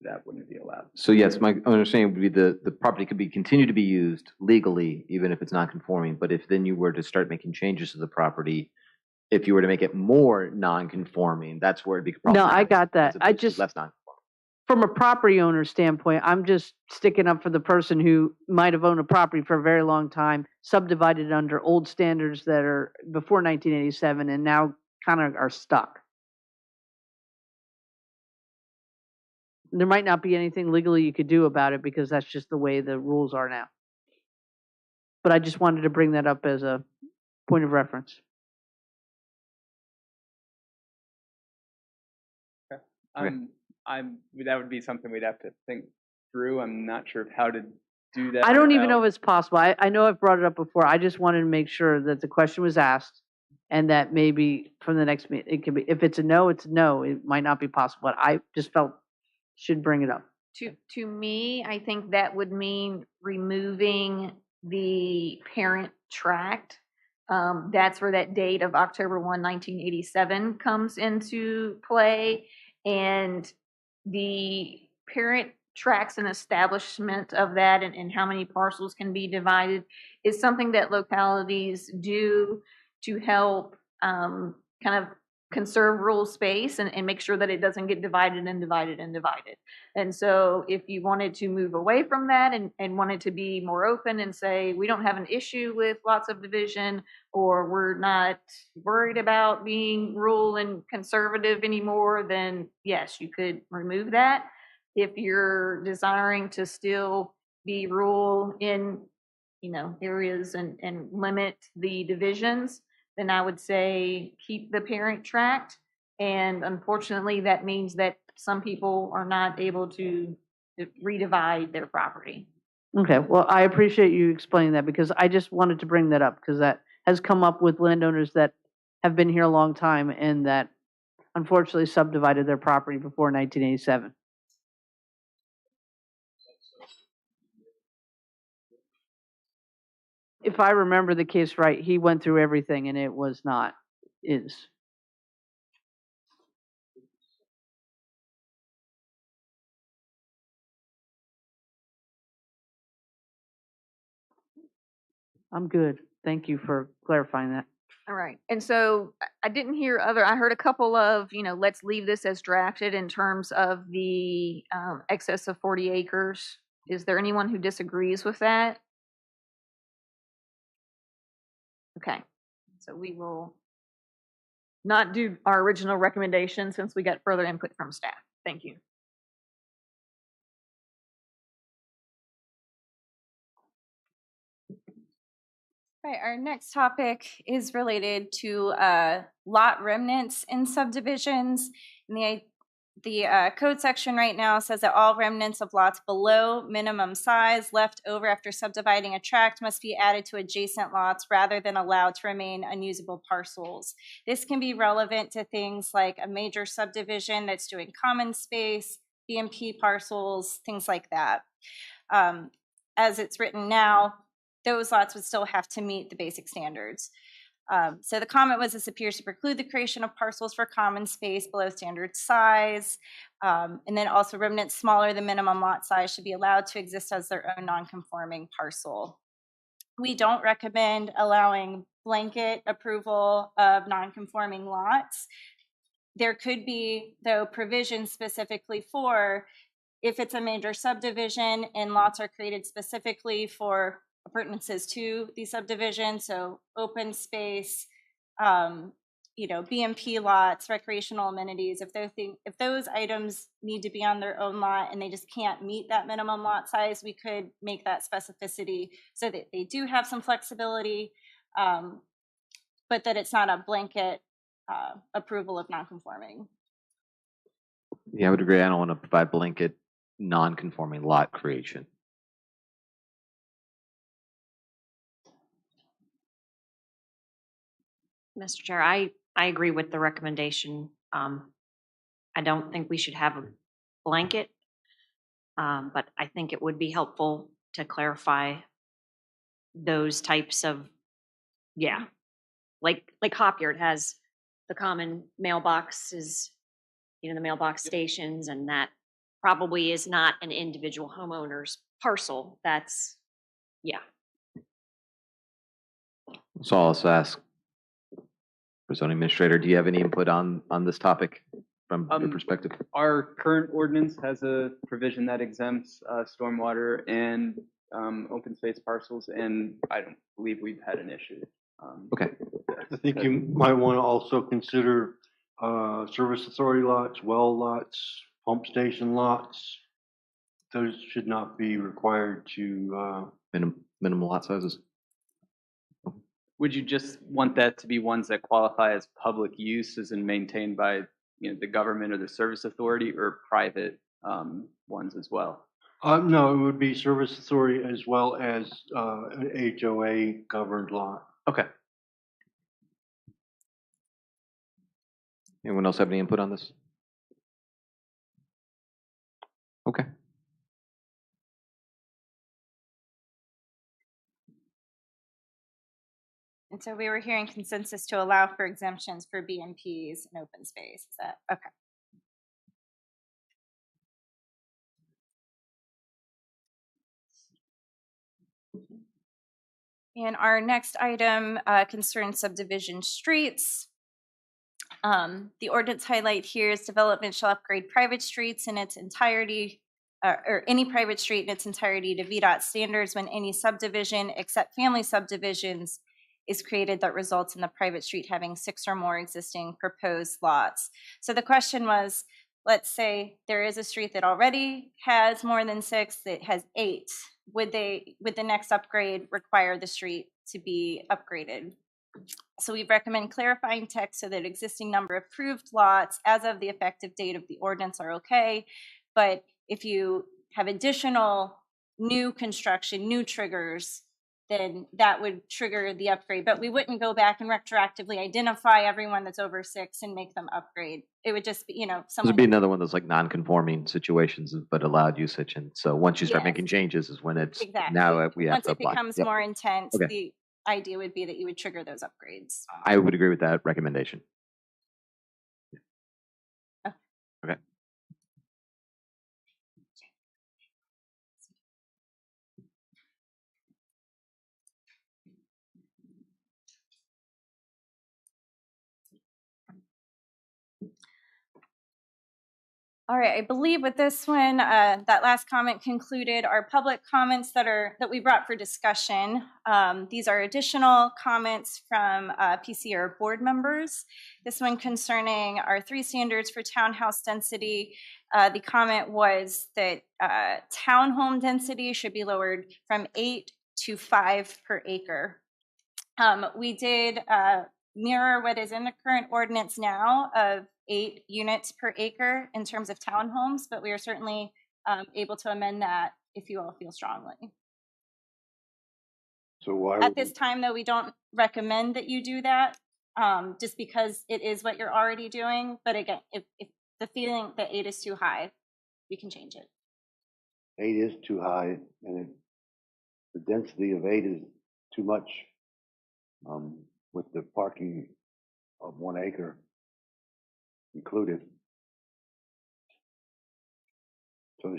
that wouldn't be allowed. So yes, my understanding would be the property could be continue to be used legally, even if it's not conforming. But if then you were to start making changes to the property, if you were to make it more non-conforming, that's where it'd be No, I problematic, got that. as I opposed to just, less non-conforming. from a property owner standpoint, I'm just sticking up for the person who might have owned a property for a very long time, subdivided under old standards that are before 1987, and now kind of are stuck. There might not be anything legally you could do about it because that's just the way the rules are now. But I just wanted to bring that up as a point of reference. That would be something we'd have to think through. I'm not sure of how to do that. I don't even know without- if it's possible. I know I've brought it up before. I just wanted to make sure that the question was asked and that maybe from the next meeting, it could be, if it's a no, it's a no. It might not be possible, but I just felt should bring it up. To me, I think that would mean removing the parent tract. That's where that date of October 1, 1987 comes into play. And the parent tracts and establishment of that and how many parcels can be divided is something that localities do to help kind of conserve rural space and make sure that it doesn't get divided and divided and divided. And so if you wanted to move away from that and wanted to be more open and say, we don't have an issue with lot subdivision, or we're not worried about being rural and conservative anymore, then yes, you could remove that. If you're desiring to still be rural in, areas and limit the divisions, then I would say keep the parent tract. And unfortunately, that means that some people are not able to redivide their property. Okay, well, I appreciate you explaining that because I just wanted to bring that up because that has come up with landowners that have been here a long time and that unfortunately subdivided their property before 1987. If I remember the case right, he went through everything and it was not is. I'm good. Thank you for clarifying that. All right. And so I didn't hear I heard a couple of, let's leave this as drafted in terms of the excess of 40 acres. Is there anyone who disagrees with that? Okay. So we will not do our original recommendation since we got further input from staff. Thank you. Right, our next topic is related to lot remnants in subdivisions. And the code section right now says that all remnants of lots below minimum size left over after subdividing a tract must be added to adjacent lots rather than allowed to remain unusable parcels. This can be relevant to things like a major subdivision that's doing common space, BMP parcels, things like that. As it's written now, those lots would still have to meet the basic standards. So the comment was this appears to preclude the creation of parcels for common space below standard size. And then also remnants smaller than minimum lot size should be allowed to exist as their own non-conforming parcel. We don't recommend allowing blanket approval of non-conforming lots. There could be, though, provisions specifically for if it's a major subdivision and lots are created specifically for appurtenances to the subdivision, so open space, BMP lots, recreational amenities. If those items need to be on their own lot and they just can't meet that minimum lot size, we could make that specificity so that they do have some flexibility, but that it's not a blanket approval of non-conforming. Yeah, I would agree. I don't want to provide blanket non-conforming lot creation. Mr. Chair, I agree with the recommendation. I don't think we should have a blanket, but I think it would be helpful to clarify those types of, yeah, like Hopyard has the common mailboxes, the mailbox stations, and that probably is not an individual homeowner's parcel. That's, yeah. So I'll also ask for zoning administrator, do you have any input on this topic from your perspective? Our current ordinance has a provision that exempts stormwater and open space parcels, and I don't believe we've had an issue. Okay. I think you might want to also consider service authority lots, well lots, pump station lots. Those should not be required to. Minimum lot sizes. Would you just want that to be ones that qualify as public uses and maintained by the government or the service authority, or private ones as well? No, it would be service authority as well as an HOA governed lot. Okay. Anyone else have any input on this? Okay. And so we were hearing consensus to allow for exemptions for BMPs and open space. Is that okay? And our next item concerns subdivision streets. The ordinance highlight here is development shall upgrade private streets in its entirety, or any private street in its entirety to VDOT standards when any subdivision, except family subdivisions, is created that results in the private street having 6 or more existing proposed lots. So the question was, let's say there is a street that already has more than 6, that has 8. Would the next upgrade require the street to be upgraded? So we recommend clarifying text so that existing number of approved lots as of the effective date of the ordinance are okay. But if you have additional new construction, new triggers, then that would trigger the upgrade. But we wouldn't go back and retroactively identify everyone that's over 6 and make them upgrade. It would just be, This would be another one of those like non-conforming situations, but allowed usage. And so once you start making changes is when it's now we have Once to it apply. becomes Yep. more intense, Okay. the idea would be that you would trigger those upgrades. I would agree with that recommendation. Okay. All right, I believe with this one, that last comment concluded our public comments that we brought for discussion. These are additional comments from PCR board members. This one concerning our 3 standards for townhouse density. The comment was that townhome density should be lowered from 8 to 5 per acre. We did mirror what is in the current ordinance now of 8 units per acre in terms of townhomes, but we are certainly able to amend that if you all feel strongly. So why? At this time, though, we don't recommend that you do that, just because it is what you're already doing. But again, if the feeling that 8 is too high, we can change it. 8 is too high, and the density of 8 is too much with the parking of 1 acre included. So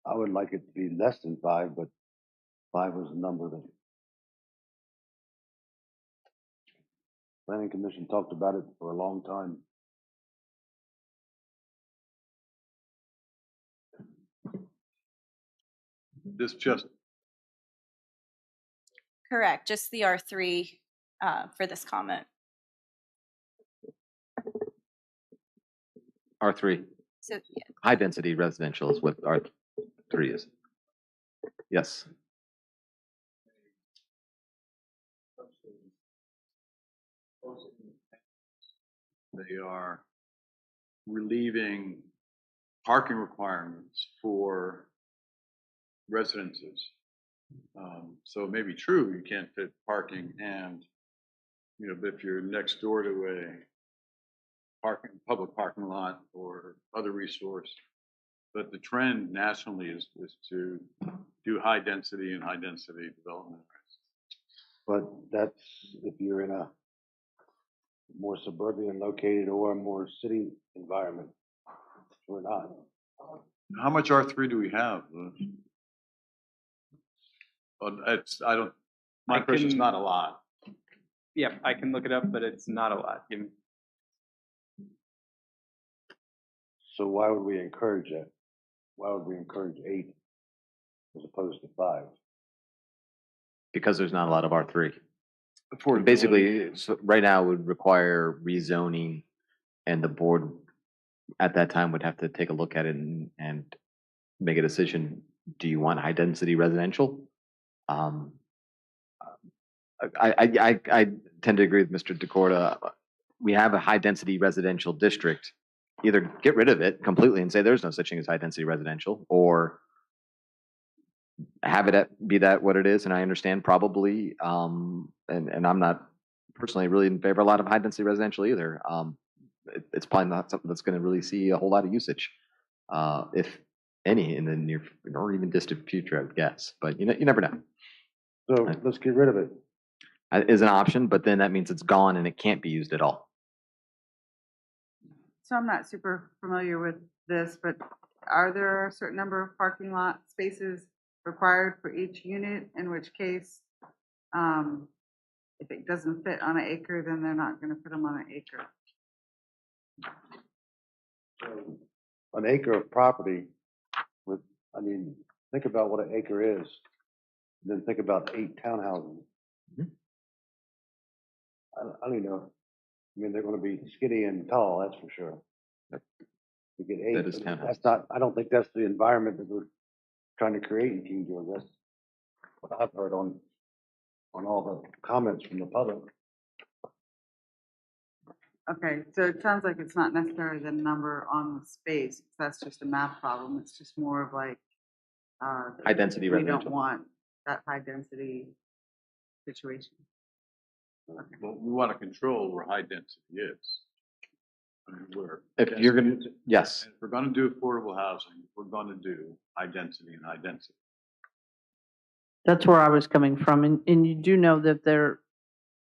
I would like it to be less than 5, but 5 was the number that Planning Commission talked about it for a long time. This just Correct, just the R3 for this comment. R3. So yeah. High density residential is what R3 is. Yes. they are relieving parking requirements for residences. So it may be true you can't fit parking and, but if you're next door to a public parking lot or other resource, but the trend nationally is to do high density and high density development. But that's if you're in a more suburban located or a more city environment. We're not. How much R3 do we have? My impression is not a lot. Yeah, I can look it up, but it's not a lot. So why would we encourage that? Why would we encourage 8 as opposed to 5? Because there's not a lot of R3. Affordability. Basically, so right now it would require rezoning, and the board at that time would have to take a look at it and make a decision. Do you want high density residential? I tend to agree with Mr. DeCorda. We have a high density residential district. Either get rid of it completely and say there's no such thing as high density residential, or have it be that what it is. And I understand probably, and I'm not personally really in favor of a lot of high density residential either. It's probably not something that's going to really see a whole lot of usage, if any, in the near or even distant future, I would guess. But you never know. So let's get rid of it. Is an option, but then that means it's gone and it can't be used at all. So I'm not super familiar with this, but are there a certain number of parking lot spaces required for each unit? In which case, if it doesn't fit on an acre, then they're not going to put them on an acre. An acre of property think about what an acre is, then think about 8 townhouses. Mm-hmm. I don't know. They're going to be skinny and tall, that's for sure. You get 8. That is townhouse. That's not. I don't think that's the environment that we're trying to create in King George. That's what I've heard on all the comments from the public. Okay, so it sounds like it's not necessarily the number on the space. That's just a math problem. It's just more of like High density we residential. don't want that high density situation. But we want to control where high density is. If you're going to, yes. If we're going to do affordable housing, we're going to do high density and high density. That's where I was coming from. And you do know that there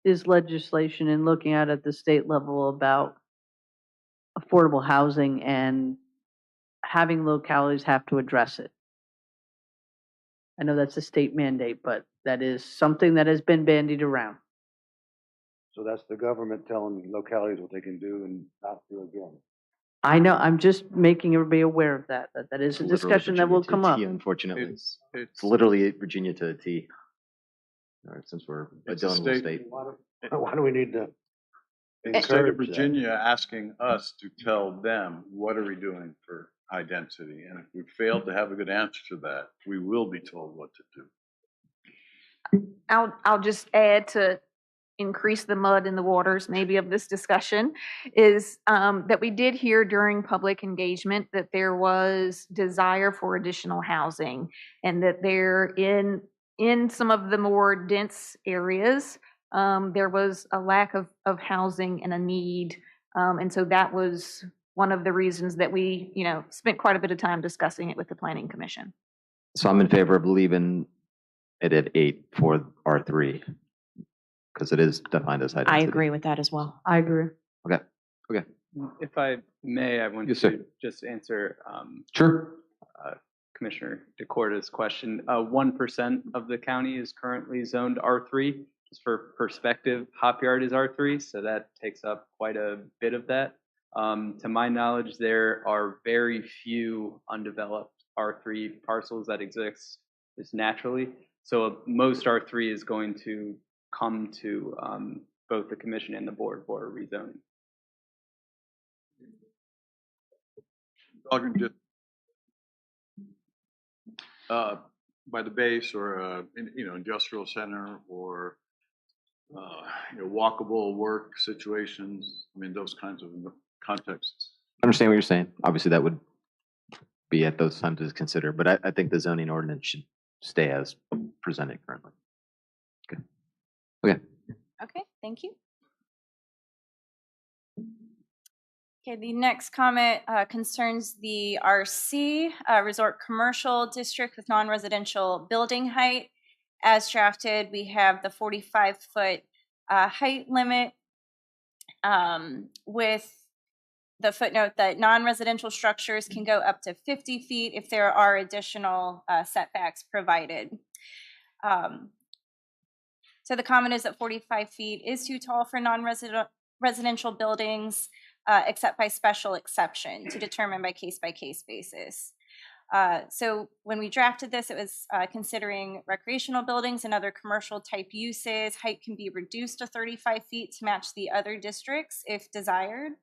is legislation in looking at the state level about affordable housing, and having localities have to address it. I know that's a state mandate, but that is something that has been bandied around. So that's the government telling localities what they can do and not do again. I know, I'm just making everybody aware of that is a discussion that will come up. Unfortunately, it's literally Virginia to a T. All right, since we're a It's a donable state. state. Why do we need to the state of encourage that? Virginia asking us to tell them what are we doing for high density, and if we fail to have a good answer to that, we will be told what to do. I'll just add to increase the mud in the waters maybe of this discussion is that we did hear during public engagement that there was desire for additional housing, and that there in some of the more dense areas there was a lack of housing and a need, and so that was one of the reasons that we spent quite a bit of time discussing it with the Planning Commission. So I'm in favor of leaving it at 8 for R3, because it is defined as high density. I agree with that as well. I agree. Okay. If I may, I want Yes, to sir. just answer Sure. Commissioner DeCorda's question. 1% of the county is currently zoned R3. Just for perspective, Hop Yard is R3, so that takes up quite a bit of that. To my knowledge, there are very few undeveloped R3 parcels that exist just naturally. So most R3 is going to come to both the commission and the board for rezoning. Talking just by the base, or industrial center, or walkable work situations. Those kinds of contexts. I understand what you're saying. Obviously, that would be at those times to consider, but I think the zoning ordinance should stay as presented currently. Okay. Okay. Okay, thank you. Okay, the next comment concerns the RC, Resort Commercial District with non-residential building height. As drafted, we have the 45-foot height limit with the footnote that non-residential structures can go up to 50 feet if there are additional setbacks provided. So the comment is that 45 feet is too tall for non-residential buildings, except by special exception to determine by case basis. So when we drafted this, it was considering recreational buildings and other commercial type uses. Height can be reduced to 35 feet to match the other districts if desired.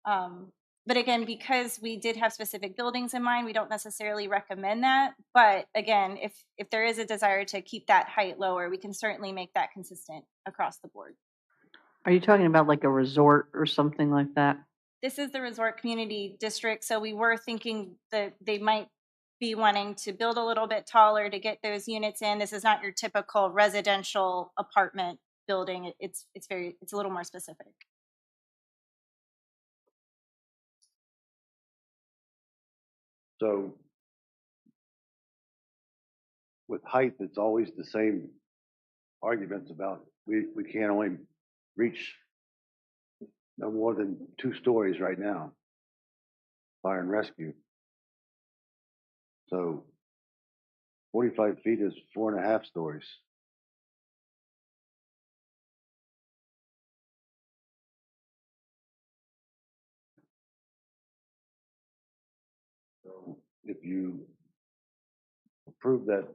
But again, because we did have specific buildings in mind, we don't necessarily recommend that. But again, if there is a desire to keep that height lower, we can certainly make that consistent across the board. Are you talking about like a resort or something like that? This is the resort community district, so we were thinking that they might be wanting to build a little bit taller to get those units in. This is not your typical residential apartment building. It's a little more specific. So with height, it's always the same arguments about we can't only reach no more than 2 stories right now, fire and rescue. So 45 feet is 4.5 stories. So if you approve that,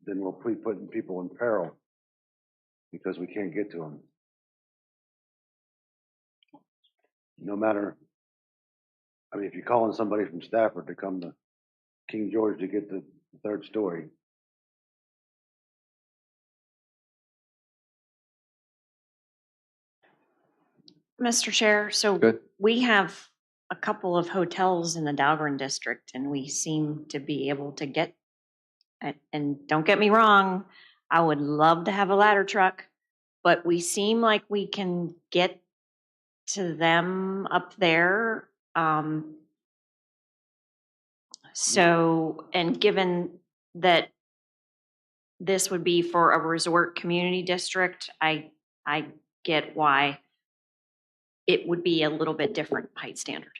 then we'll be putting people in peril because we can't get to them. No matter, I mean, if you're calling somebody from Stafford to come to King George to get the 3rd story, Mr. Chair, so Good. we have a couple of hotels in the Dahlgren district and we seem to be able to get, and don't get me wrong, I would love to have a ladder truck, but we seem like we can get to them up there. So, and given that this would be for a resort community district, I get why it would be a little bit different height standard.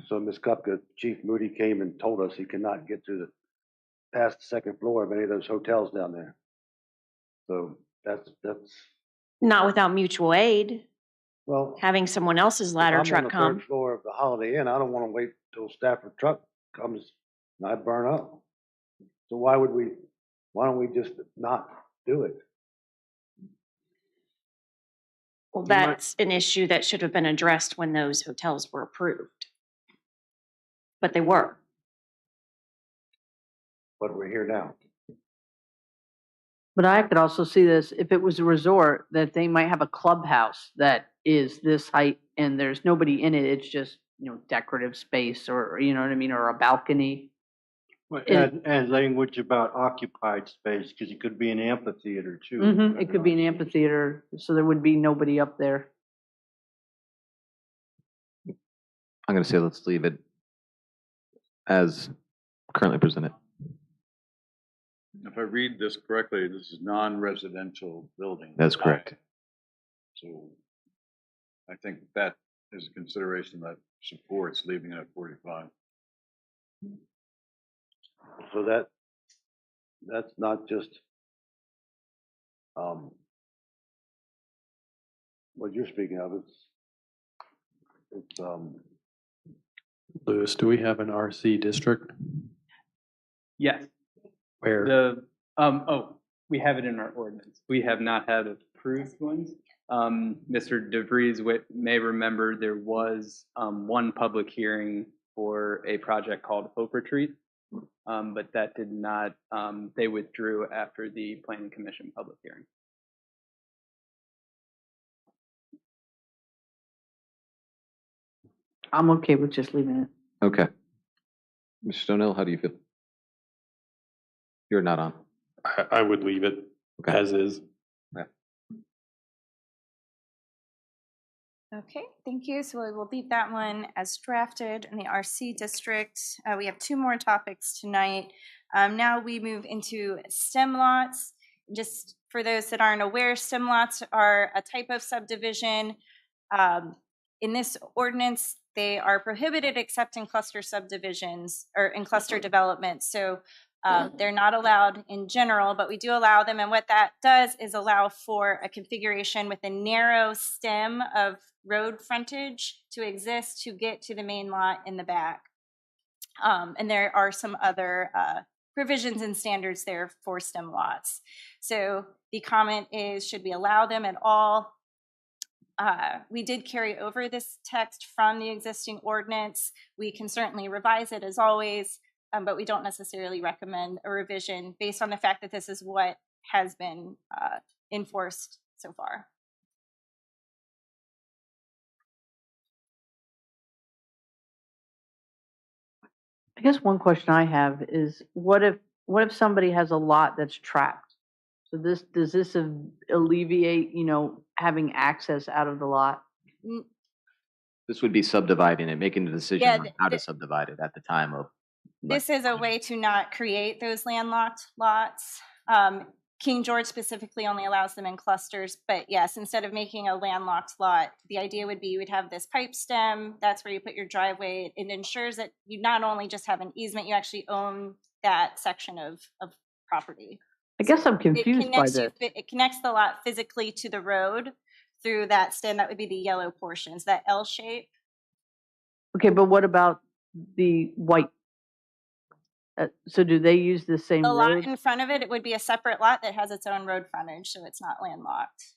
so Ms. Kupka, Chief Moody came and told us he cannot get to the past the 2nd floor of any of those hotels down there. So that's Not without mutual aid, well, having someone else's ladder if I'm on truck the come. 3rd floor of the Holiday Inn, I don't want to wait till Stafford truck comes and I burn up. So why don't we just not do it? Well, that's an issue that should have been addressed when those hotels were approved. But they were. But we're here now. But I could also see this, if it was a resort, that they might have a clubhouse that is this height and there's nobody in it. It's just, decorative space or, you know what I mean, or a balcony. Add language about occupied space, because it could be an amphitheater too. It could be an amphitheater, so there would be nobody up there. I'm going to say let's leave it as currently presented. If I read this correctly, this is non-residential building. That's correct. So I think that is a consideration that supports leaving it at 45. So that's not just what you're speaking of. It's Lewis, do we have an RC district? Yes. Where? We have it in our ordinance. We have not had approved ones. Mr. DeVries may remember there was one public hearing for a project called Hope Retreat, but that did not, they withdrew after the Planning Commission public hearing. I'm okay with just leaving it. Okay. Mr. Stonehill, how do you feel? You're not on. I would leave it Okay. as is. Okay, thank you. So we will leave that one as drafted in the RC district. We have two more topics tonight. Now we move into stem lots. Just for those that aren't aware, stem lots are a type of subdivision. In this ordinance, they are prohibited except in cluster subdivisions or in cluster development. So they're not allowed in general, but we do allow them. And what that does is allow for a configuration with a narrow stem of road frontage to exist to get to the main lot in the back. And there are some other provisions and standards there for stem lots. So the comment is, should we allow them at all? We did carry over this text from the existing ordinance. We can certainly revise it as always, but we don't necessarily recommend a revision based on the fact that this is what has been enforced so far. I guess one question I have is, what if somebody has a lot that's trapped? So does this alleviate, having access out of the lot? This would be subdividing it, making the decision Yeah, on how to subdivide it at the time of. This is a way to not create those landlocked lots. King George specifically only allows them in clusters, but yes, instead of making a landlocked lot, the idea would be you would have this pipe stem, that's where you put your driveway. It ensures that you not only just have an easement, you actually own that section of property. I guess I'm confused by this. It connects the lot physically to the road through that stem. That would be the yellow portions, that L shape. Okay, but what about the white? So do they use the same The lot road? in front of it, it would be a separate lot that has its own road frontage, so it's not landlocked.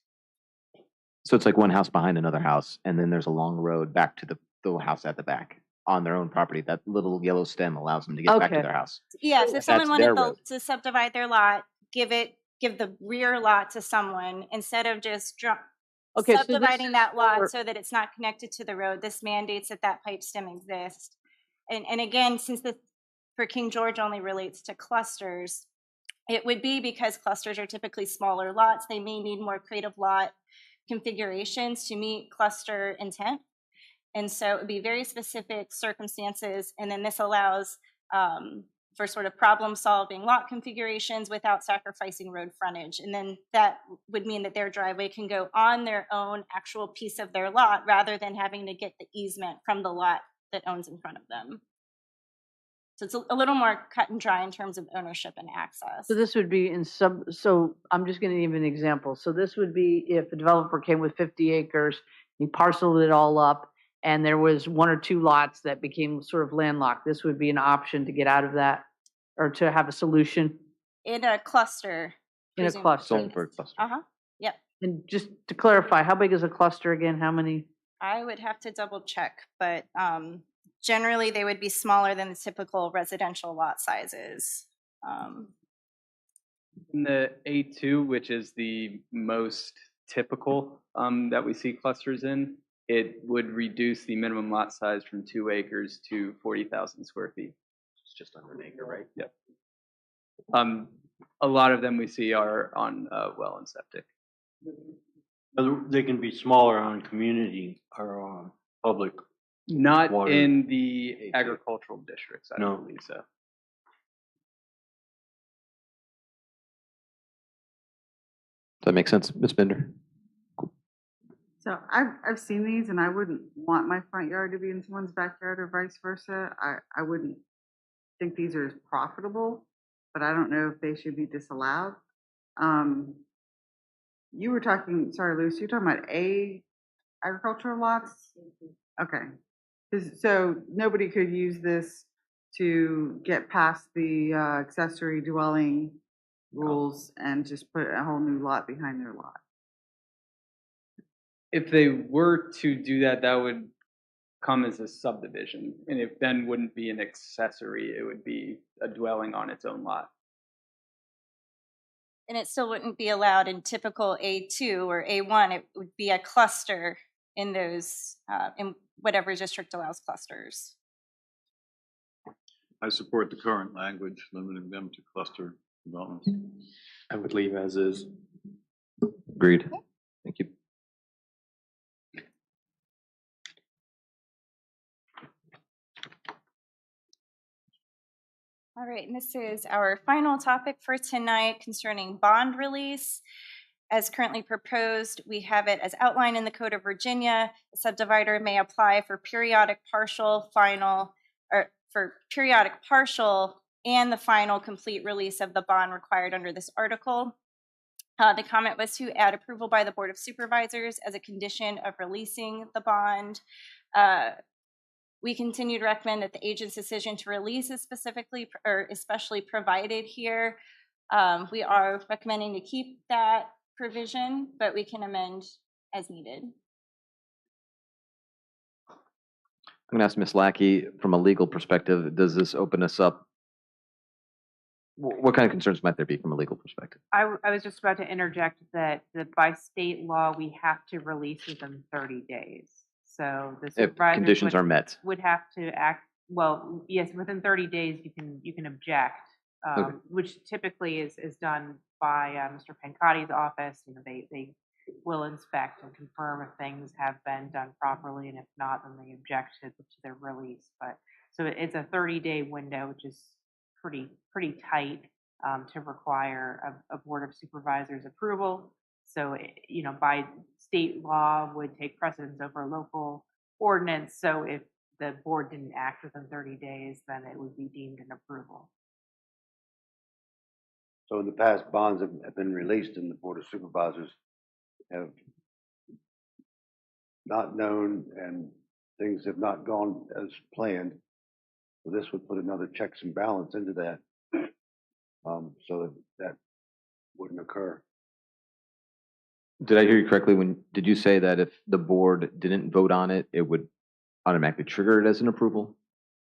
So it's like one house behind another house, and then there's a long road back to the house at the back on their own property. That little yellow stem allows them to get back to their house. Yes, if someone That's their wanted road. to subdivide their lot, give the rear lot to someone instead of just Okay, so this subdividing is that lot for- so that it's not connected to the road. This mandates that that pipe stem exists. And again, since for King George only relates to clusters, it would be because clusters are typically smaller lots. They may need more creative lot configurations to meet cluster intent. And so it would be very specific circumstances. And then this allows for sort of problem solving lot configurations without sacrificing road frontage. And then that would mean that their driveway can go on their own actual piece of their lot rather than having to get the easement from the lot that owns in front of them. So it's a little more cut and dry in terms of ownership and access. So this would be so I'm just going to give an example. So this would be if a developer came with 50 acres, he parceled it all up, and there was one or two lots that became sort of landlocked. This would be an option to get out of that, or to have a solution In a cluster. in a presumably. cluster. Sold for a cluster. Uh-huh, yep. And just to clarify, how big is a cluster again? How many? I would have to double check, but generally they would be smaller than the typical residential lot sizes. In the A2, which is the most typical that we see clusters in, it would reduce the minimum lot size from 2 acres to 40,000 square feet. It's just under an acre, right? Yep. A lot of them we see are on well and septic. They can be smaller on community or on public. Not water. in the agricultural districts, I don't believe so. Does that make sense, Ms. Bender? So I've seen these, and I wouldn't want my front yard to be in someone's backyard or vice versa. I wouldn't think these are as profitable, but I don't know if they should be disallowed. You were talking, sorry, Luce, you're talking about agricultural lots? Okay. So nobody could use this to get past the accessory dwelling rules and just put a whole new lot behind their lot. If they were to do that, that would come as a subdivision. And it then wouldn't be an accessory, it would be a dwelling on its own lot. And it still wouldn't be allowed in typical A2 or A1. It would be a cluster in those, in whatever district allows clusters. I support the current language, limiting them to cluster developments. I would leave as is. Agreed. Thank you. All right, and this is our final topic for tonight concerning bond release. As currently proposed, we have it as outlined in the Code of Virginia. A subdivider may apply for periodic partial, final, or for periodic partial and the final complete release of the bond required under this article. The comment was to add approval by the Board of Supervisors as a condition of releasing the bond. We continue to recommend that the agent's decision to release is specifically or especially provided here. We are recommending to keep that provision, but we can amend as needed. I'm going to ask Ms. Lackey, from a legal perspective, does this open us up? What kind of concerns might there be from a legal perspective? I was just about to interject that by state law, we have to release within 30 days. So the If supervisors conditions are met. would have to act, well, yes, within 30 days, you can object, Okay. which typically is done by Mr. Pancotti's office. You know, they will inspect and confirm if things have been done properly, and if not, then they object to their release. But so it's a 30-day window, which is pretty tight to require a Board of Supervisors approval. So, you know, by state law would take precedence over local ordinance. So if the board didn't act within 30 days, then it would be deemed an approval. So in the past, bonds have been released and the Board of Supervisors have not known and things have not gone as planned. So this would put another checks and balance into that, so that wouldn't occur. Did I hear you correctly? Did you say that if the board didn't vote on it, it would automatically trigger it as an approval?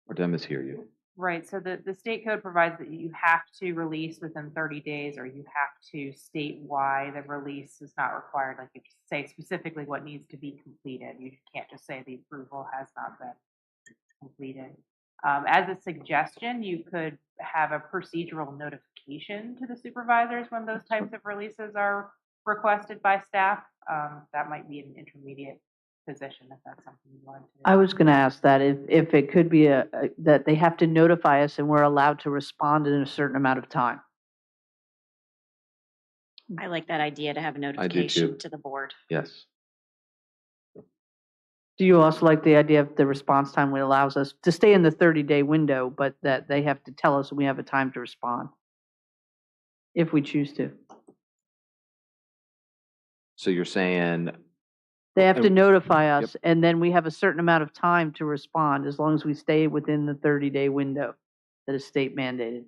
Or did I mishear you? Right. So the state code provides that you have to release within 30 days, or you have to state why the release is not required. Like if you say specifically what needs to be completed, you can't just say the approval has not been completed. As a suggestion, you could have a procedural notification to the supervisors when those types of releases are requested by staff. That might be an intermediate position if that's something you want to do. I was going to ask that if it could be that they have to notify us and we're allowed to respond in a certain amount of time. I like that idea to have a I do notification too. to the board. Yes. Do you also like the idea of the response time, which allows us to stay in the 30-day window, but that they have to tell us when we have a time to respond, if we choose to? So you're saying, They have to notify Yep. us, and then we have a certain amount of time to respond, as long as we stay within the 30-day window that is state mandated.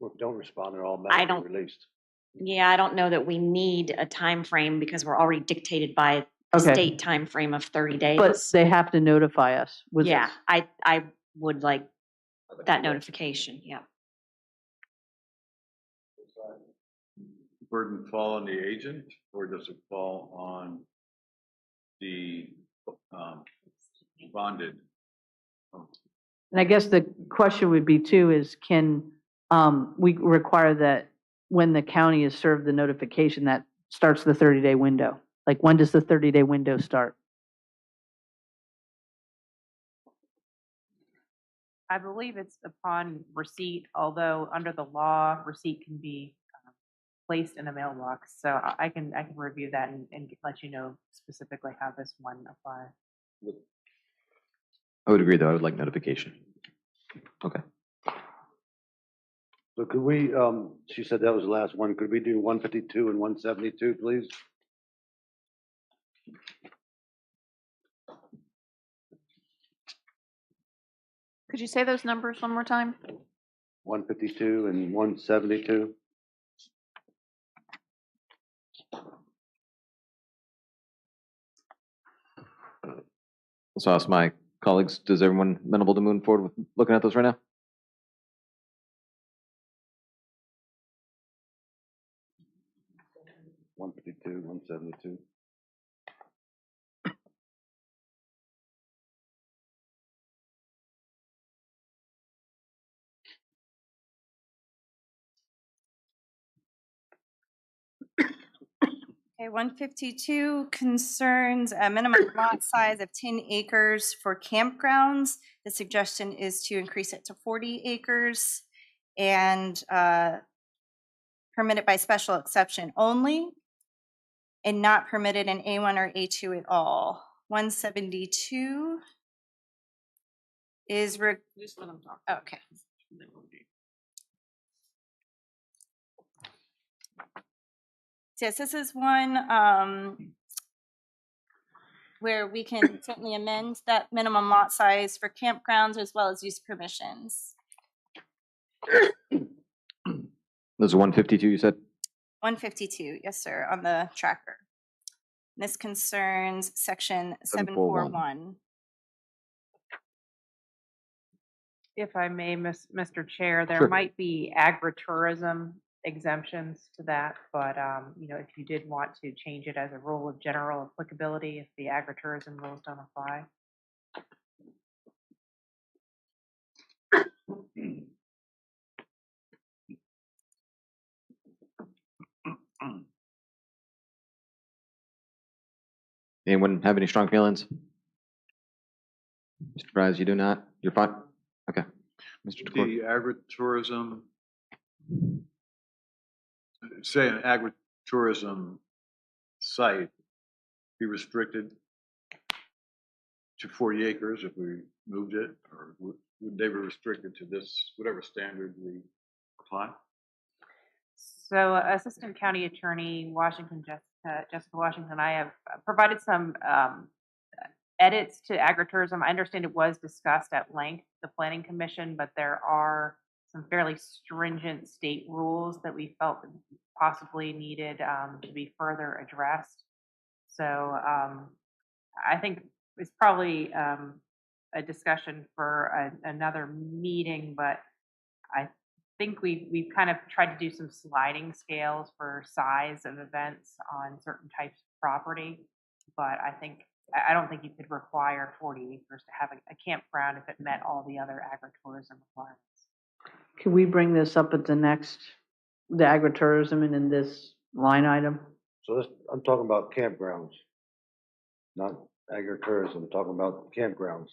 Well, if don't respond, they're I automatically don't- released. Yeah, I don't know that we need a time frame because we're already dictated by the Okay. state time frame of 30 days. But they have to notify us with Yeah, this. I would like that notification, yeah. Burden fall on the agent, or does it fall on the bonded? And I guess the question would be too is can we require that when the county is served the notification that starts the 30-day window? Like when does the 30-day window start? I believe it's upon receipt, although under the law, receipt can be placed in a mailbox. So I can review that and let you know specifically how this one applies. I would agree though, I would like notification. Okay. So could we, she said that was the last one. Could we do 152 and 172, please? Could you say those numbers one more time? 152 and 172. So I'll ask my colleagues, does everyone amenable to moving forward with looking at those right now? $152, 172. Okay, 152 concerns a minimum lot size of 10 acres for campgrounds. The suggestion is to increase it to 40 acres and permit it by special exception only and not permitted in A1 or A2 at all. 172 is Just let them talk. okay. Yes, this is one where we can certainly amend that minimum lot size for campgrounds as well as use permissions. Those are 152, you said? 152, yes, sir, on the tracker. This concerns section 741. 741. If I may, Mr. Chair, there Sure. might be agritourism exemptions to that, but, you know, if you did want to change it as a rule of general applicability, if the agritourism rules don't apply. Anyone have any strong feelings? Mr. Fries, you do not? You're fine? Okay. Mr. DeCour? The agritourism, say an agritourism site be restricted to 40 acres if we moved it, or would they be restricted to this, whatever standard we apply? So Assistant County Attorney Washington, Jessica Washington, I have provided some edits to agritourism. I understand it was discussed at length, the Planning Commission, but there are some fairly stringent state rules that we felt possibly needed to be further addressed. So I think it's probably a discussion for another meeting, but I think we've kind of tried to do some sliding scales for size of events on certain types of property. But I don't think you could require 40 acres to have a campground if it met all the other agritourism requirements. Can we bring this up at the agritourism and in this line item? So this, I'm talking about campgrounds, not agritourism. I'm talking about campgrounds.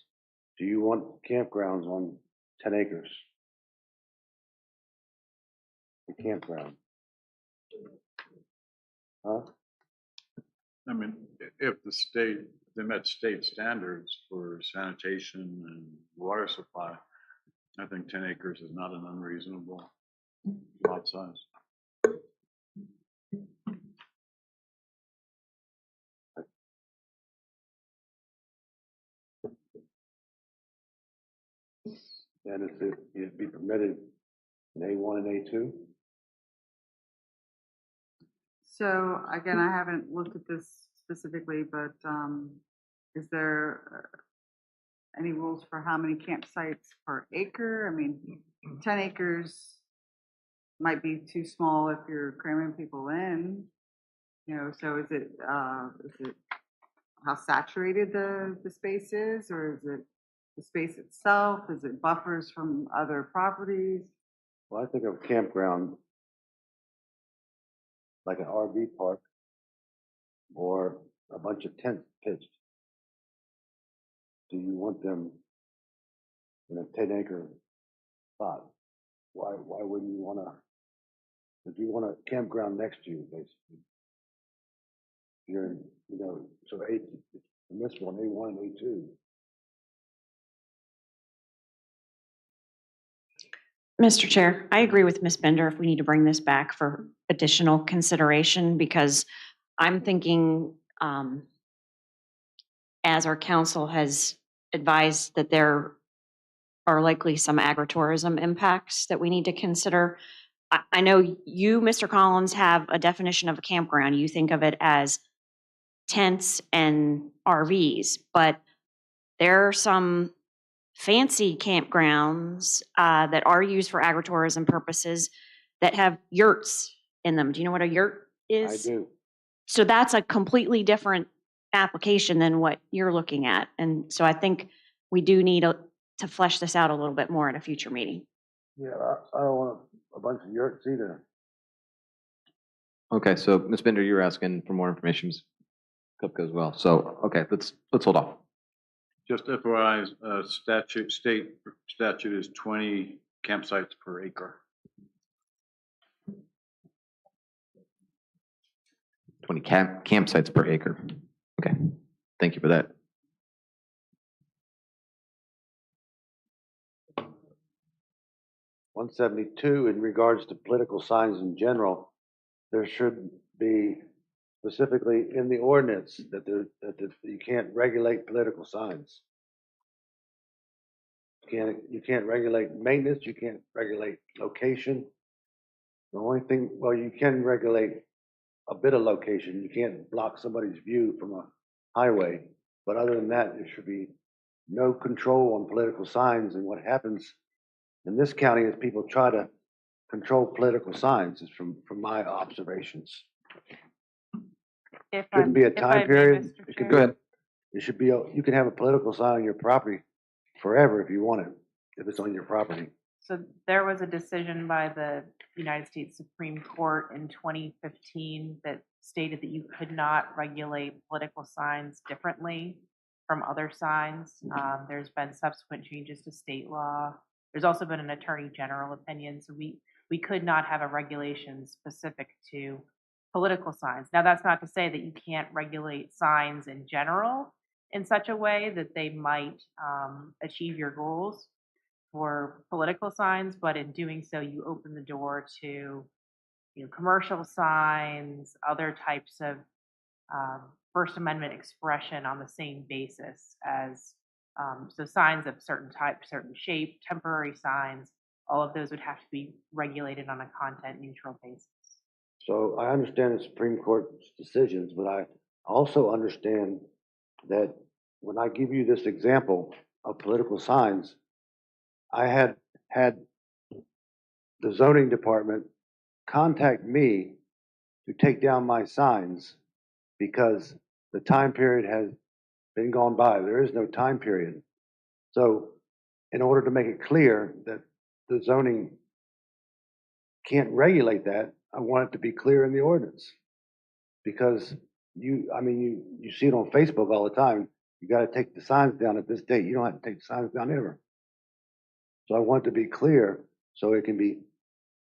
Do you want campgrounds on 10 acres? A campground. Huh? I mean, if they met state standards for sanitation and water supply, I think 10 acres is not an unreasonable lot size. And if it'd be permitted in A1 and A2? So again, I haven't looked at this specifically, but is there any rules for how many campsites per acre? I mean, 10 acres might be too small if you're cramming people in, you know, so is it how saturated the space is, or is it the space itself? Is it buffers from other properties? Well, I think of campground like an RV park or a bunch of tents pitched. Do you want them in a 10-acre spot? Why wouldn't you want if you want a campground next to you, basically? You're in, you know, so in this one, A1 and A2. Mr. Chair, I agree with Ms. Bender if we need to bring this back for additional consideration, because I'm thinking, as our council has advised, that there are likely some agritourism impacts that we need to consider. I know you, Mr. Collins, have a definition of a campground. You think of it as tents and RVs, but there are some fancy campgrounds that are used for agritourism purposes that have yurts in them. Do you know what a yurt is? I do. So that's a completely different application than what you're looking at. And so I think we do need to flesh this out a little bit more at a future meeting. Yeah, I don't want a bunch of yurts either. Okay, so Ms. Bender, you're asking for more information, Ms. Kupka as well. So, okay, let's hold off. Just FYI, state statute is 20 campsites per acre. 20 campsites per acre. Okay, thank you for that. One 172, in regards to political signs in general, there should be specifically in the ordinance that you can't regulate political signs. You can't regulate maintenance, you can't regulate location. The only thing, well, you can regulate a bit of location. You can't block somebody's view from a highway. But other than that, there should be no control on political signs. And what happens in this county is people try to control political signs, is from my observations. If Shouldn't be a if I time may, period. Mr. It could Chair. be, it should be, you can have a political sign on your property forever if you want it, if it's on your property. So there was a decision by the United States Supreme Court in 2015 that stated that you could not regulate political signs differently from other signs. There's been subsequent changes to state law. There's also been an attorney general opinion. So we could not have a regulation specific to political signs. Now, that's not to say that you can't regulate signs in general in such a way that they might achieve your goals for political signs, but in doing so, you open the door to commercial signs, other types of First Amendment expression on the same basis as so signs of certain type, certain shape, temporary signs. All of those would have to be regulated on a content neutral basis. So I understand the Supreme Court's decisions, but I also understand that when I give you this example of political signs, I had the zoning department contact me to take down my signs because the time period has been gone by. There is no time period. So in order to make it clear that the zoning can't regulate that, I want it to be clear in the ordinance. Because you see it on Facebook all the time. You got to take the signs down at this date. You don't have to take the signs down ever. So I want it to be clear so it can be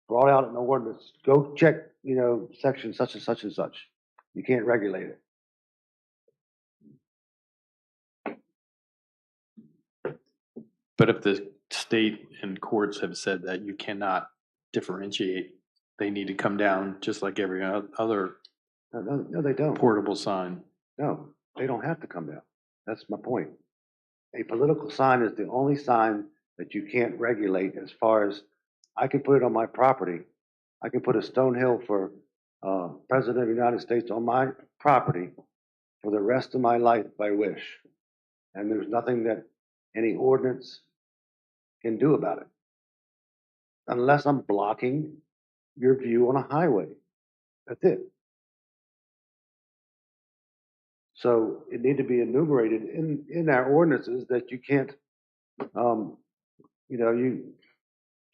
brought out in the ordinance. Go check, section such and such and such. You can't regulate it. But if the state and courts have said that you cannot differentiate, they need to come down just like every other No, they don't. portable sign. No, they don't have to come down. That's my point. A political sign is the only sign that you can't regulate as far as I can put it on my property. I can put a stone hill for President of the United States on my property for the rest of my life by wish. And there's nothing that any ordinance can do about it. Unless I'm blocking your view on a highway. That's it. So it need to be enumerated in our ordinances that you can't,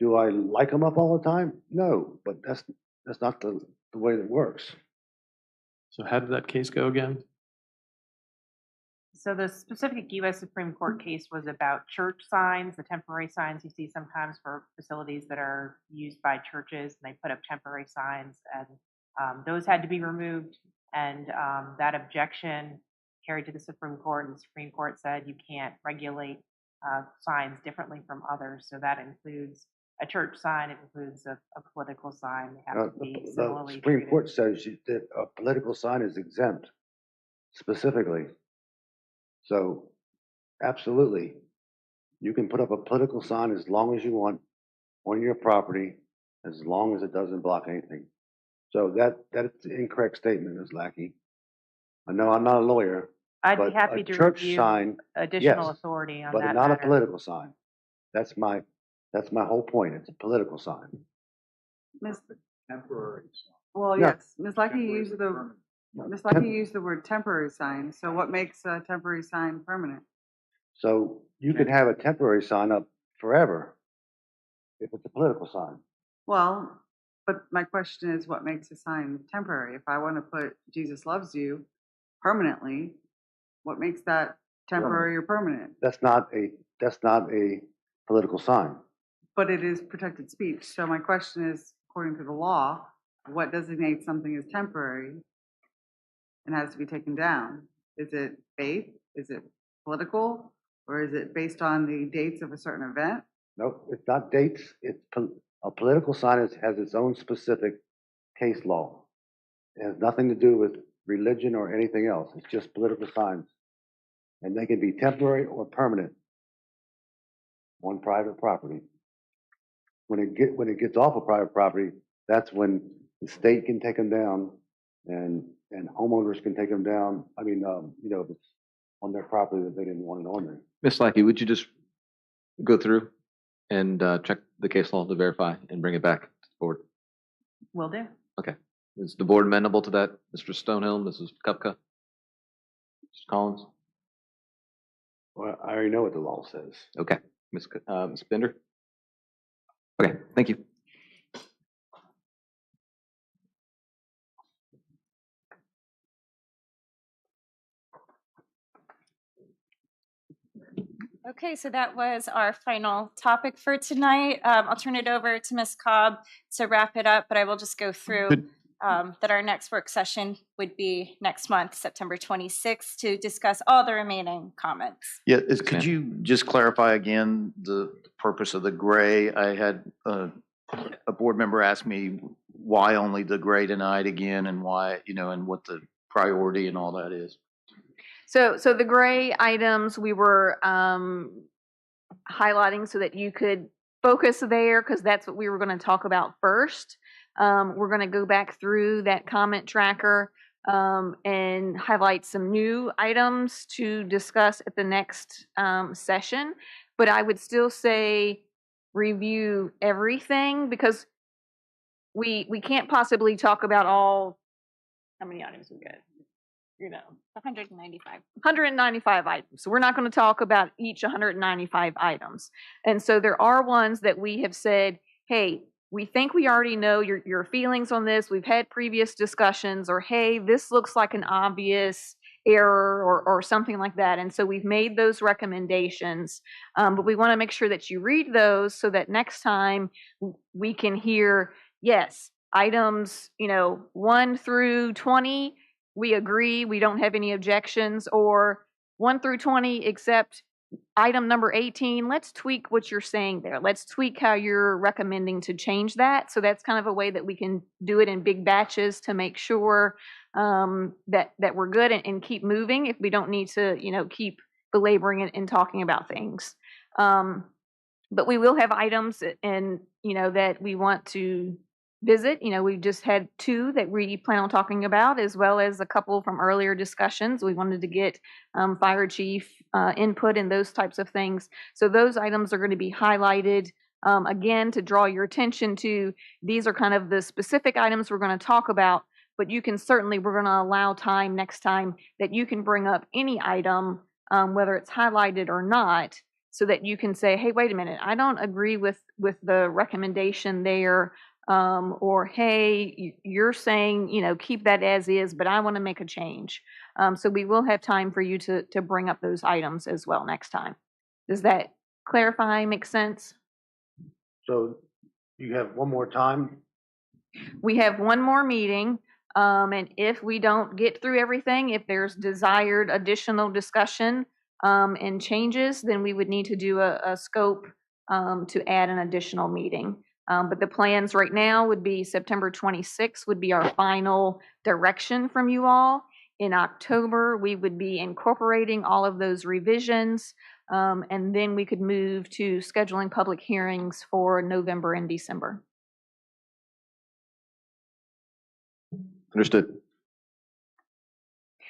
do I like them up all the time? No, but that's not the way that works. So how did that case go again? So the specific U.S. Supreme Court case was about church signs, the temporary signs you see sometimes for facilities that are used by churches, and they put up temporary signs, and those had to be removed. And that objection carried to the Supreme Court, and the Supreme Court said you can't regulate signs differently from others. So that includes a church sign, it includes a political sign. They have to be The similarly Supreme treated. Court says that a political sign is exempt specifically. So absolutely, you can put up a political sign as long as you want on your property, as long as it doesn't block anything. So that's an incorrect statement, Ms. Lackey. I know I'm not a lawyer, I'd be but happy a to church review sign, additional yes, authority on but that not a matter. political sign. That's my whole point. It's a political sign. Temporary. Well, Yeah. yes, Ms. Lucky used the word temporary sign. So what makes a temporary sign permanent? So you could have a temporary sign up forever if it's a political sign. Well, But my question is, what makes a sign temporary? If I want to put Jesus loves you permanently, what makes that temporary or permanent? That's not a political sign. But it is protected speech. So my question is, according to the law, what designates something as temporary and has to be taken down? Is it faith? Is it political? Or is it based on the dates of a certain event? Nope, it's not dates. A political sign has its own specific case law. It has nothing to do with religion or anything else. It's just political signs. And they can be temporary or permanent on private property. When it gets off of private property, that's when the state can take them down and homeowners can take them down. I mean, if it's on their property that they didn't want it on there. Ms. Lackey, would you just go through and check the case law to verify and bring it back to the board? Will do. Okay. Is the board amenable to that? Mr. Stonehill, Mrs. Kupka, Mr. Collins? Well, I already know what the law says. Okay. Ms. Bender? Okay, thank you. Okay, so that was our final topic for tonight. I'll turn it over to Ms. Cobb to wrap it up, but I will just go through that our next work session would be next month, September 26th, to discuss all the remaining comments. Yeah, could you just clarify again the purpose of the gray? I had a board member ask me why only the gray tonight again, and why, and what the priority and all that is. So the gray items we were highlighting so that you could focus there, because that's what we were going to talk about first. We're going to go back through that comment tracker and highlight some new items to discuss at the next session. But I would still say review everything, because we can't possibly talk about all, how many items we got? 195 items. So we're not going to talk about each 195 items. And so there are ones that we have said, hey, we think we already know your feelings on this. We've had previous discussions, or hey, this looks like an obvious error or something like that. And so we've made those recommendations. But we want to make sure that you read those so that next time we can hear, yes, items, 1 through 20, we agree, we don't have any objections, or 1 through 20, except item number 18, let's tweak what you're saying there. Let's tweak how you're recommending to change that. So that's kind of a way that we can do it in big batches to make sure that we're good and keep moving if we don't need to, keep belaboring and talking about things. But we will have items and, that we want to visit. We just had 2 that we plan on talking about, as well as a couple from earlier discussions. We wanted to get fire chief input and those types of things. So those items are going to be highlighted again to draw your attention to. These are kind of the specific items we're going to talk about, but we're going to allow time next time that you can bring up any item, whether it's highlighted or not, so that you can say, hey, wait a minute, I don't agree with the recommendation there. Or, hey, you're saying, keep that as is, but I want to make a change. So we will have time for you to bring up those items as well next time. Does that clarify, make sense? So you have one more time? We have one more meeting. And if we don't get through everything, if there's desired additional discussion and changes, then we would need to do a scope to add an additional meeting. But the plans right now would be September 26th would be our final direction from you all. In October, we would be incorporating all of those revisions, and then we could move to scheduling public hearings for November and December. Understood.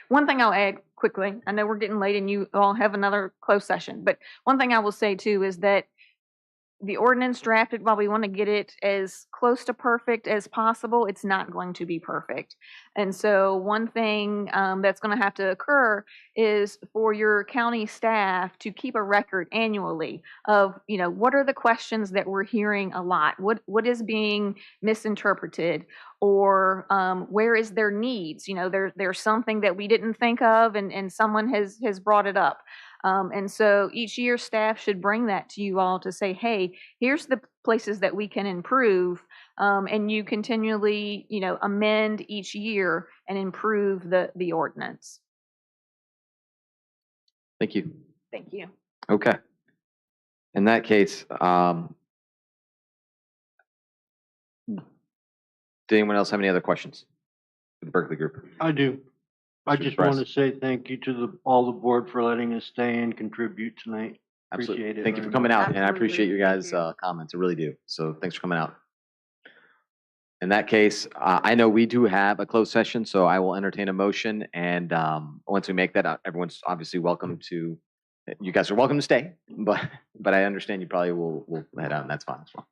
One thing I'll add quickly, I know we're getting late and you all have another closed session, but one thing I will say too is that the ordinance drafted, while we want to get it as close to perfect as possible, it's not going to be perfect. And so one thing that's going to have to occur is for your county staff to keep a record annually of, what are the questions that we're hearing a lot? What is being misinterpreted? Or where is their needs? There's something that we didn't think of and someone has brought it up. And so each year staff should bring that to you all to say, hey, here's the places that we can improve. And you continually, amend each year and improve the ordinance. Thank you. Thank you. Okay. In that case, did anyone else have any other questions for the Berkeley group? I do. I Mr. just Press. want to say thank you to all the board for letting us stay and contribute tonight. Absolutely. Appreciate it Thank you for very coming much. out, and I appreciate Absolutely. your Thank guys' you. comments. I really do. So thanks for coming out. In that case, I know we do have a closed session, so I will entertain a motion. And once we make that, everyone's obviously welcome to. You guys are welcome to stay, but I understand you probably will head out, and that's fine as well.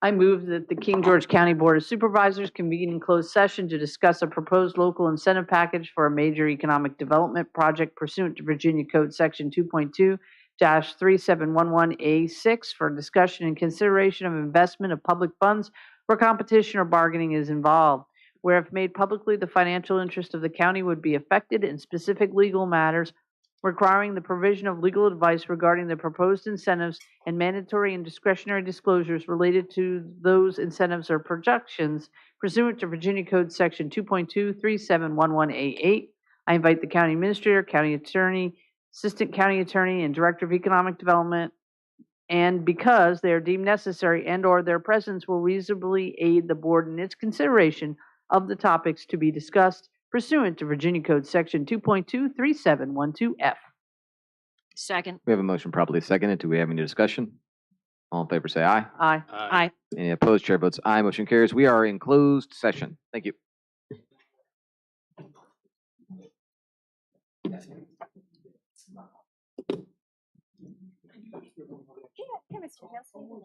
I move that the King George County Board of Supervisors convene in closed session to discuss a proposed local incentive package for a major economic development project pursuant to Virginia Code Section 2.2-3711A6 for discussion and consideration of investment of public funds where competition or bargaining is involved. Where if made publicly, the financial interest of the county would be affected in specific legal matters requiring the provision of legal advice regarding the proposed incentives and mandatory and discretionary disclosures related to those incentives or projections pursuant to Virginia Code Section 2.2-3711A8. I invite the county administrator, county attorney, assistant county attorney, and director of economic development, and because they are deemed necessary and/or their presence will reasonably aid the board in its consideration of the topics to be discussed pursuant to Virginia Code Section 2.2-3712F. Second. We have a motion properly seconded. Do we have any discussion? All in favor, say aye. Aye. Aye. Any opposed? Chair votes aye. Motion carries. We are in closed session. Thank you. Yeah, Mr. Hanson.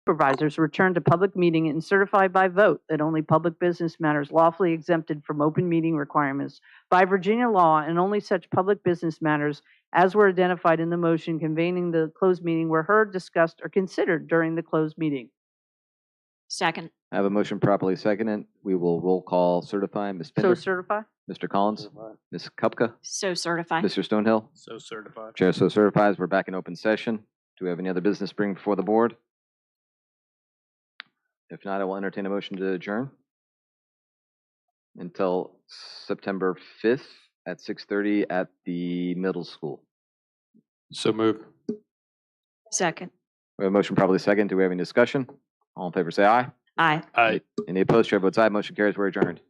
Supervisors returned to public meeting and certified by vote that only public business matters lawfully exempted from open meeting requirements by Virginia law and only such public business matters as were identified in the motion convening the closed meeting were heard, discussed, or considered during the closed meeting. Second. I have a motion properly seconded. We will roll call certify. Ms. So Pinder? certify? Mr. Collins? Ms. Kupka? So certify. Mr. Stonehill? So certified. Chair so certifies. We're back in open session. Do we have any other business to bring before the board? If not, I will entertain a motion to adjourn until September 5th at 6:30 at the middle school. So move. Second. We have a motion probably second. Do we have any discussion? All in favor say aye. Aye. Aye. Any opposed? Chair votes aye. Motion carries. We're adjourned.